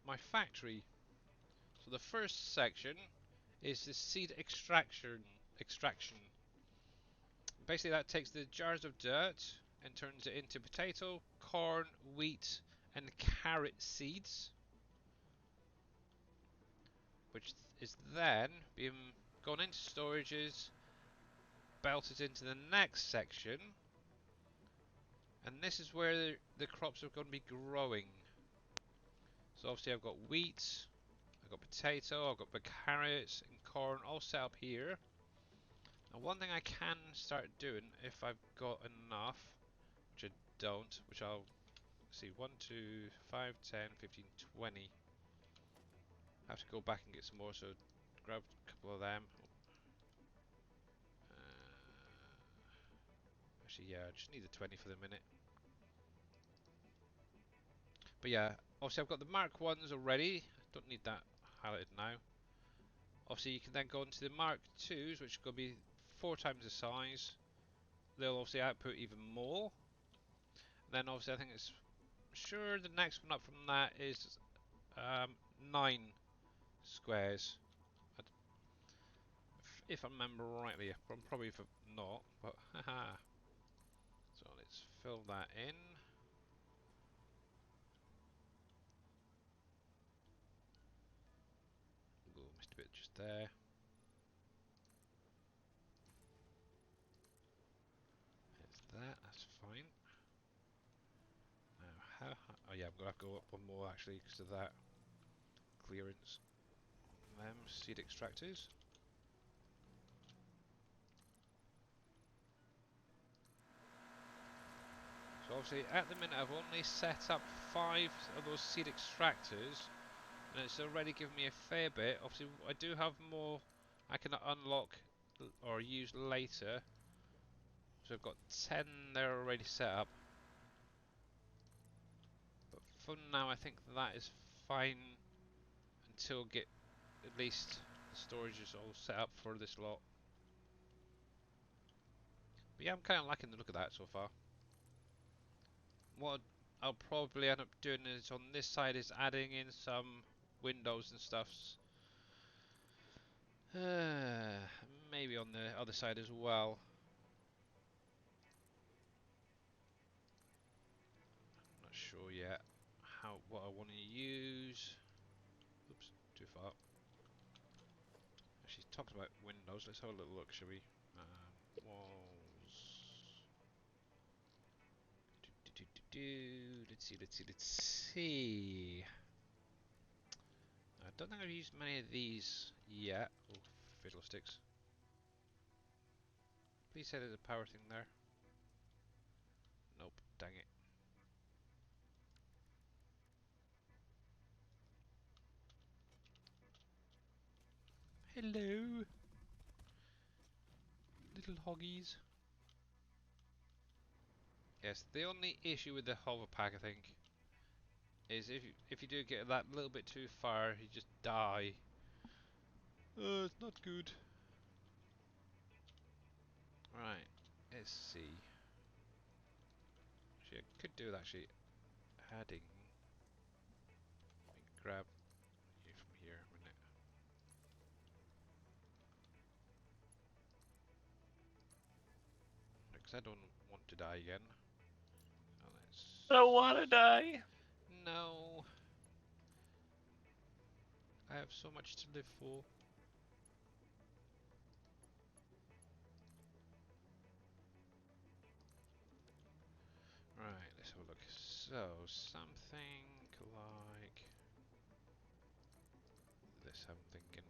my factory. So the first section is the seed extraction. Basically that takes the jars of dirt and turns it into potato, corn, wheat and carrot seeds, which is then being gone into storages, belted into the next section, and this is where the crops are going to be growing. So obviously I've got wheat, I've got potato, I've got the carrots and corn all set up here. Now one thing I can start doing if I've got enough, which I don't, which I'll see, 1, 2, 5, 10, 15, 20. I have to go back and get some more, so grab a couple of them. Actually, yeah, I just need the 20 for the minute. But yeah, obviously I've got the Mark 1s already. Don't need that highlighted now. Obviously you can then go into the Mark 2s, which are going to be 4 times the size. They'll obviously output even more. And then obviously I think it's sure the next one up from that is 9 squares. If I remember rightly, probably if not, but haha. So let's fill that in. Ooh, missed a bit just there. There's that, that's fine. Now, oh yeah, I'm gonna have to go up one more actually because of that clearance. Seed extractors. So obviously at the minute I've only set up 5 of those seed extractors and it's already given me a fair bit. Obviously I do have more I can unlock or use later. So I've got 10 there already set up. But for now I think that is fine until get at least the storage is all set up for this lot. But yeah, I'm kind of liking the look of that so far. What I'll probably end up doing is on this side is adding in some windows and stuffs. Maybe on the other side as well. Not sure yet what I want to use. Oops, too far. She's talked about windows. Let's have a little look, shall we? Walls. Let's see, let's see, let's see. I don't think I've used many of these yet. Oh, fiddlesticks. Please say there's a power thing there. Nope, dang it. Hello, little hoggies. Yes, the only issue with the hover pack, I think, is if you do get that little bit too far, you just die. It's not good. Right, let's see. Actually, I could do with actually adding. Let me grab you from here a minute. Because I don't want to die again. So let's. I don't want to die. No. I have so much to live for. Right, let's have a look. So, something like this, I'm thinking.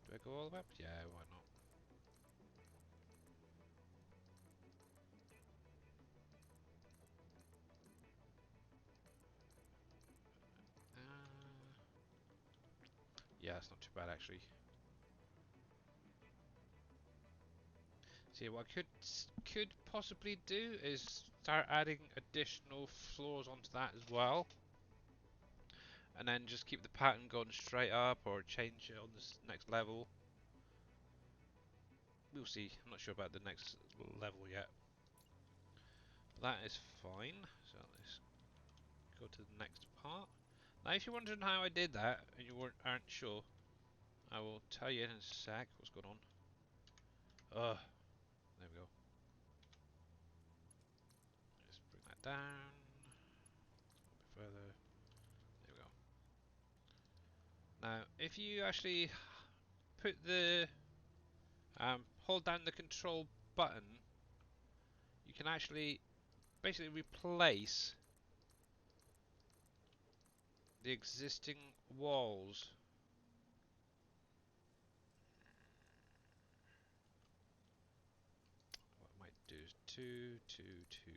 Do I go all the way up? Yeah, why not? Yeah, it's not too bad actually. See, what I could possibly do is start adding additional floors onto that as well, and then just keep the pattern going straight up, or change it on this next level. We'll see. I'm not sure about the next level yet. But that is fine. So let's go to the next part. Now, if you're wondering how I did that and you aren't sure, I will tell you in a sec what's going on. There we go. Let's bring that down a bit further. There we go. Now, if you actually put the hold down the control button, you can actually basically replace the existing walls. What I might do is 2, 2, 2.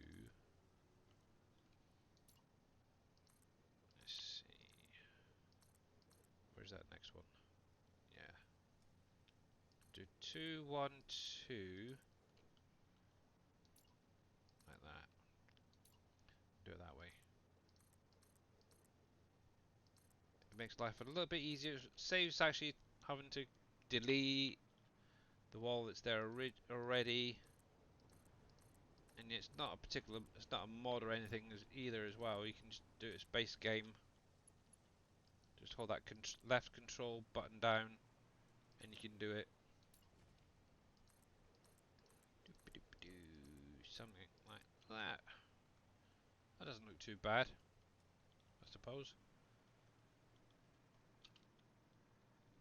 Let's see. Where's that next one? Yeah. Do 2, 1, 2. Like that. Do it that way. It makes life a little bit easier. Saves actually having to delete the wall that's there already. And it's not a particular, it's not a mod or anything either as well. You can just do it as base game. Just hold that left control button down, and you can do it. Something like that. That doesn't look too bad, I suppose.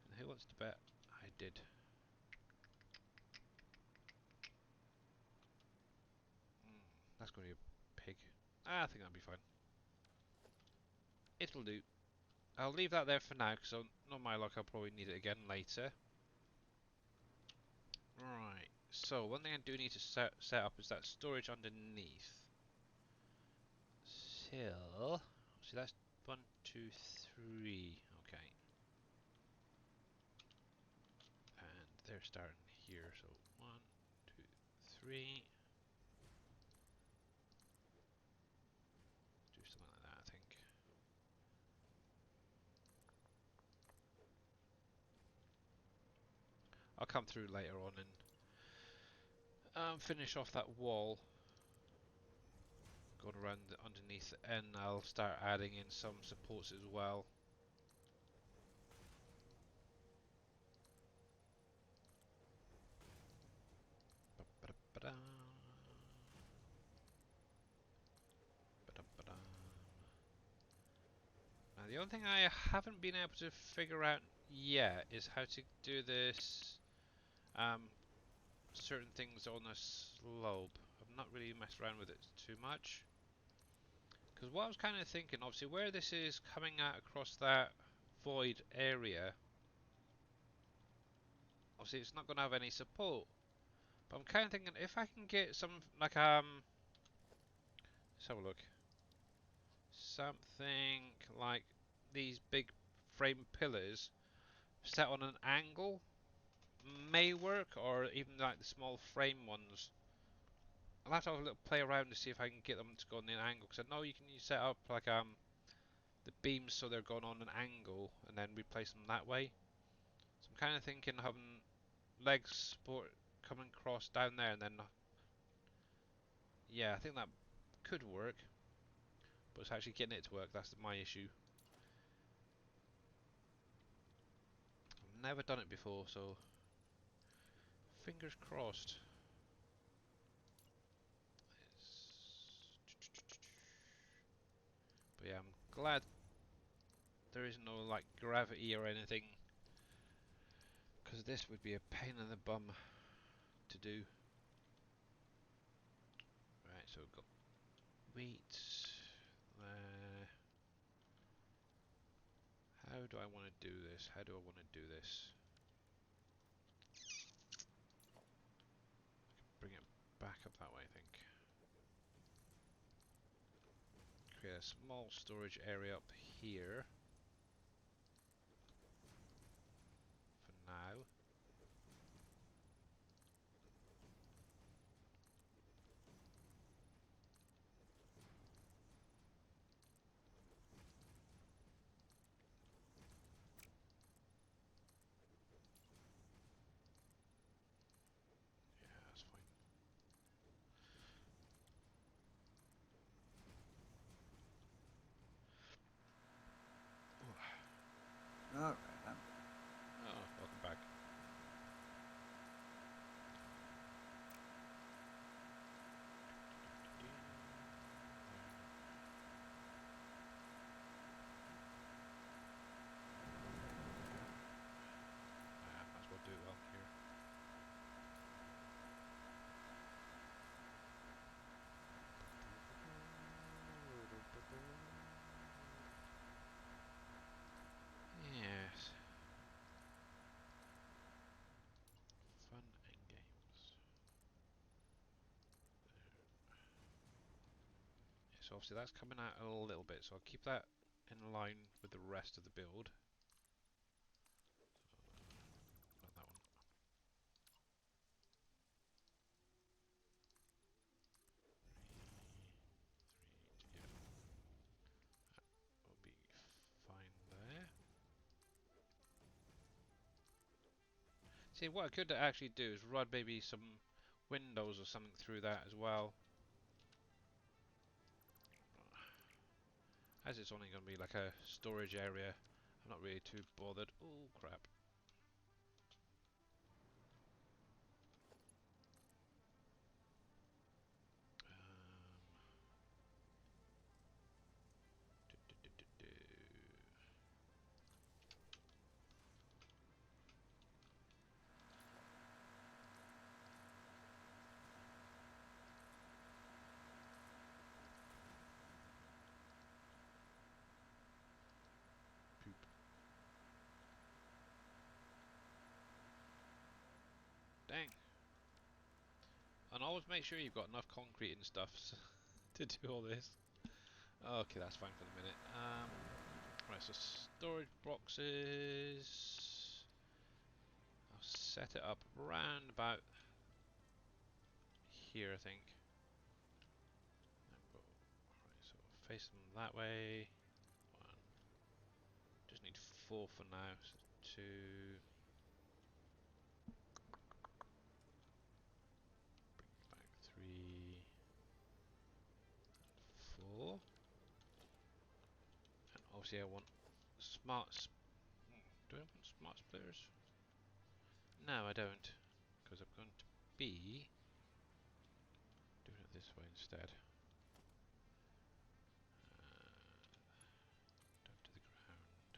And who wants to bet? I did. That's going to be a pig. I think that'll be fine. It'll do. I'll leave that there for now, because not my luck, I'll probably need it again later. Right, so one thing I do need to set up is that storage underneath. So that's 1, 2, 3. Okay. And they're starting here, so 1, 2, 3. Do something like that, I think. I'll come through later on and finish off that wall. Going around underneath, and I'll start adding in some supports as well. Ba-da-ba-da. Ba-da-ba-da. Now the only thing I haven't been able to figure out yet is how to do this certain things on a slope. I've not really messed around with it too much. Because what I was kind of thinking, obviously where this is coming out across that void area, obviously it's not going to have any support. But I'm kind of thinking if I can get some, like, let's have a look. Something like these big frame pillars set on an angle may work, or even like the small frame ones. I'll have to have a little play around to see if I can get them to go on an angle, because I know you can set up like the beams so they're going on an angle and then replace them that way. So I'm kind of thinking having legs support coming across down there, and then yeah, I think that could work. But it's actually getting it to work, that's my issue. I've never done it before, so fingers crossed. But yeah, I'm glad there is no like gravity or anything, because this would be a pain in the bum to do. Right, so we've got weights there. How do I want to do this? How do I want to do this? Bring it back up that way, I think. Create a small storage area up here for now. Yeah, that's fine. Alright, Oh, welcome back. Might as well do it well here. Yes. Fun and games. So obviously that's coming out a little bit, so I'll keep that in line with the rest of the build. Not that one. Yeah, will be fine there. See, what I could actually do is run maybe some windows or something through that as well. As it's only going to be like a storage area, I'm not really too bothered. Oh crap. Do, do, do, do, do. Poop. Dang. And always make sure you've got enough concrete and stuff to do all this. Okay, that's fine for the minute. Right, so storage boxes. I'll set it up round about here, I think. Right, so face them that way. One. Just need 4 for now. So 2. Bring back 3. 4. And obviously I want smart. Do I want smart splitters? No, I don't, because I'm going to be doing it this way instead. Down to the ground.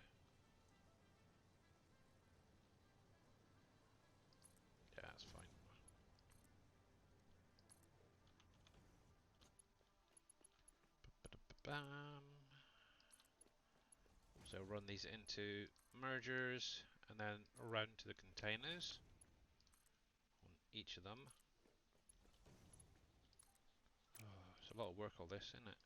Yeah, that's fine. Bam. So run these into mergers and then around to the containers on each of them. Oh, it's a lot of work all this, isn't it?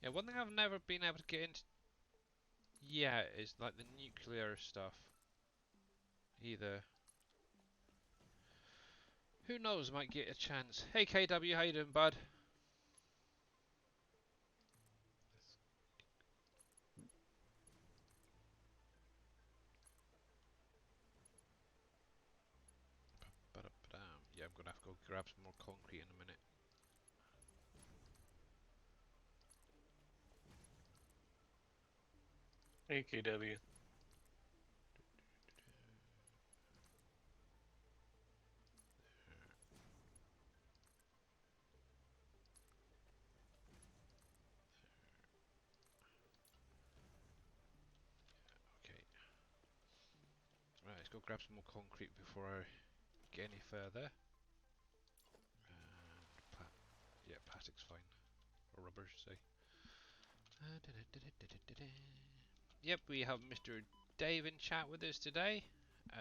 Yeah, one thing I've never been able to get into yet is like the nuclear stuff. Either. Who knows, might get a chance. Hey KW, how you doing, bud? Yeah, I'm gonna have to go grab some more concrete in a minute. AKW. Okay. Right, let's go grab some more concrete before I get any further. And yeah, plastic's fine. Or rubber, say. Yep, we have Mr. Dave in chat with us today,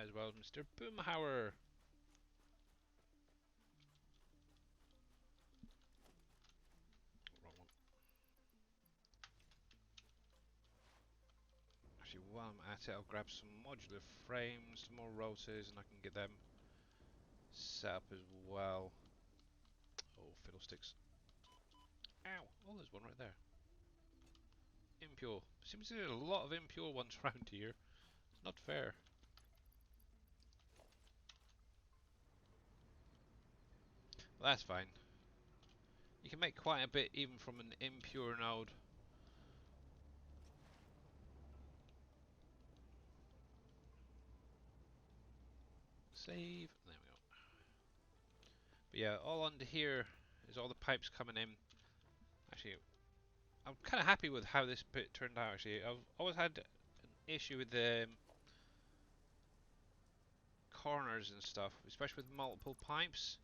as well as Mr. Boomhauer. Wrong one. Actually, while I'm at it, I'll grab some modular frames, some more rotors, and I can get them set up as well. Oh, fiddlesticks. Ow! Oh, there's one right there. Impure. Seems to be a lot of impure ones around here. It's not fair. Well, that's fine. You can make quite a bit even from an impure node. Save. There we go. But yeah, all under here is all the pipes coming in. Actually, I'm kind of happy with how this bit turned out. Actually, I've always had an issue with the corners and stuff, especially with multiple pipes.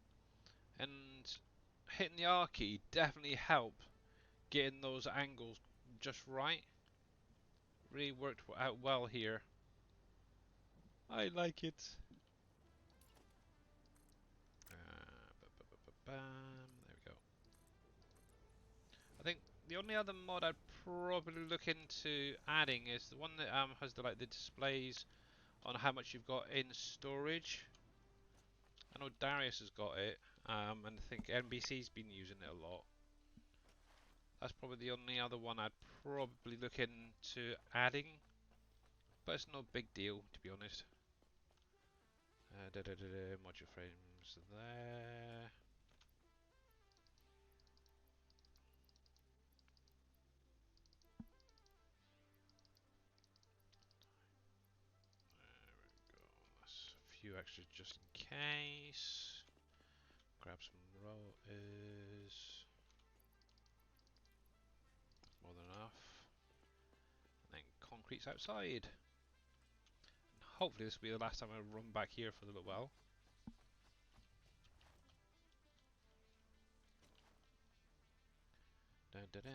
And hitting the R key definitely helped getting those angles just right. Really worked out well here. I like it. Bam. There we go. I think the only other mod I'd probably look into adding is the one that has the the displays on how much you've got in storage. I know Darius has got it, and I think NBC's been using it a lot. That's probably the only other one I'd probably look into adding, but it's no big deal to be honest. Module frames there. There we go. That's a few extras just in case. Grab some rotors. More than enough. And then concrete's outside. And hopefully this will be the last time I run back here for a little while. Dun, dun, dun.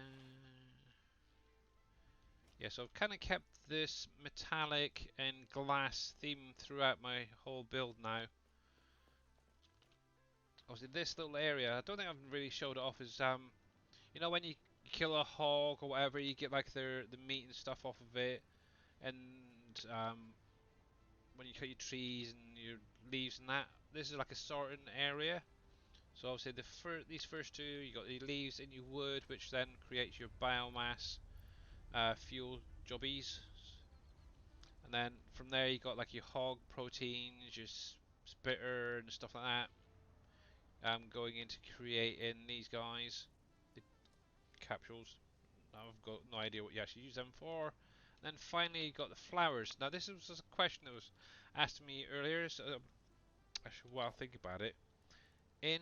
Yeah, so I've kind of kept this metallic and glass theme throughout my whole build now. Obviously this little area, I don't think I've really showed it off, is you know when you kill a hog or whatever, you get like the meat and stuff off of it, and when you cut your trees and your leaves and that, this is like a sorting area. So obviously these first two, you got the leaves and your wood, which then creates your biomass fuel jobbies. And then from there you got like your hog proteins, your spitter and stuff like that. Going into creating these guys, the capsules. I've got no idea what you actually use them for. And then finally you got the flowers. Now this was a question that was asked me earlier, so I should well think about it. In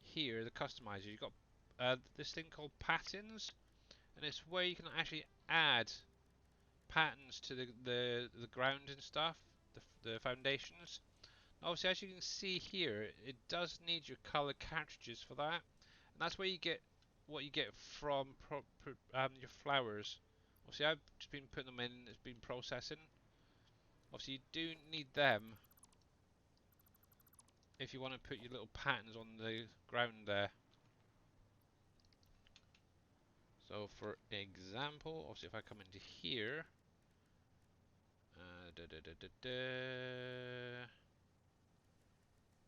here, the customizer, you've got this thing called patterns, and it's where you can actually add patterns to the ground and stuff, the foundations. Obviously, as you can see here, it does need your color cartridges for that, and that's where you get what you get from your flowers. Obviously, I've just been putting them in, it's been processing. Obviously, you do need them if you want to put your little patterns on the ground there. So, for example, obviously, if I come into here,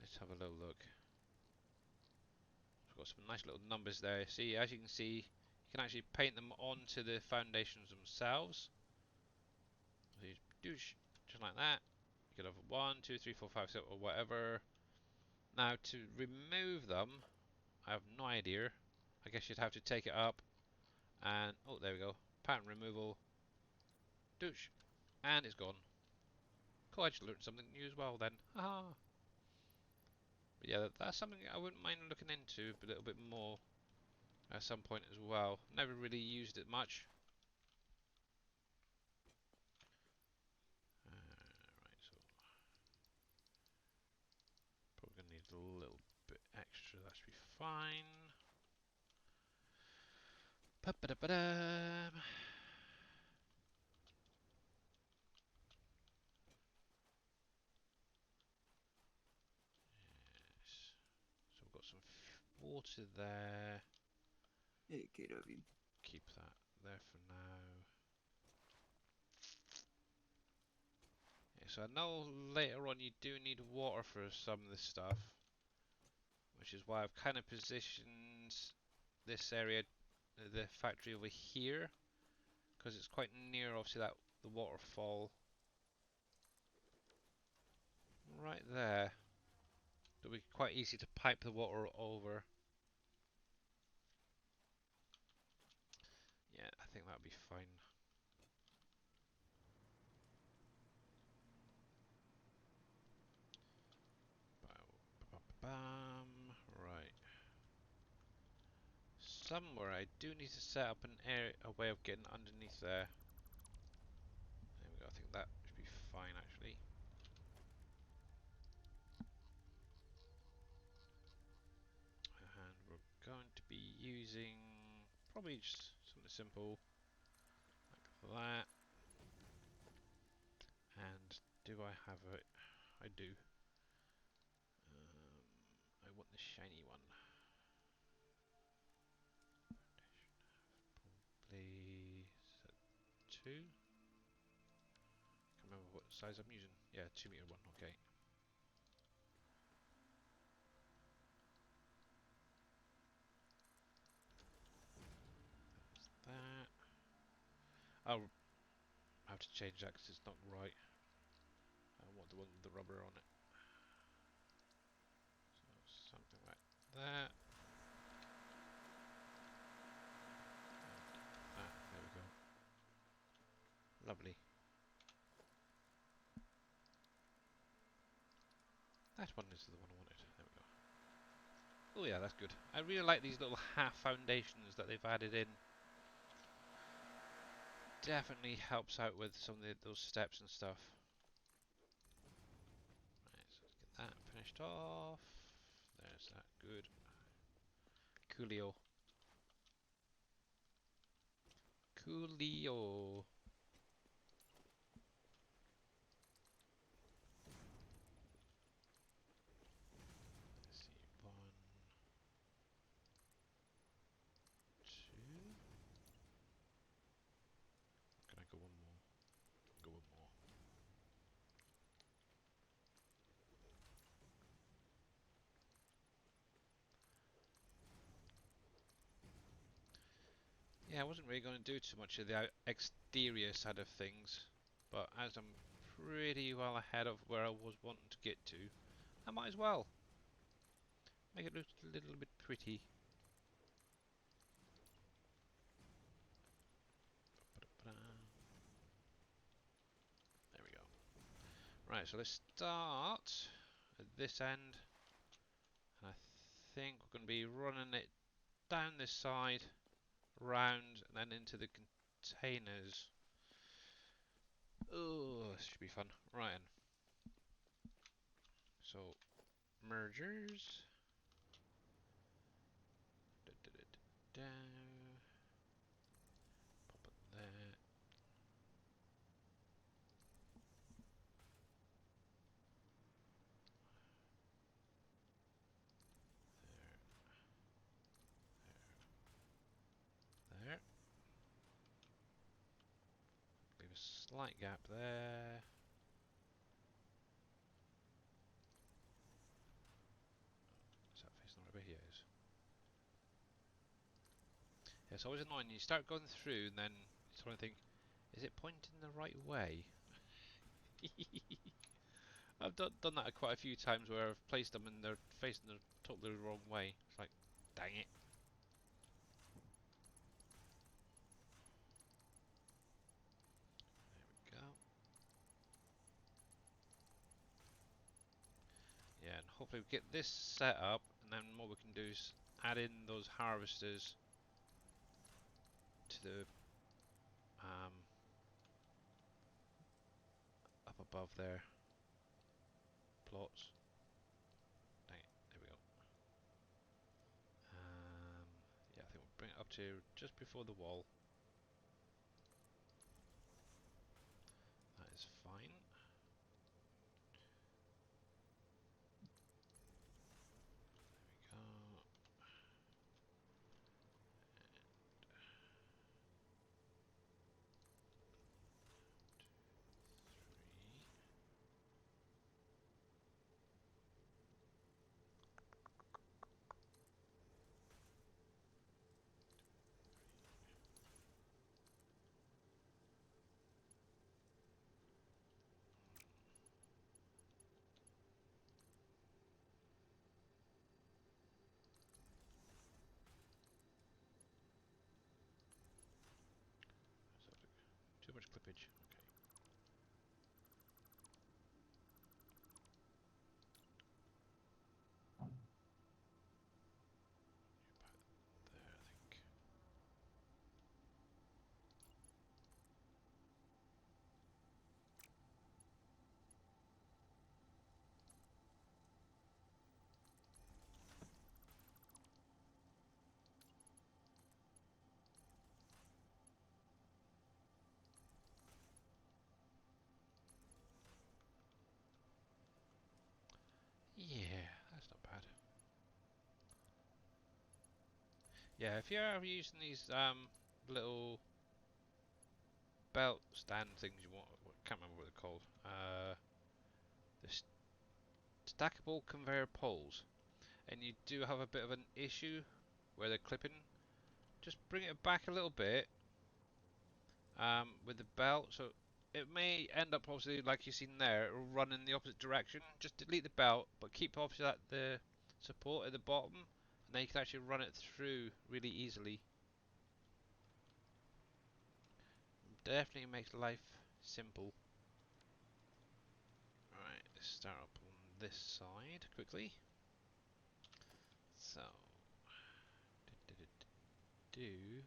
let's have a little look. We've got some nice little numbers there. See, as you can see, you can actually paint them onto the foundations themselves. So you do just like that. You could have 1, 2, 3, 4, 5, 6, or whatever. Now to remove them, I have no idea. I guess you'd have to take it up and oh, there we go. Pattern removal. Douche, and it's gone. Cool, I just learned something new as well then. Haha. But yeah, that's something I wouldn't mind looking into a little bit more at some point as well. Never really used it much. Right, so probably gonna need a little bit extra. That should be fine. Pa-ba-da-ba-dam. Yes. So we've got some water there. Hey, KW. Keep that there for now. Yeah, so I know later on you do need water for some of this stuff, which is why I've kind of positioned this area, the factory over here, because it's quite near obviously that the waterfall right there. It'll be quite easy to pipe the water over. Yeah, I think that'll be fine. Bam. Right. Somewhere I do need to set up an area, a way of getting underneath there. There we go. I think that should be fine actually. And we're going to be using probably just something simple like that. And do I have it? I do. I want the shiny one. Probably set 2. Can't remember what size I'm using. Yeah, 2 meter one. Okay. That. I'll have to change that because it's not right. I want the one with the rubber on it. So something like that. Ah, there we go. Lovely. That one is the one I wanted. There we go. Oh yeah, that's good. I really like these little half foundations that they've added in. Definitely helps out with some of those steps and stuff. Right, so let's get that finished off. There's that. Good. Coolio. Coolio. Let's see. 1, 2. Can I go one more? Go one more. Yeah, I wasn't really going to do too much of the exterior side of things, but as I'm pretty well ahead of where I was wanting to get to, I might as well make it look a little bit pretty. There we go. Right, so let's start at this end, and I think we're going to be running it down this side, round, and then into the containers. Oh, this should be fun. Right, then. So mergers. Da, da, da, da, da. Pop it there. There. Leave a slight gap there. Is that facing the right way? Yeah, it is. Yeah, it's always annoying. You start going through, and then you sort of think, is it pointing the right way? I've done that quite a few times where I've placed them and they're facing the totally wrong way. It's like, dang it. There we go. Yeah, and hopefully we get this set up, and then what we can do is add in those harvesters to the up above there plots. Dang it, there we go. Yeah, I think we'll bring it up to just before the wall. That is fine. There we go. Too much clippage. Okay. About there, I think. Yeah, that's not bad. Yeah, if you're ever using these little belt stand things you want, I can't remember what they're called. The stackable conveyor poles, and you do have a bit of an issue where they're clipping, just bring it back a little bit with the belt. So it may end up obviously like you've seen there, it'll run in the opposite direction. Just delete the belt, but keep obviously the support at the bottom, and then you can actually run it through really easily. Definitely makes life simple. Right, let's start up on this side quickly. So, do.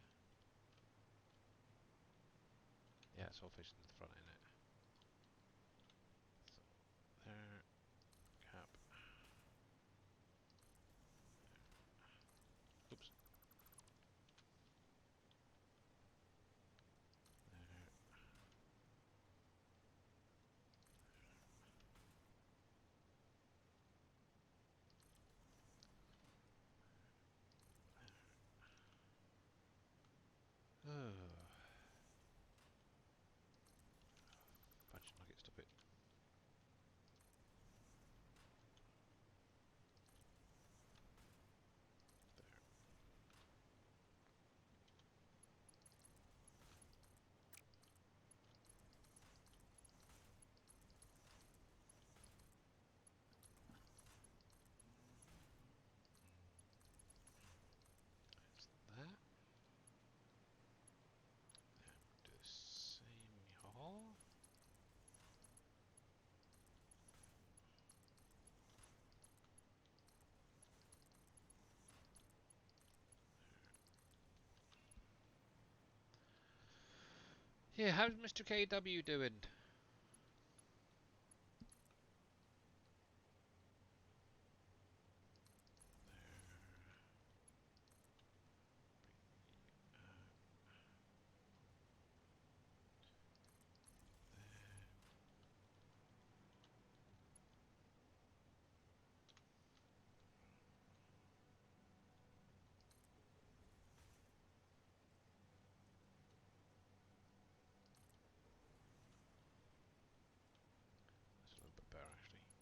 Yeah, it's all facing to the front, isn't it? So, there, cap. Oops. There. Oh. Fudge nugget, stop it. There. That. Then we'll do the same haul. Yeah, how's Mr. KW doing? That's a little bit better actually.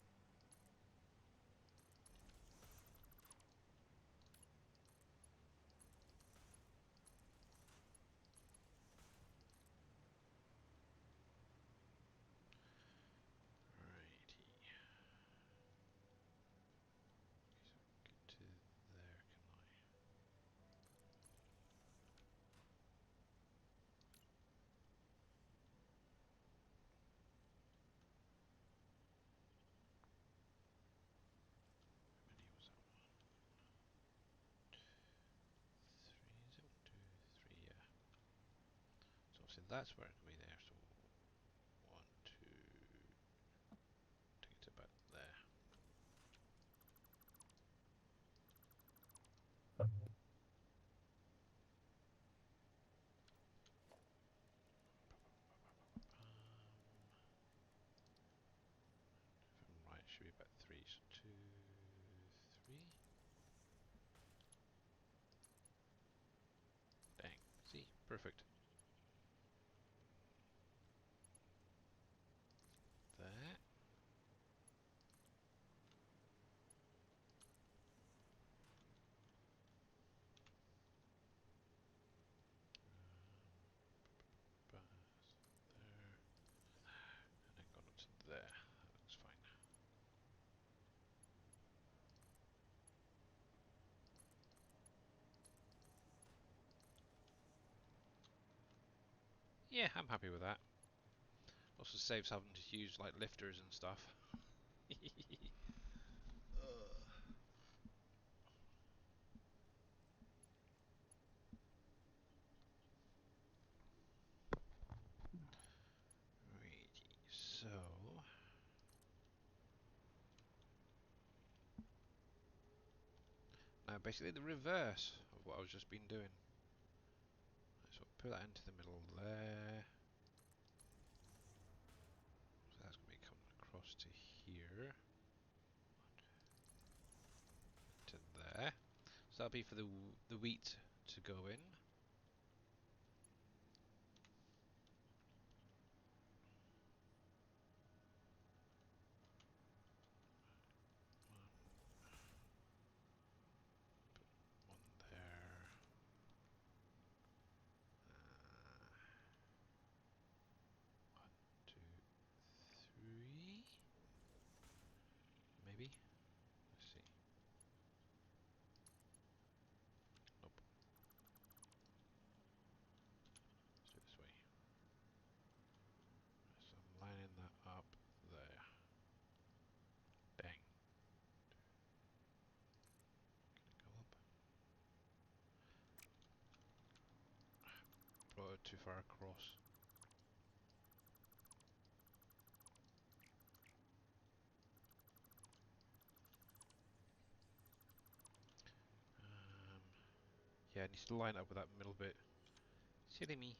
Righty. So get to there, can I? How many was that? 3, is it? 1, 2, 3, yeah. So obviously that's where it's going to be there, so 1, 2, take it to about there. If I'm right, it should be about 3, so 2, 3. Dang, see, perfect. There. Pass there. And then gone up to there. That looks fine. Yeah, I'm happy with that. Also saves having to use like lifters and stuff. Righty, so now basically the reverse of what I've just been doing. So put that into the middle there. So that's going to be coming across to here. To there. So that'll be for the wheat to go in. One there. Uh, 1, maybe. Let's see. Nope. Let's do it this way. So I'm lining that up there. Dang. Can I go up? Brought it too far across. Yeah, it needs to line up with that middle bit. Silly me.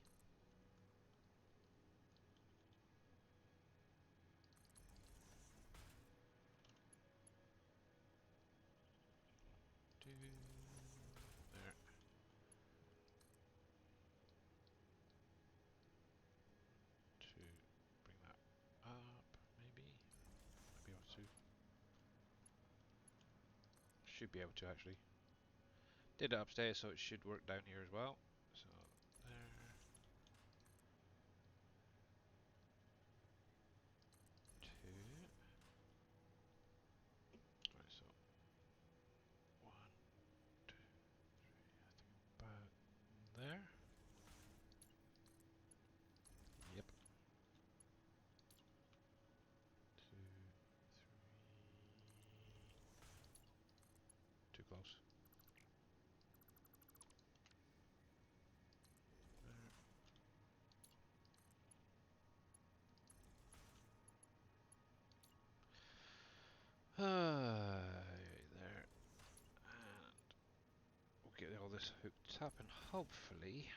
There. To bring that up, maybe. Might be able to. Should be able to actually. Did it upstairs, so it should work down here as well. So there. Two. Right, so one, two, I think about there. Yep. Two, three. Too close. There. There. And we'll get all this hooked up and hopefully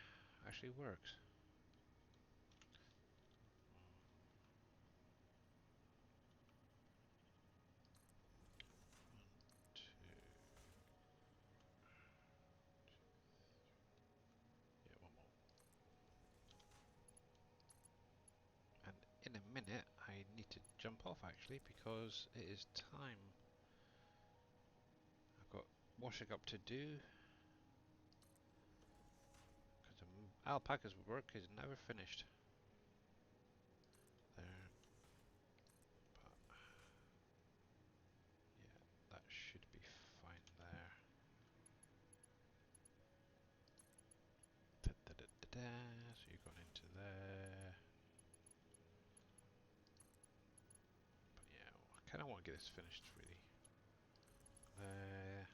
actually works. One, two. Yeah, one more. And in a minute, I need to jump off actually because it is time. I've got washing up to do because the alpaca's work is never finished. There, but yeah, that should be fine there. Da, da, da, da, da. So you're going into there. But yeah, I kind of want to get this finished really. There.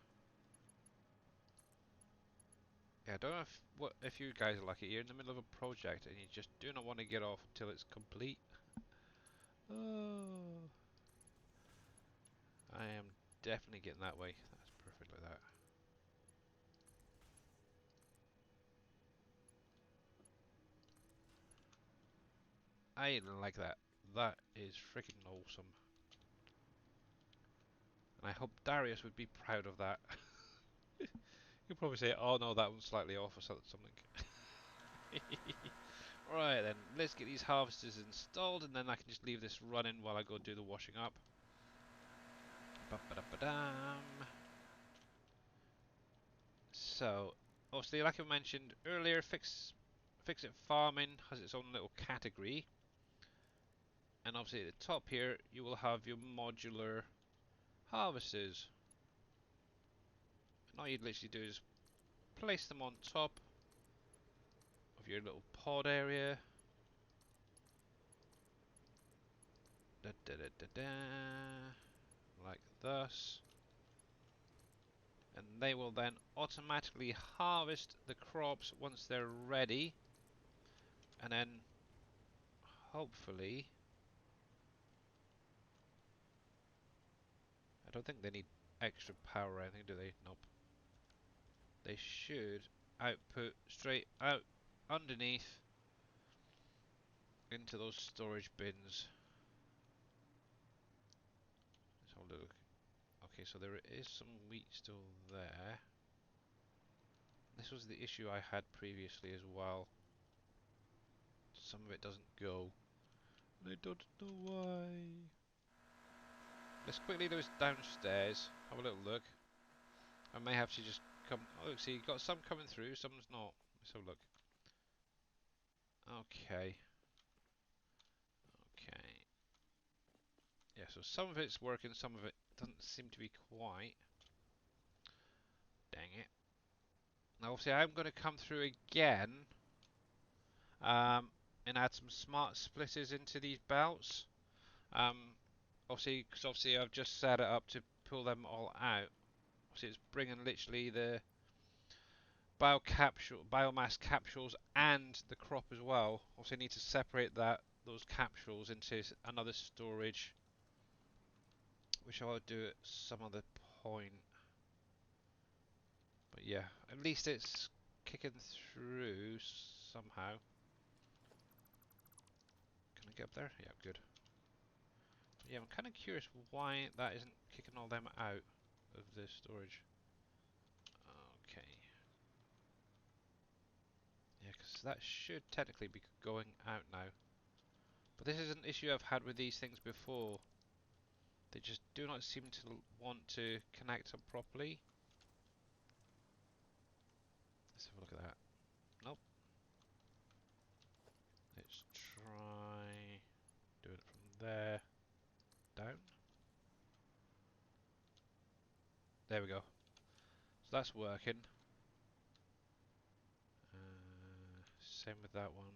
Yeah, I don't know if you guys are like it. You're in the middle of a project and you just do not want to get off until it's complete. Oh, I am definitely getting that way. That's perfect like that. I like that. That is freaking awesome. And I hope Darius would be proud of that. He'll probably say, oh no, that one's slightly off or something. Right then, let's get these harvesters installed and then I can just leave this running while I go do the washing up. Ba-ba-da-ba-dam. So, obviously, like I mentioned earlier, Ficsit Farming has its own little category. And obviously at the top here, you will have your modular harvesters. And all you'd literally do is place them on top of your little pod area. Da, da, da, da, da, like thus. And they will then automatically harvest the crops once they're ready. And then hopefully, I don't think they need extra power or anything, do they? Nope. They should output straight out underneath into those storage bins. Let's have a look. Okay, so there is some wheat still there. This was the issue I had previously as well. Some of it doesn't go. And I don't know why. Let's quickly do this downstairs. Have a little look. I may have to just come. Oh, look, see, you've got some coming through, some's not. Let's have a look. Okay. Okay. Yeah, so some of it's working, some of it doesn't seem to be quite. Dang it. Now obviously I'm going to come through again and add some smart splitters into these belts. Because obviously I've just set it up to pull them all out. Obviously it's bringing literally the biomass capsules and the crop as well. Obviously I need to separate those capsules into another storage, which I'll do at some other point. But yeah, at least it's kicking through somehow. Can I get up there? Yeah, good. But yeah, I'm kind of curious why that isn't kicking all them out of the storage. Okay. Yeah, because that should technically be going out now. But this is an issue I've had with these things before. They just do not seem to want to connect up properly. Let's have a look at that. Nope. Let's try doing it from there down. There we go. So that's working. Same with that one.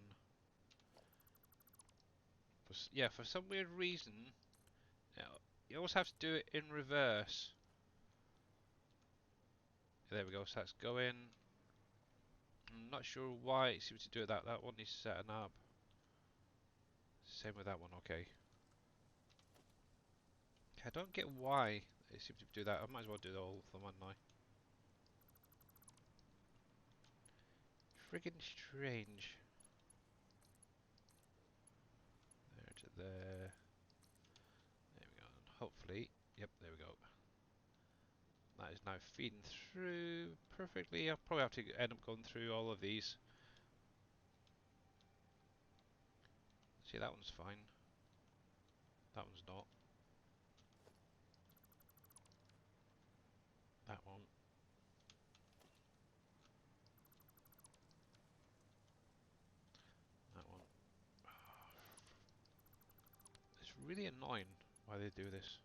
Yeah, for some weird reason, you always have to do it in reverse. There we go. So that's going. I'm not sure why it seems to do it that. That one is setting up. Same with that one. Okay. I don't get why it seems to do that. I might as well do all of them, mightn't I? Friggin' strange. There to there. There we go. And hopefully, yep, there we go. That is now feeding through perfectly. I'll probably have to end up going through all of these. See, that one's fine. That one's not. That one. That one. It's really annoying why they do this.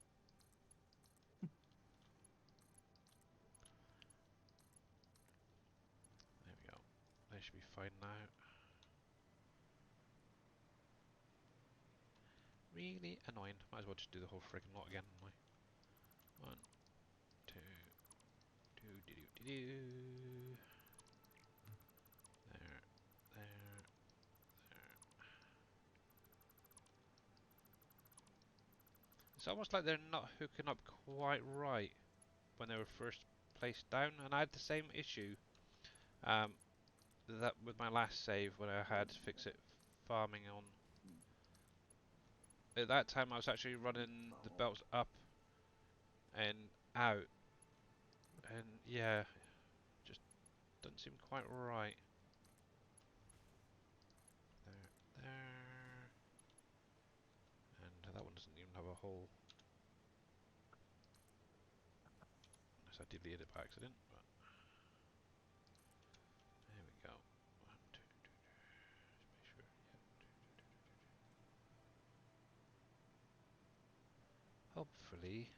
There we go. They should be fine now. Really annoying. Might as well just do the whole friggin' lot again, mightn't I? 1, 2, do, do, do, do, do. There, there. It's almost like they're not hooking up quite right when they were first placed down, and I had the same issue um, that with my last save when I had Ficsit farming on. At that time I was actually running the belts up and out, and yeah, just doesn't seem quite right. There, there, and that one doesn't even have a hole. Unless I deleted it by accident, but there we go. 1, 2, 2, 2. Just make sure. Yep. Hopefully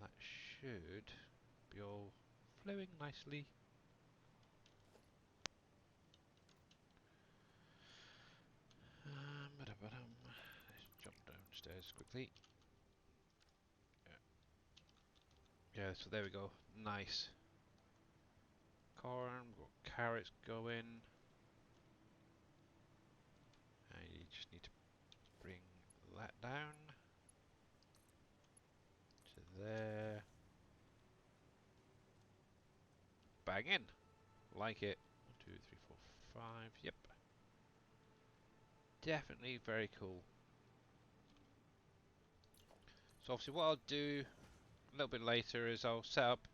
that should be all flowing nicely. Let's jump downstairs quickly. Yeah, so there we go. Nice. Corn, we've got carrots going. And you just need to bring that down to there. Bang in. Like it. 1, 2, 3, 4, 5. Yep. Definitely very cool. So obviously what I'll do a little bit later is I'll set up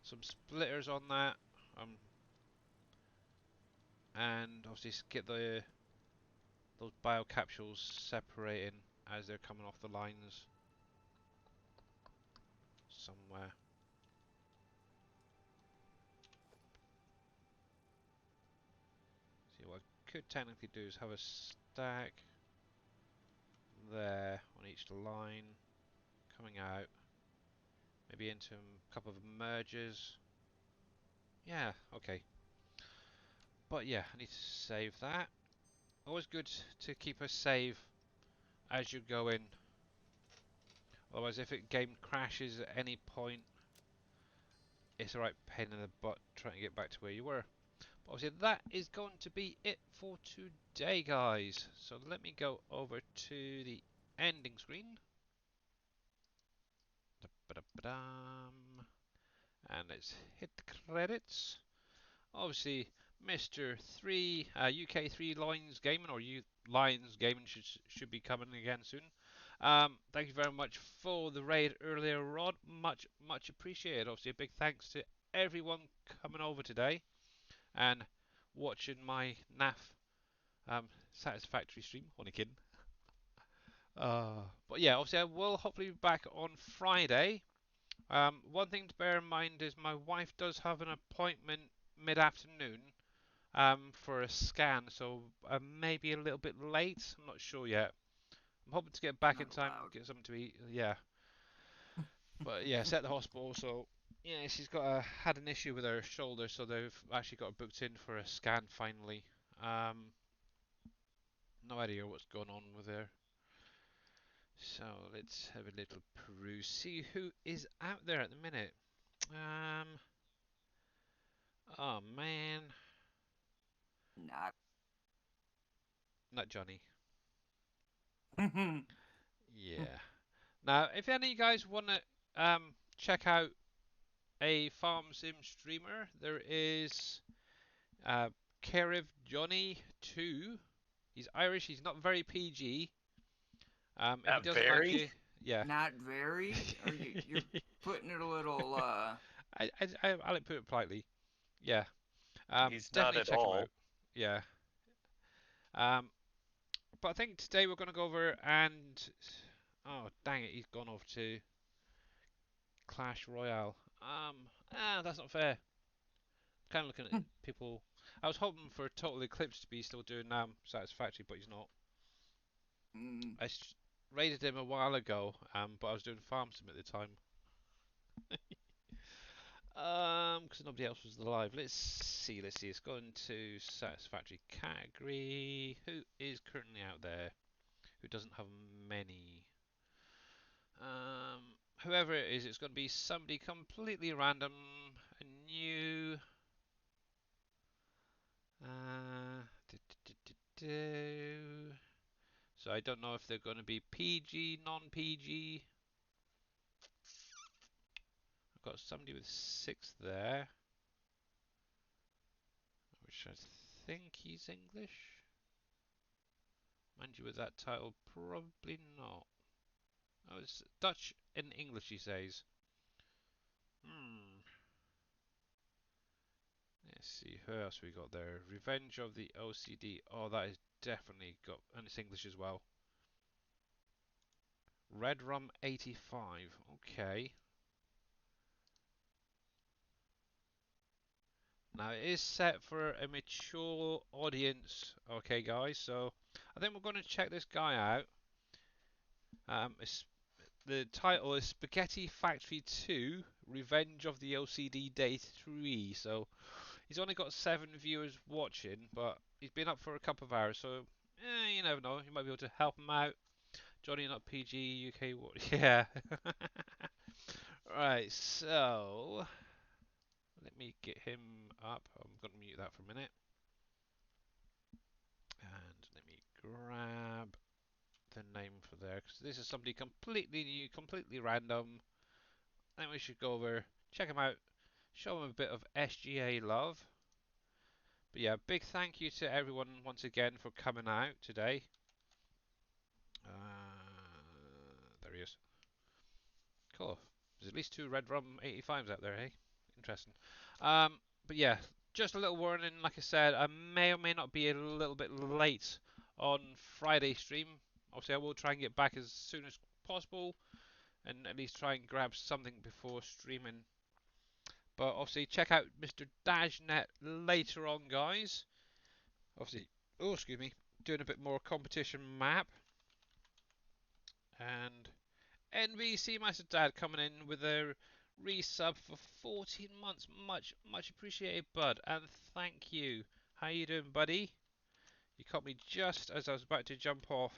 some splitters on that. And obviously get those biocapsules separating as they're coming off the lines somewhere. See, what I could technically do is have a stack there on each line coming out. Maybe into a couple of mergers. Yeah, okay. But yeah, I need to save that. Always good to keep a save as you're going. Otherwise, if it game crashes at any point, it's a right pain in the butt trying to get back to where you were. But obviously, that is going to be it for today, guys. So let me go over to the ending screen. Da-ba-da-ba-dum. And let's hit the credits. Obviously, Mr. 3, UK 3 Lions Gaming, or Lions Gaming should be coming again soon. Thank you very much for the raid earlier on. Much appreciated. Obviously, a big thanks to everyone coming over today and watching my NAF satisfactory stream. Only kidding. But yeah, obviously, I will hopefully be back on Friday. One thing to bear in mind is my wife does have an appointment mid-afternoon for a scan, so I may be a little bit late. I'm not sure yet. I'm hoping to get back in Not time, allowed. get something to eat. Yeah, but yeah, it's at the hospital, so yeah, she's had an issue with her shoulder, so they've actually got her booked in for a scan finally. No idea what's going on with her. So let's have a little peruse, see who is out there at the minute. Oh man, Not. not Johnny. Hmm. Yeah. Now, if any of you guys want to check out a farm sim streamer, there is uh, Kerev Johnny 2. He's Irish. He's not very PG. If he Not doesn't like very. you, yeah. Not very. Are you? You're putting it a little. I'll put it politely. Yeah. He's not Definitely at check him out. all. Yeah. Um, but I think today we're going to go over and oh dang it, he's gone off to Clash Royale. That's not fair. Kind of looking at people. I was hoping for Total Eclipse to be still doing Satisfactory, but he's not. Mm, I raided him a while ago, but I was doing Farm Sim at the time. Because nobody else was alive. Let's see. It's going to Satisfactory category. Who is currently out there? Who doesn't have many? Whoever it is, it's going to be somebody completely random, a new. Uh, do, do, do, do. So I don't know if they're going to be PG, non-PG. I've got somebody with 6 there, which I think he's English. Mind you, with that title, probably not. Oh, it's Dutch and English, he says. Let's see, who else we got there? Revenge of the OCD. Oh, that is definitely got, and it's English as well. Red Rum 85. Okay. Now it is set for a mature audience. Okay, guys. So I think we're going to check this guy out. The title is Spaghetti Factory 2: Revenge of the OCD Day 3. So he's only got 7 viewers watching, but he's been up for a couple of hours. So you never know. You might be able to help him out. Johnny not PG UK. Yeah. Right. So let me get him up. I'm going to mute that for a minute. And let me grab the name for there, because this is somebody completely new, completely random. Then we should go over, check him out, show him a bit of SGA love. But yeah, big thank you to everyone once again for coming out today. There he is. Cool. There's at least 2 Red Rum 85s out there, hey? Interesting. But yeah, just a little warning, like I said, I may or may not be a little bit late on Friday stream. Obviously, I will try and get back as soon as possible and at least try and grab something before streaming. But obviously, check out Mr. Dashnet later on, guys. Obviously, oh, excuse me, doing a bit more competition map. And NBC Master Dad coming in with a resub for 14 months. Much appreciated, bud. And thank you. How you doing, buddy? You caught me just as I was about to jump off.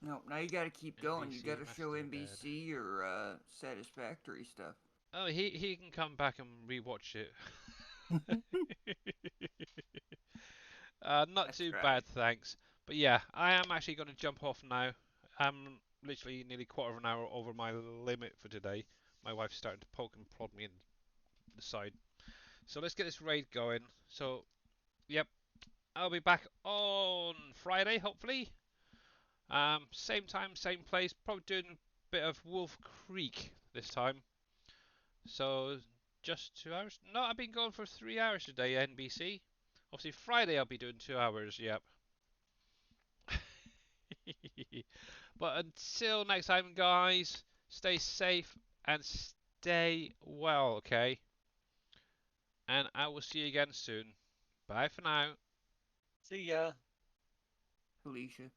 No, now you gotta keep going. You NBC gotta show Master Dad. NBC your satisfactory stuff. Oh, he can come back and rewatch it. Not That's too right. bad, thanks. But yeah, I am actually going to jump off now. I'm literally nearly quarter of an hour over my limit for today. My wife's starting to poke and prod me in the side. So let's get this raid going. So, yep, I'll be back on Friday, hopefully. Same time, same place. Probably doing a bit of Wolf Creek this time. So, just 2 hours? No, I've been going for 3 hours today, NBC. Obviously, Friday I'll be doing 2 hours, yep. But until next time, guys, stay safe and stay well, okay? And I will see you again soon. Bye for now. See ya. Felicia.